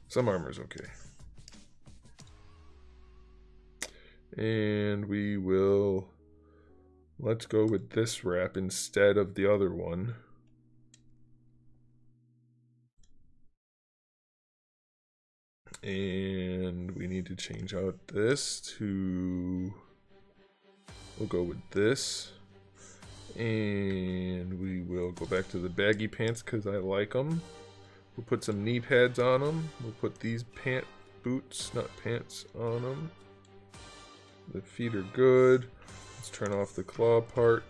Some armor's okay. And we will... Let's go with this wrap instead of the other one. And we need to change out this to... We'll go with this. And we will go back to the baggy pants because I like them. We'll put some knee pads on them. We'll put these boots, not pants, on them. The feet are good. Let's turn off the claw part.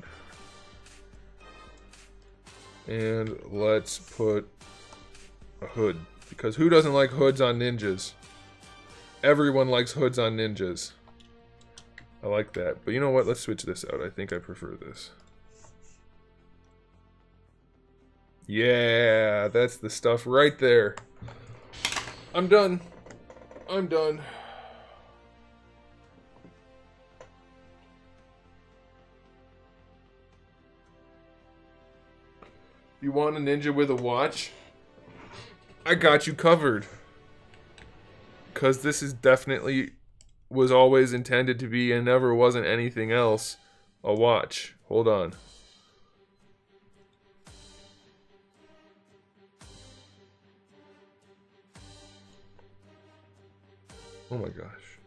And let's put a hood. Because who doesn't like hoods on ninjas? Everyone likes hoods on ninjas. I like that. But you know what? Let's switch this out. I think I prefer this. Yeah, that's the stuff right there. I'm done. I'm done. You want a ninja with a watch? I got you covered. Because this is definitely was always intended to be and never wasn't anything else. A watch. Hold on. Oh my gosh.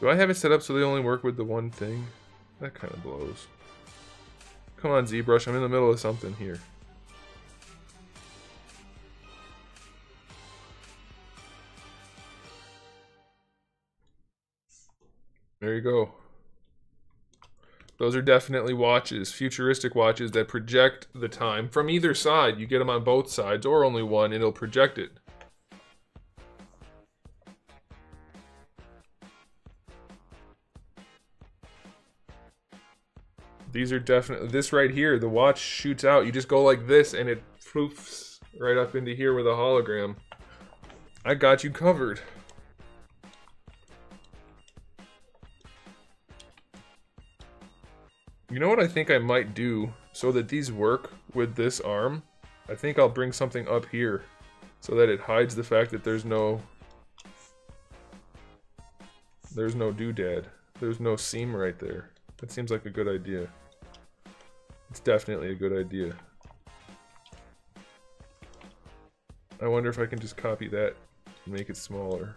Do I have it set up so they only work with the one thing? That kind of blows. Come on, ZBrush, I'm in the middle of something here. There you go. Those are definitely watches, futuristic watches that project the time from either side. You get them on both sides or only one and it'll project it. These are definitely, this right here, the watch shoots out. You just go like this and it floofs right up into here with a hologram. I got you covered. You know what I think I might do so that these work with this arm? I think I'll bring something up here so that it hides the fact that there's no doodad. There's no seam right there. That seems like a good idea. It's definitely a good idea. I wonder if I can just copy that and make it smaller.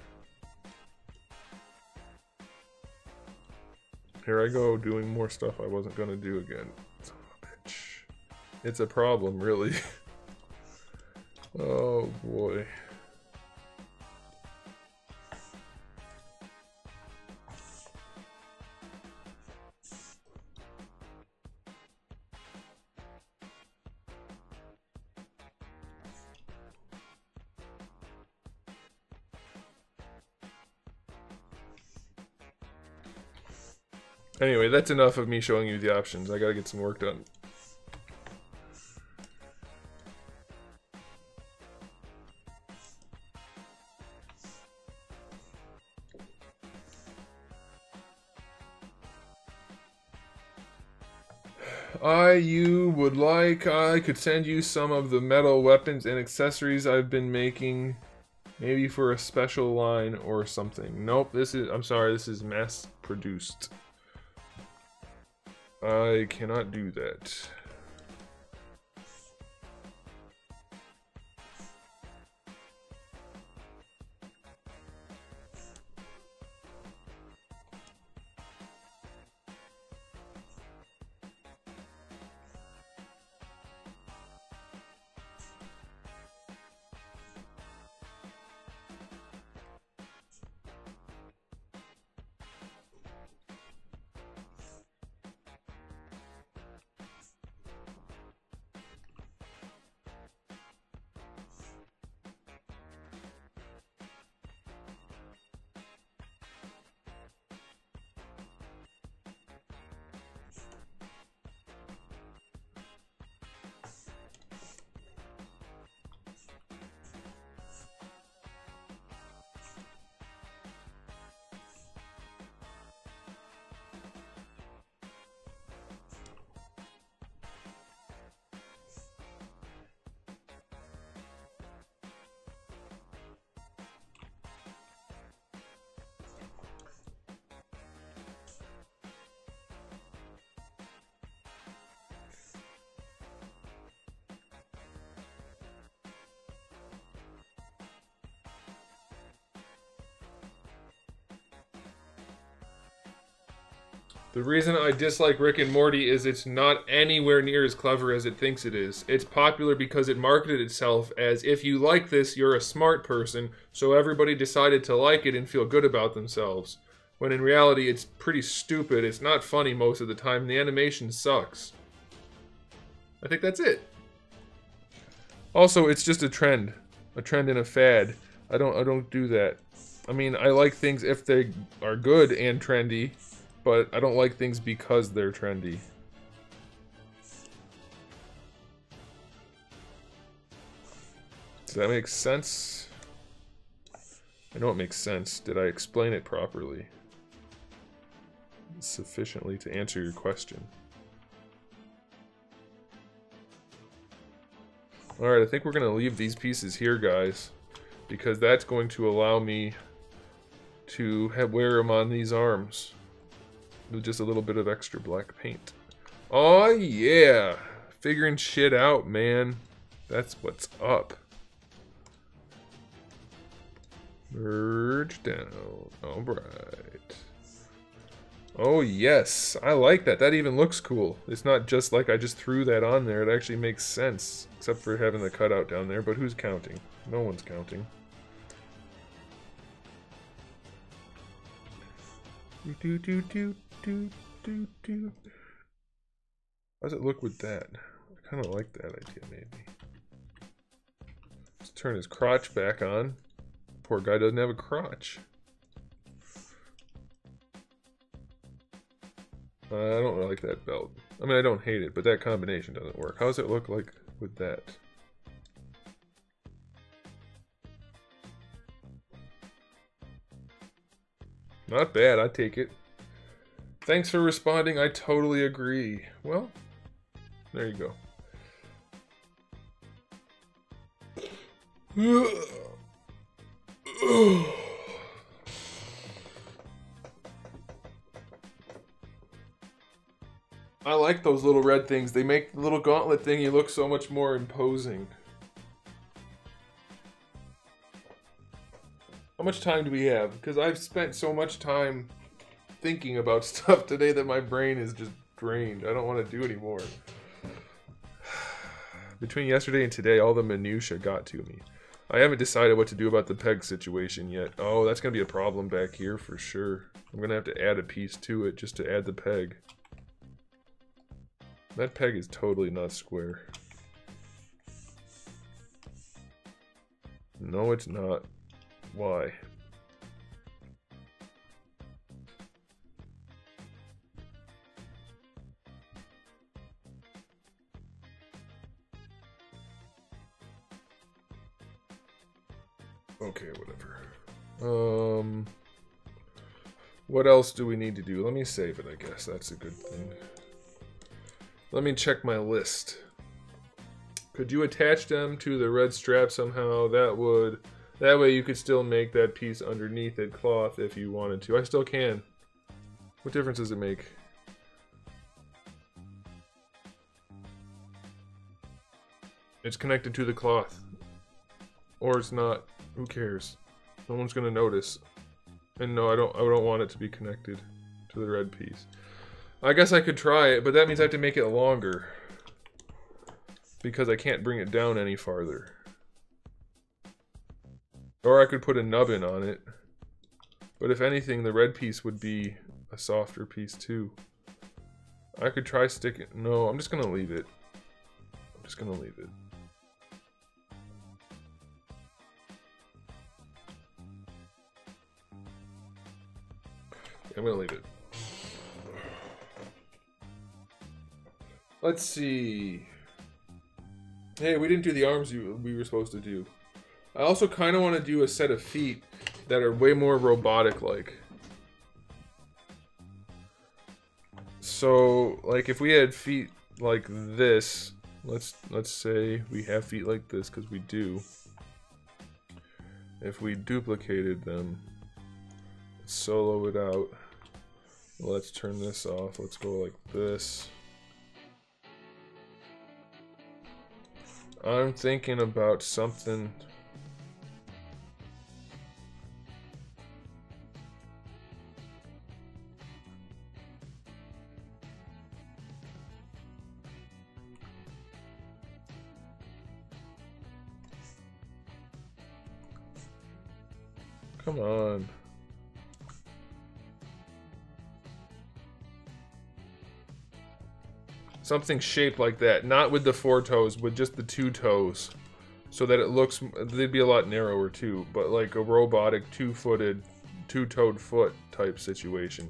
Here I go doing more stuff I wasn't gonna do again. it's a problem, really. Oh boy. Anyway, that's enough of me showing you the options. I gotta get some work done. You would like I could send you some of the metal weapons and accessories I've been making, maybe for a special line or something. Nope, I'm sorry, this is mass produced. I cannot do that. The reason I dislike Rick and Morty is it's not anywhere near as clever as it thinks it is. It's popular because it marketed itself as, if you like this, you're a smart person, so everybody decided to like it and feel good about themselves. When in reality, it's pretty stupid, it's not funny most of the time, and the animation sucks. I think that's it. Also, it's just a trend and a fad. I don't do that. I mean, I like things if they are good and trendy, but I don't like things because they're trendy. Does that make sense? I know it makes sense. Did I explain it properly? Sufficiently to answer your question. Alright, I think we're going to leave these pieces here, guys, because that's going to allow me to wear them on these arms with just a little bit of extra black paint. Oh yeah! Figuring shit out, man. That's what's up. Merge down. Alright. Oh yes, I like that. That even looks cool. It's not just like I just threw that on there. It actually makes sense. Except for having the cutout down there, but who's counting? No one's counting. How does it look with that? I kind of like that idea, maybe. Let's turn his crotch back on. Poor guy doesn't have a crotch. I don't really like that belt. I mean, I don't hate it, but that combination doesn't work. How does it look like with that? Not bad, I take it. Thanks for responding, I totally agree. Well, there you go. I like those little red things. They make the little gauntlet thingy look so much more imposing. How much time do we have? Because I've spent so much time thinking about stuff today that my brain is just drained. I don't want to do anymore. between yesterday and today, all the minutia got to me. I haven't decided what to do about the peg situation yet. Oh, that's going to be a problem back here for sure. I'm going to have to add a piece to it just to add the peg. That peg is totally not square. No, it's not. Why? Okay, whatever. What else do we need to do? Let me save it, I guess. That's a good thing. Let me check my list. Could you attach them to the red strap somehow? That way you could still make that piece underneath it cloth if you wanted to. I still can. What difference does it make? It's connected to the cloth. Or it's not. Who cares? No one's gonna notice. And no, I don't want it to be connected to the red piece. I guess I could try it, but that means I have to make it longer. Because I can't bring it down any farther. Or I could put a nubbin on it. But if anything, the red piece would be a softer piece too. I could try sticking... No, I'm just gonna leave it. I'm just gonna leave it. I'm gonna leave it. Let's see. Hey, we didn't do the arms we were supposed to do. I also kind of want to do a set of feet that are way more robotic-like. So, like, if we had feet like this, let's say we have feet like this, because we do. If we duplicated them, let's solo it out. Let's turn this off. Let's go like this. I'm thinking about something. Come on. Something shaped like that, not with the 4 toes, with just the 2 toes. So that it looks, they'd be a lot narrower too, but like a robotic 2-footed, 2-toed foot type situation.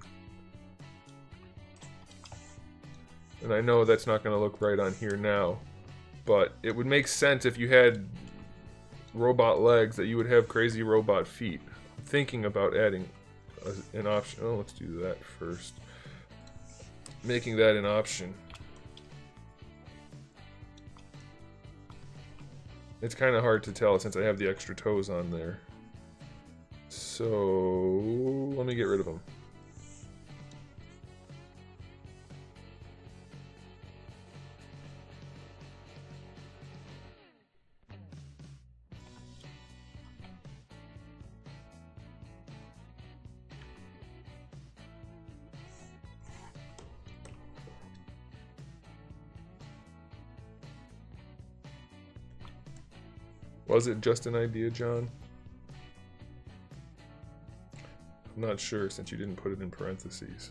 And I know that's not going to look right on here now, but it would make sense if you had robot legs that you would have crazy robot feet. I'm thinking about adding an option. Oh, let's do that first. Making that an option. It's kind of hard to tell since I have the extra toes on there. So, let me get rid of them. Was it just an idea, John? I'm not sure since you didn't put it in parentheses.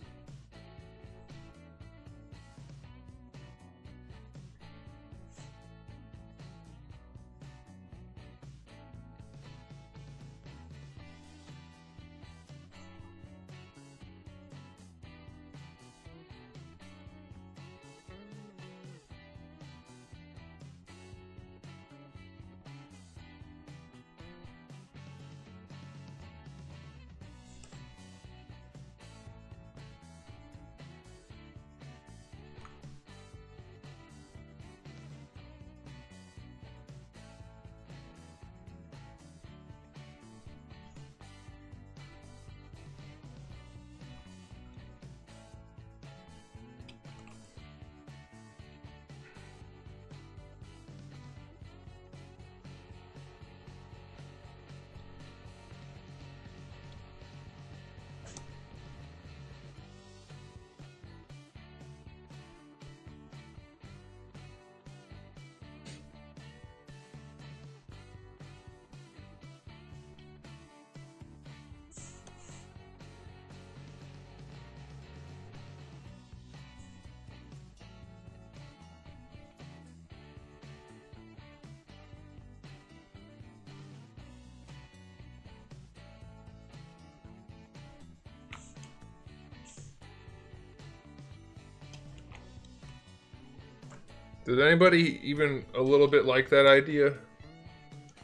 Did anybody even a little bit like that idea?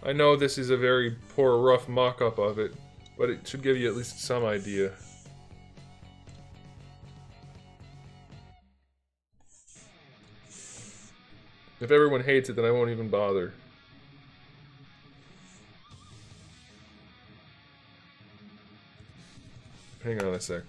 I know this is a very poor, rough mock-up of it, but it should give you at least some idea. If everyone hates it, then I won't even bother. Hang on a sec.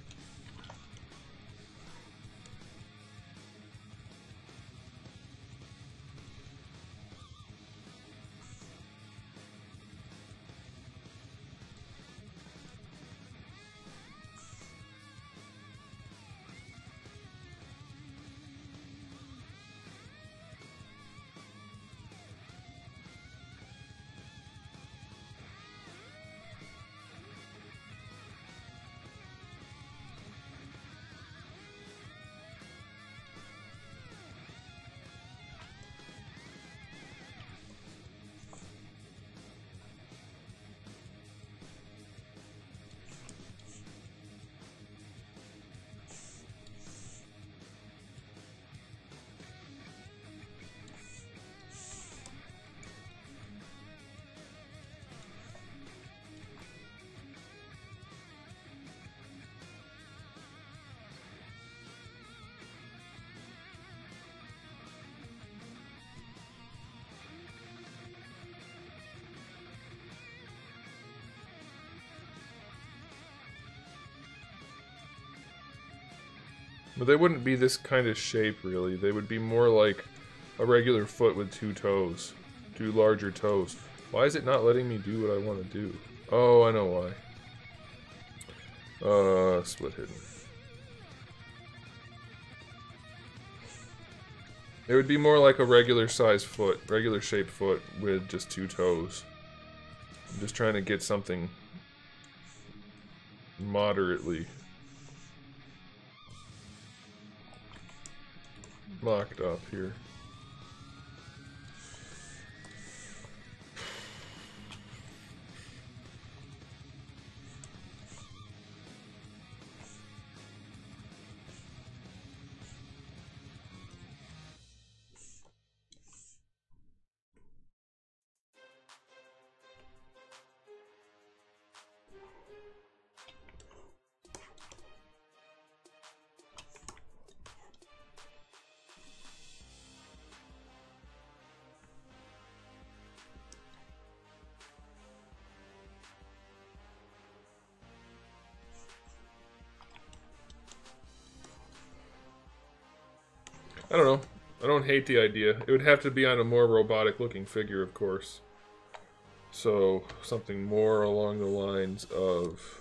But they wouldn't be this kind of shape, really. They would be more like a regular foot with 2 toes. 2 larger toes. Why is it not letting me do what I want to do? Oh, I know why. Split hidden. It would be more like a regular size foot, regular shaped foot with just 2 toes. I'm just trying to get something moderately mocked up here. I don't know. I don't hate the idea. It would have to be on a more robotic looking figure, of course. So, something more along the lines of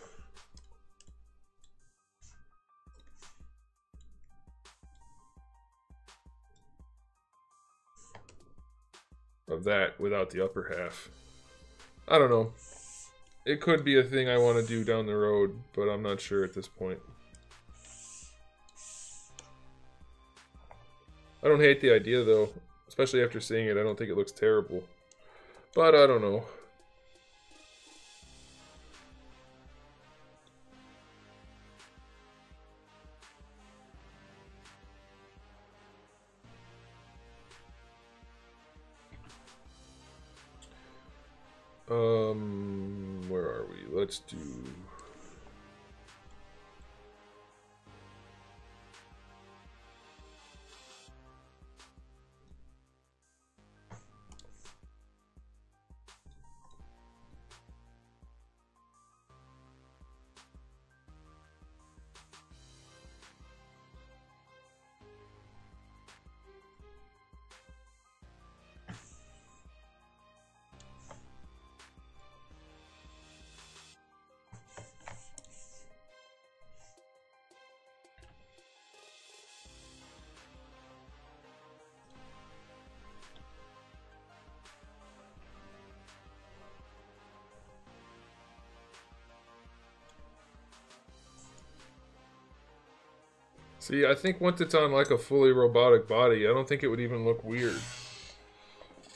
that without the upper half. I don't know. It could be a thing I want to do down the road, but I'm not sure at this point. I don't hate the idea, though. Especially after seeing it, I don't think it looks terrible. But I don't know. Where are we? Let's do... See, I think once it's on like a fully robotic body, I don't think it would even look weird.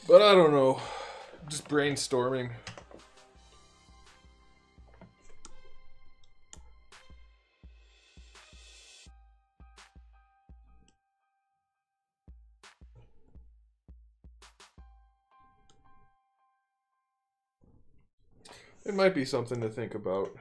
But I don't know. Just brainstorming. It might be something to think about.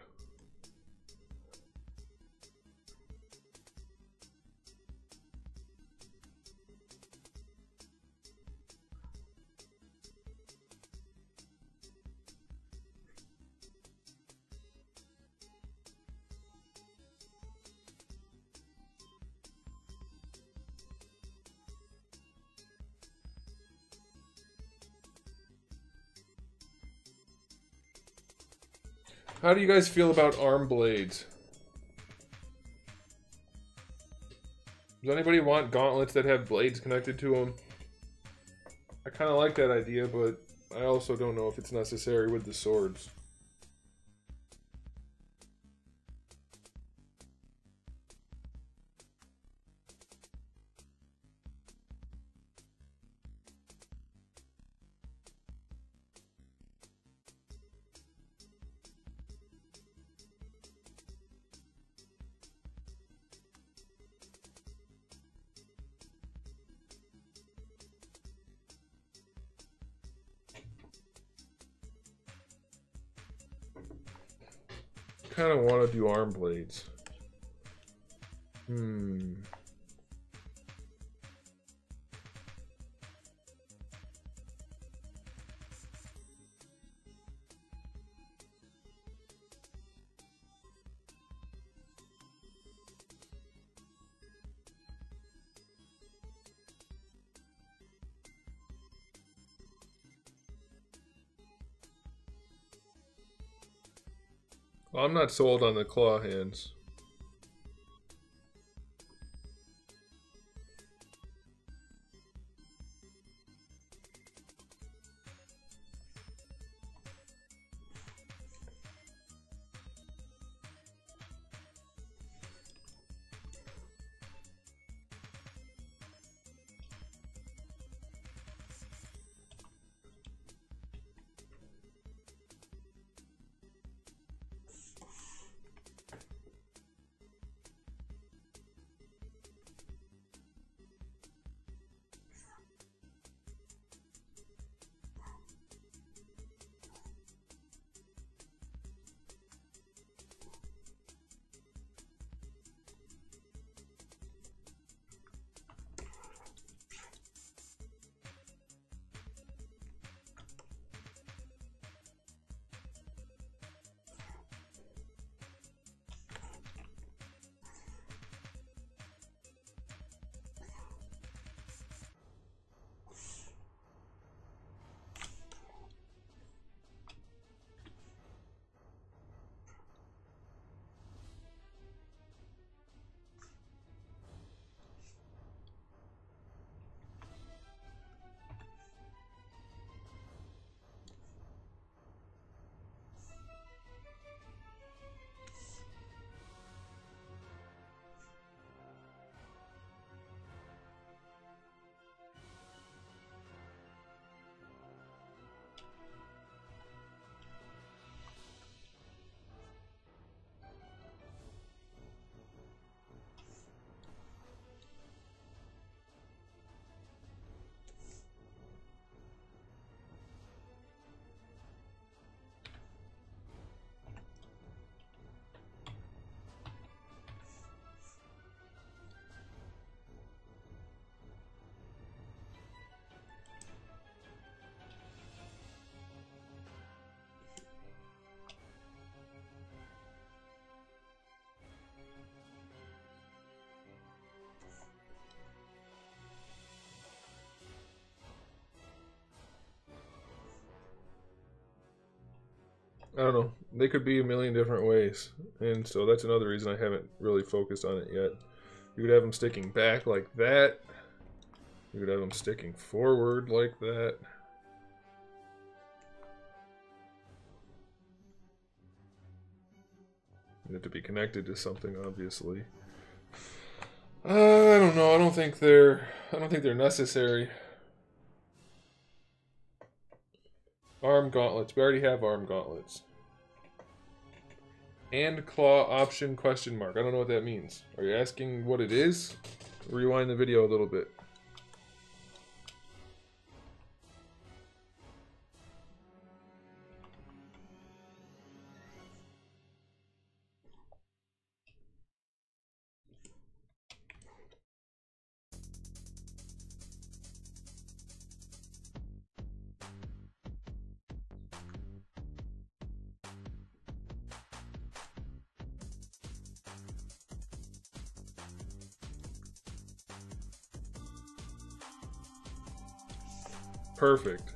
How do you guys feel about arm blades? Does anybody want gauntlets that have blades connected to them? I kind of like that idea, but I also don't know if it's necessary with the swords. Kind of want to do arm blades. Well, I'm not sold on the claw hands. I don't know. They could be a million different ways. And so that's another reason I haven't really focused on it yet. You could have them sticking back like that. You could have them sticking forward like that. You have to be connected to something, obviously. I don't know. I don't think they're necessary. Arm gauntlets. We already have arm gauntlets. And claw option question mark. I don't know what that means. Are you asking what it is? Rewind the video a little bit. Perfect.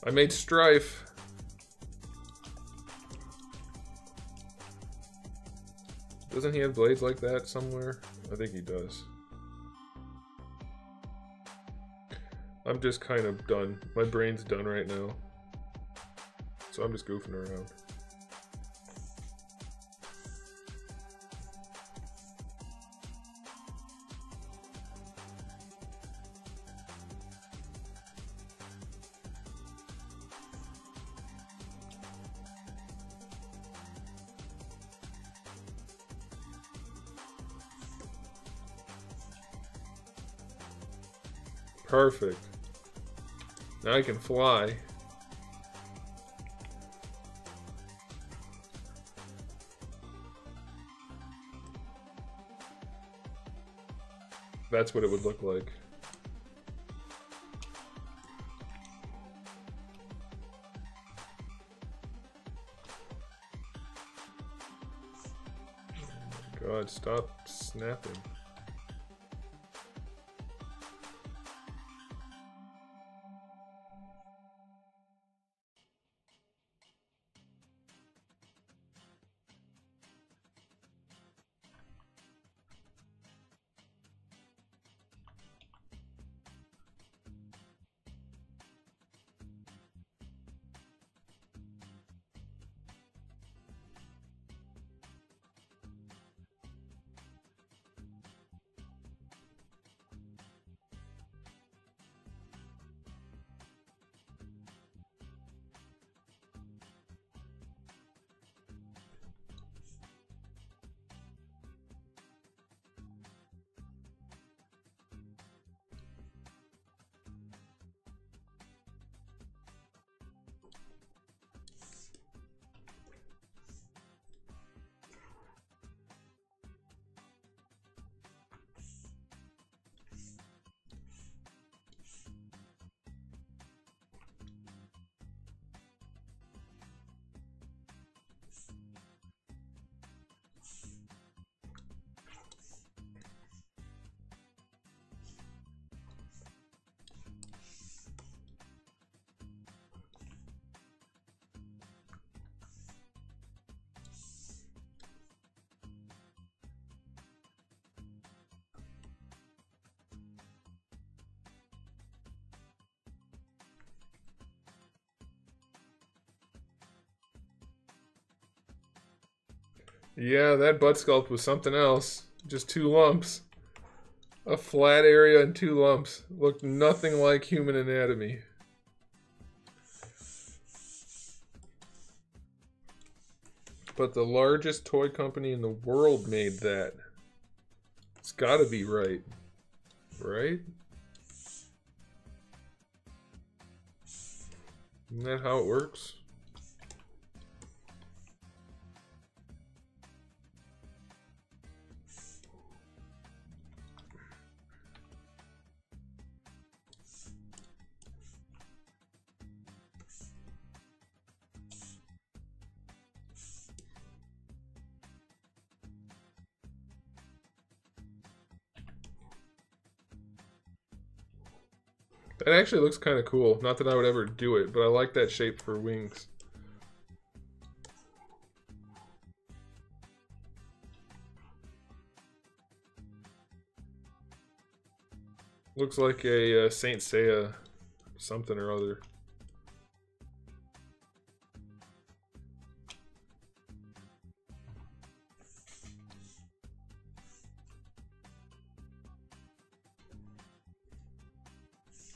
I made Strife. Doesn't he have blades like that somewhere? I think he does. I'm just kind of done. My brain's done right now. So I'm just goofing around. Perfect. Now I can fly. That's what it would look like. God, stop snapping. Yeah, that butt sculpt was something else. Just two lumps. A flat area and two lumps. Looked nothing like human anatomy. But the largest toy company in the world made that. It's gotta be right. Right? Isn't that how it works? That actually looks kind of cool. Not that I would ever do it, but I like that shape for wings. Looks like a Saint Seiya something or other.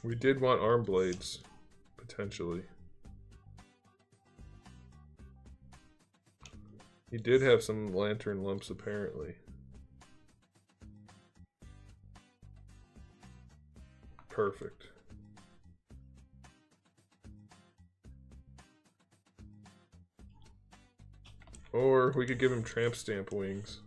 We did want arm blades, potentially. He did have some lantern lumps, apparently. Perfect. Or we could give him tramp stamp wings.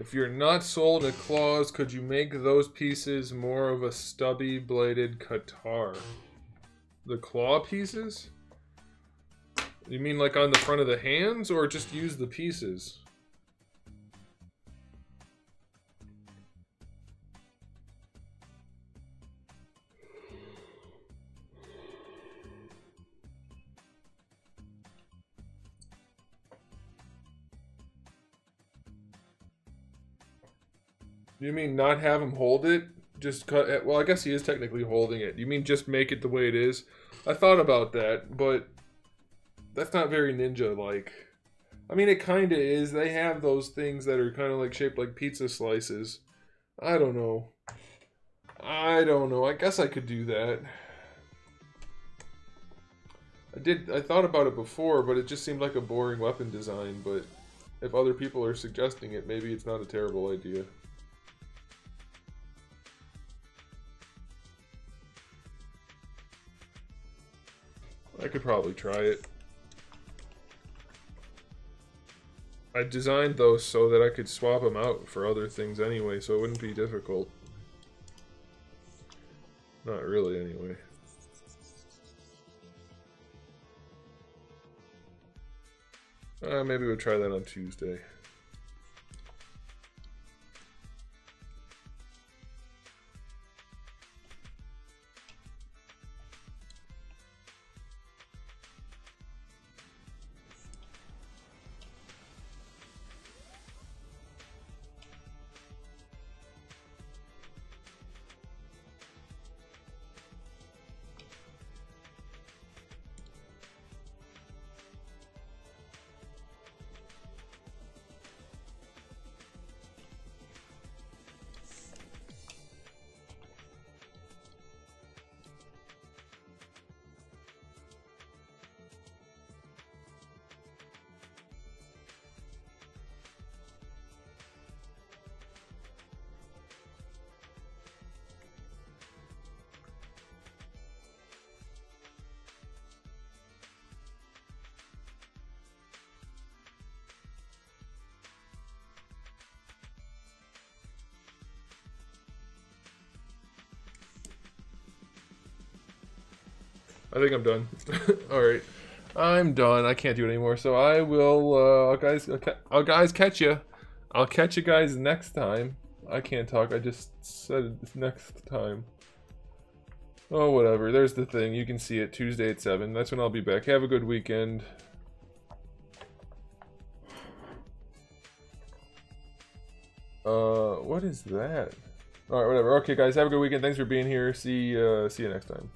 If you're not sold at claws, could you make those pieces more of a stubby bladed guitar? The claw pieces? You mean like on the front of the hands, or just use the pieces? You mean not have him hold it? Just cut it? Well, I guess he is technically holding it. You mean just make it the way it is? I thought about that, but that's not very ninja-like. I mean, it kind of is. They have those things that are kind of like shaped like pizza slices. I don't know. I don't know. I guess I could do that. I thought about it before, but it just seemed like a boring weapon design. But if other people are suggesting it, maybe it's not a terrible idea. I could probably try it. I designed those so that I could swap them out for other things anyway, so it wouldn't be difficult. Not really, anyway. Maybe we'll try that on Tuesday. I think I'm done. Alright. I'm done. I can't do it anymore. So I will, I'll guys catch you. I'll catch you guys next time. I can't talk. I just said it next time. Oh, whatever. There's the thing. You can see it Tuesday at 7. That's when I'll be back. Have a good weekend. What is that? Alright, whatever. Okay, guys. Have a good weekend. Thanks for being here. See you next time.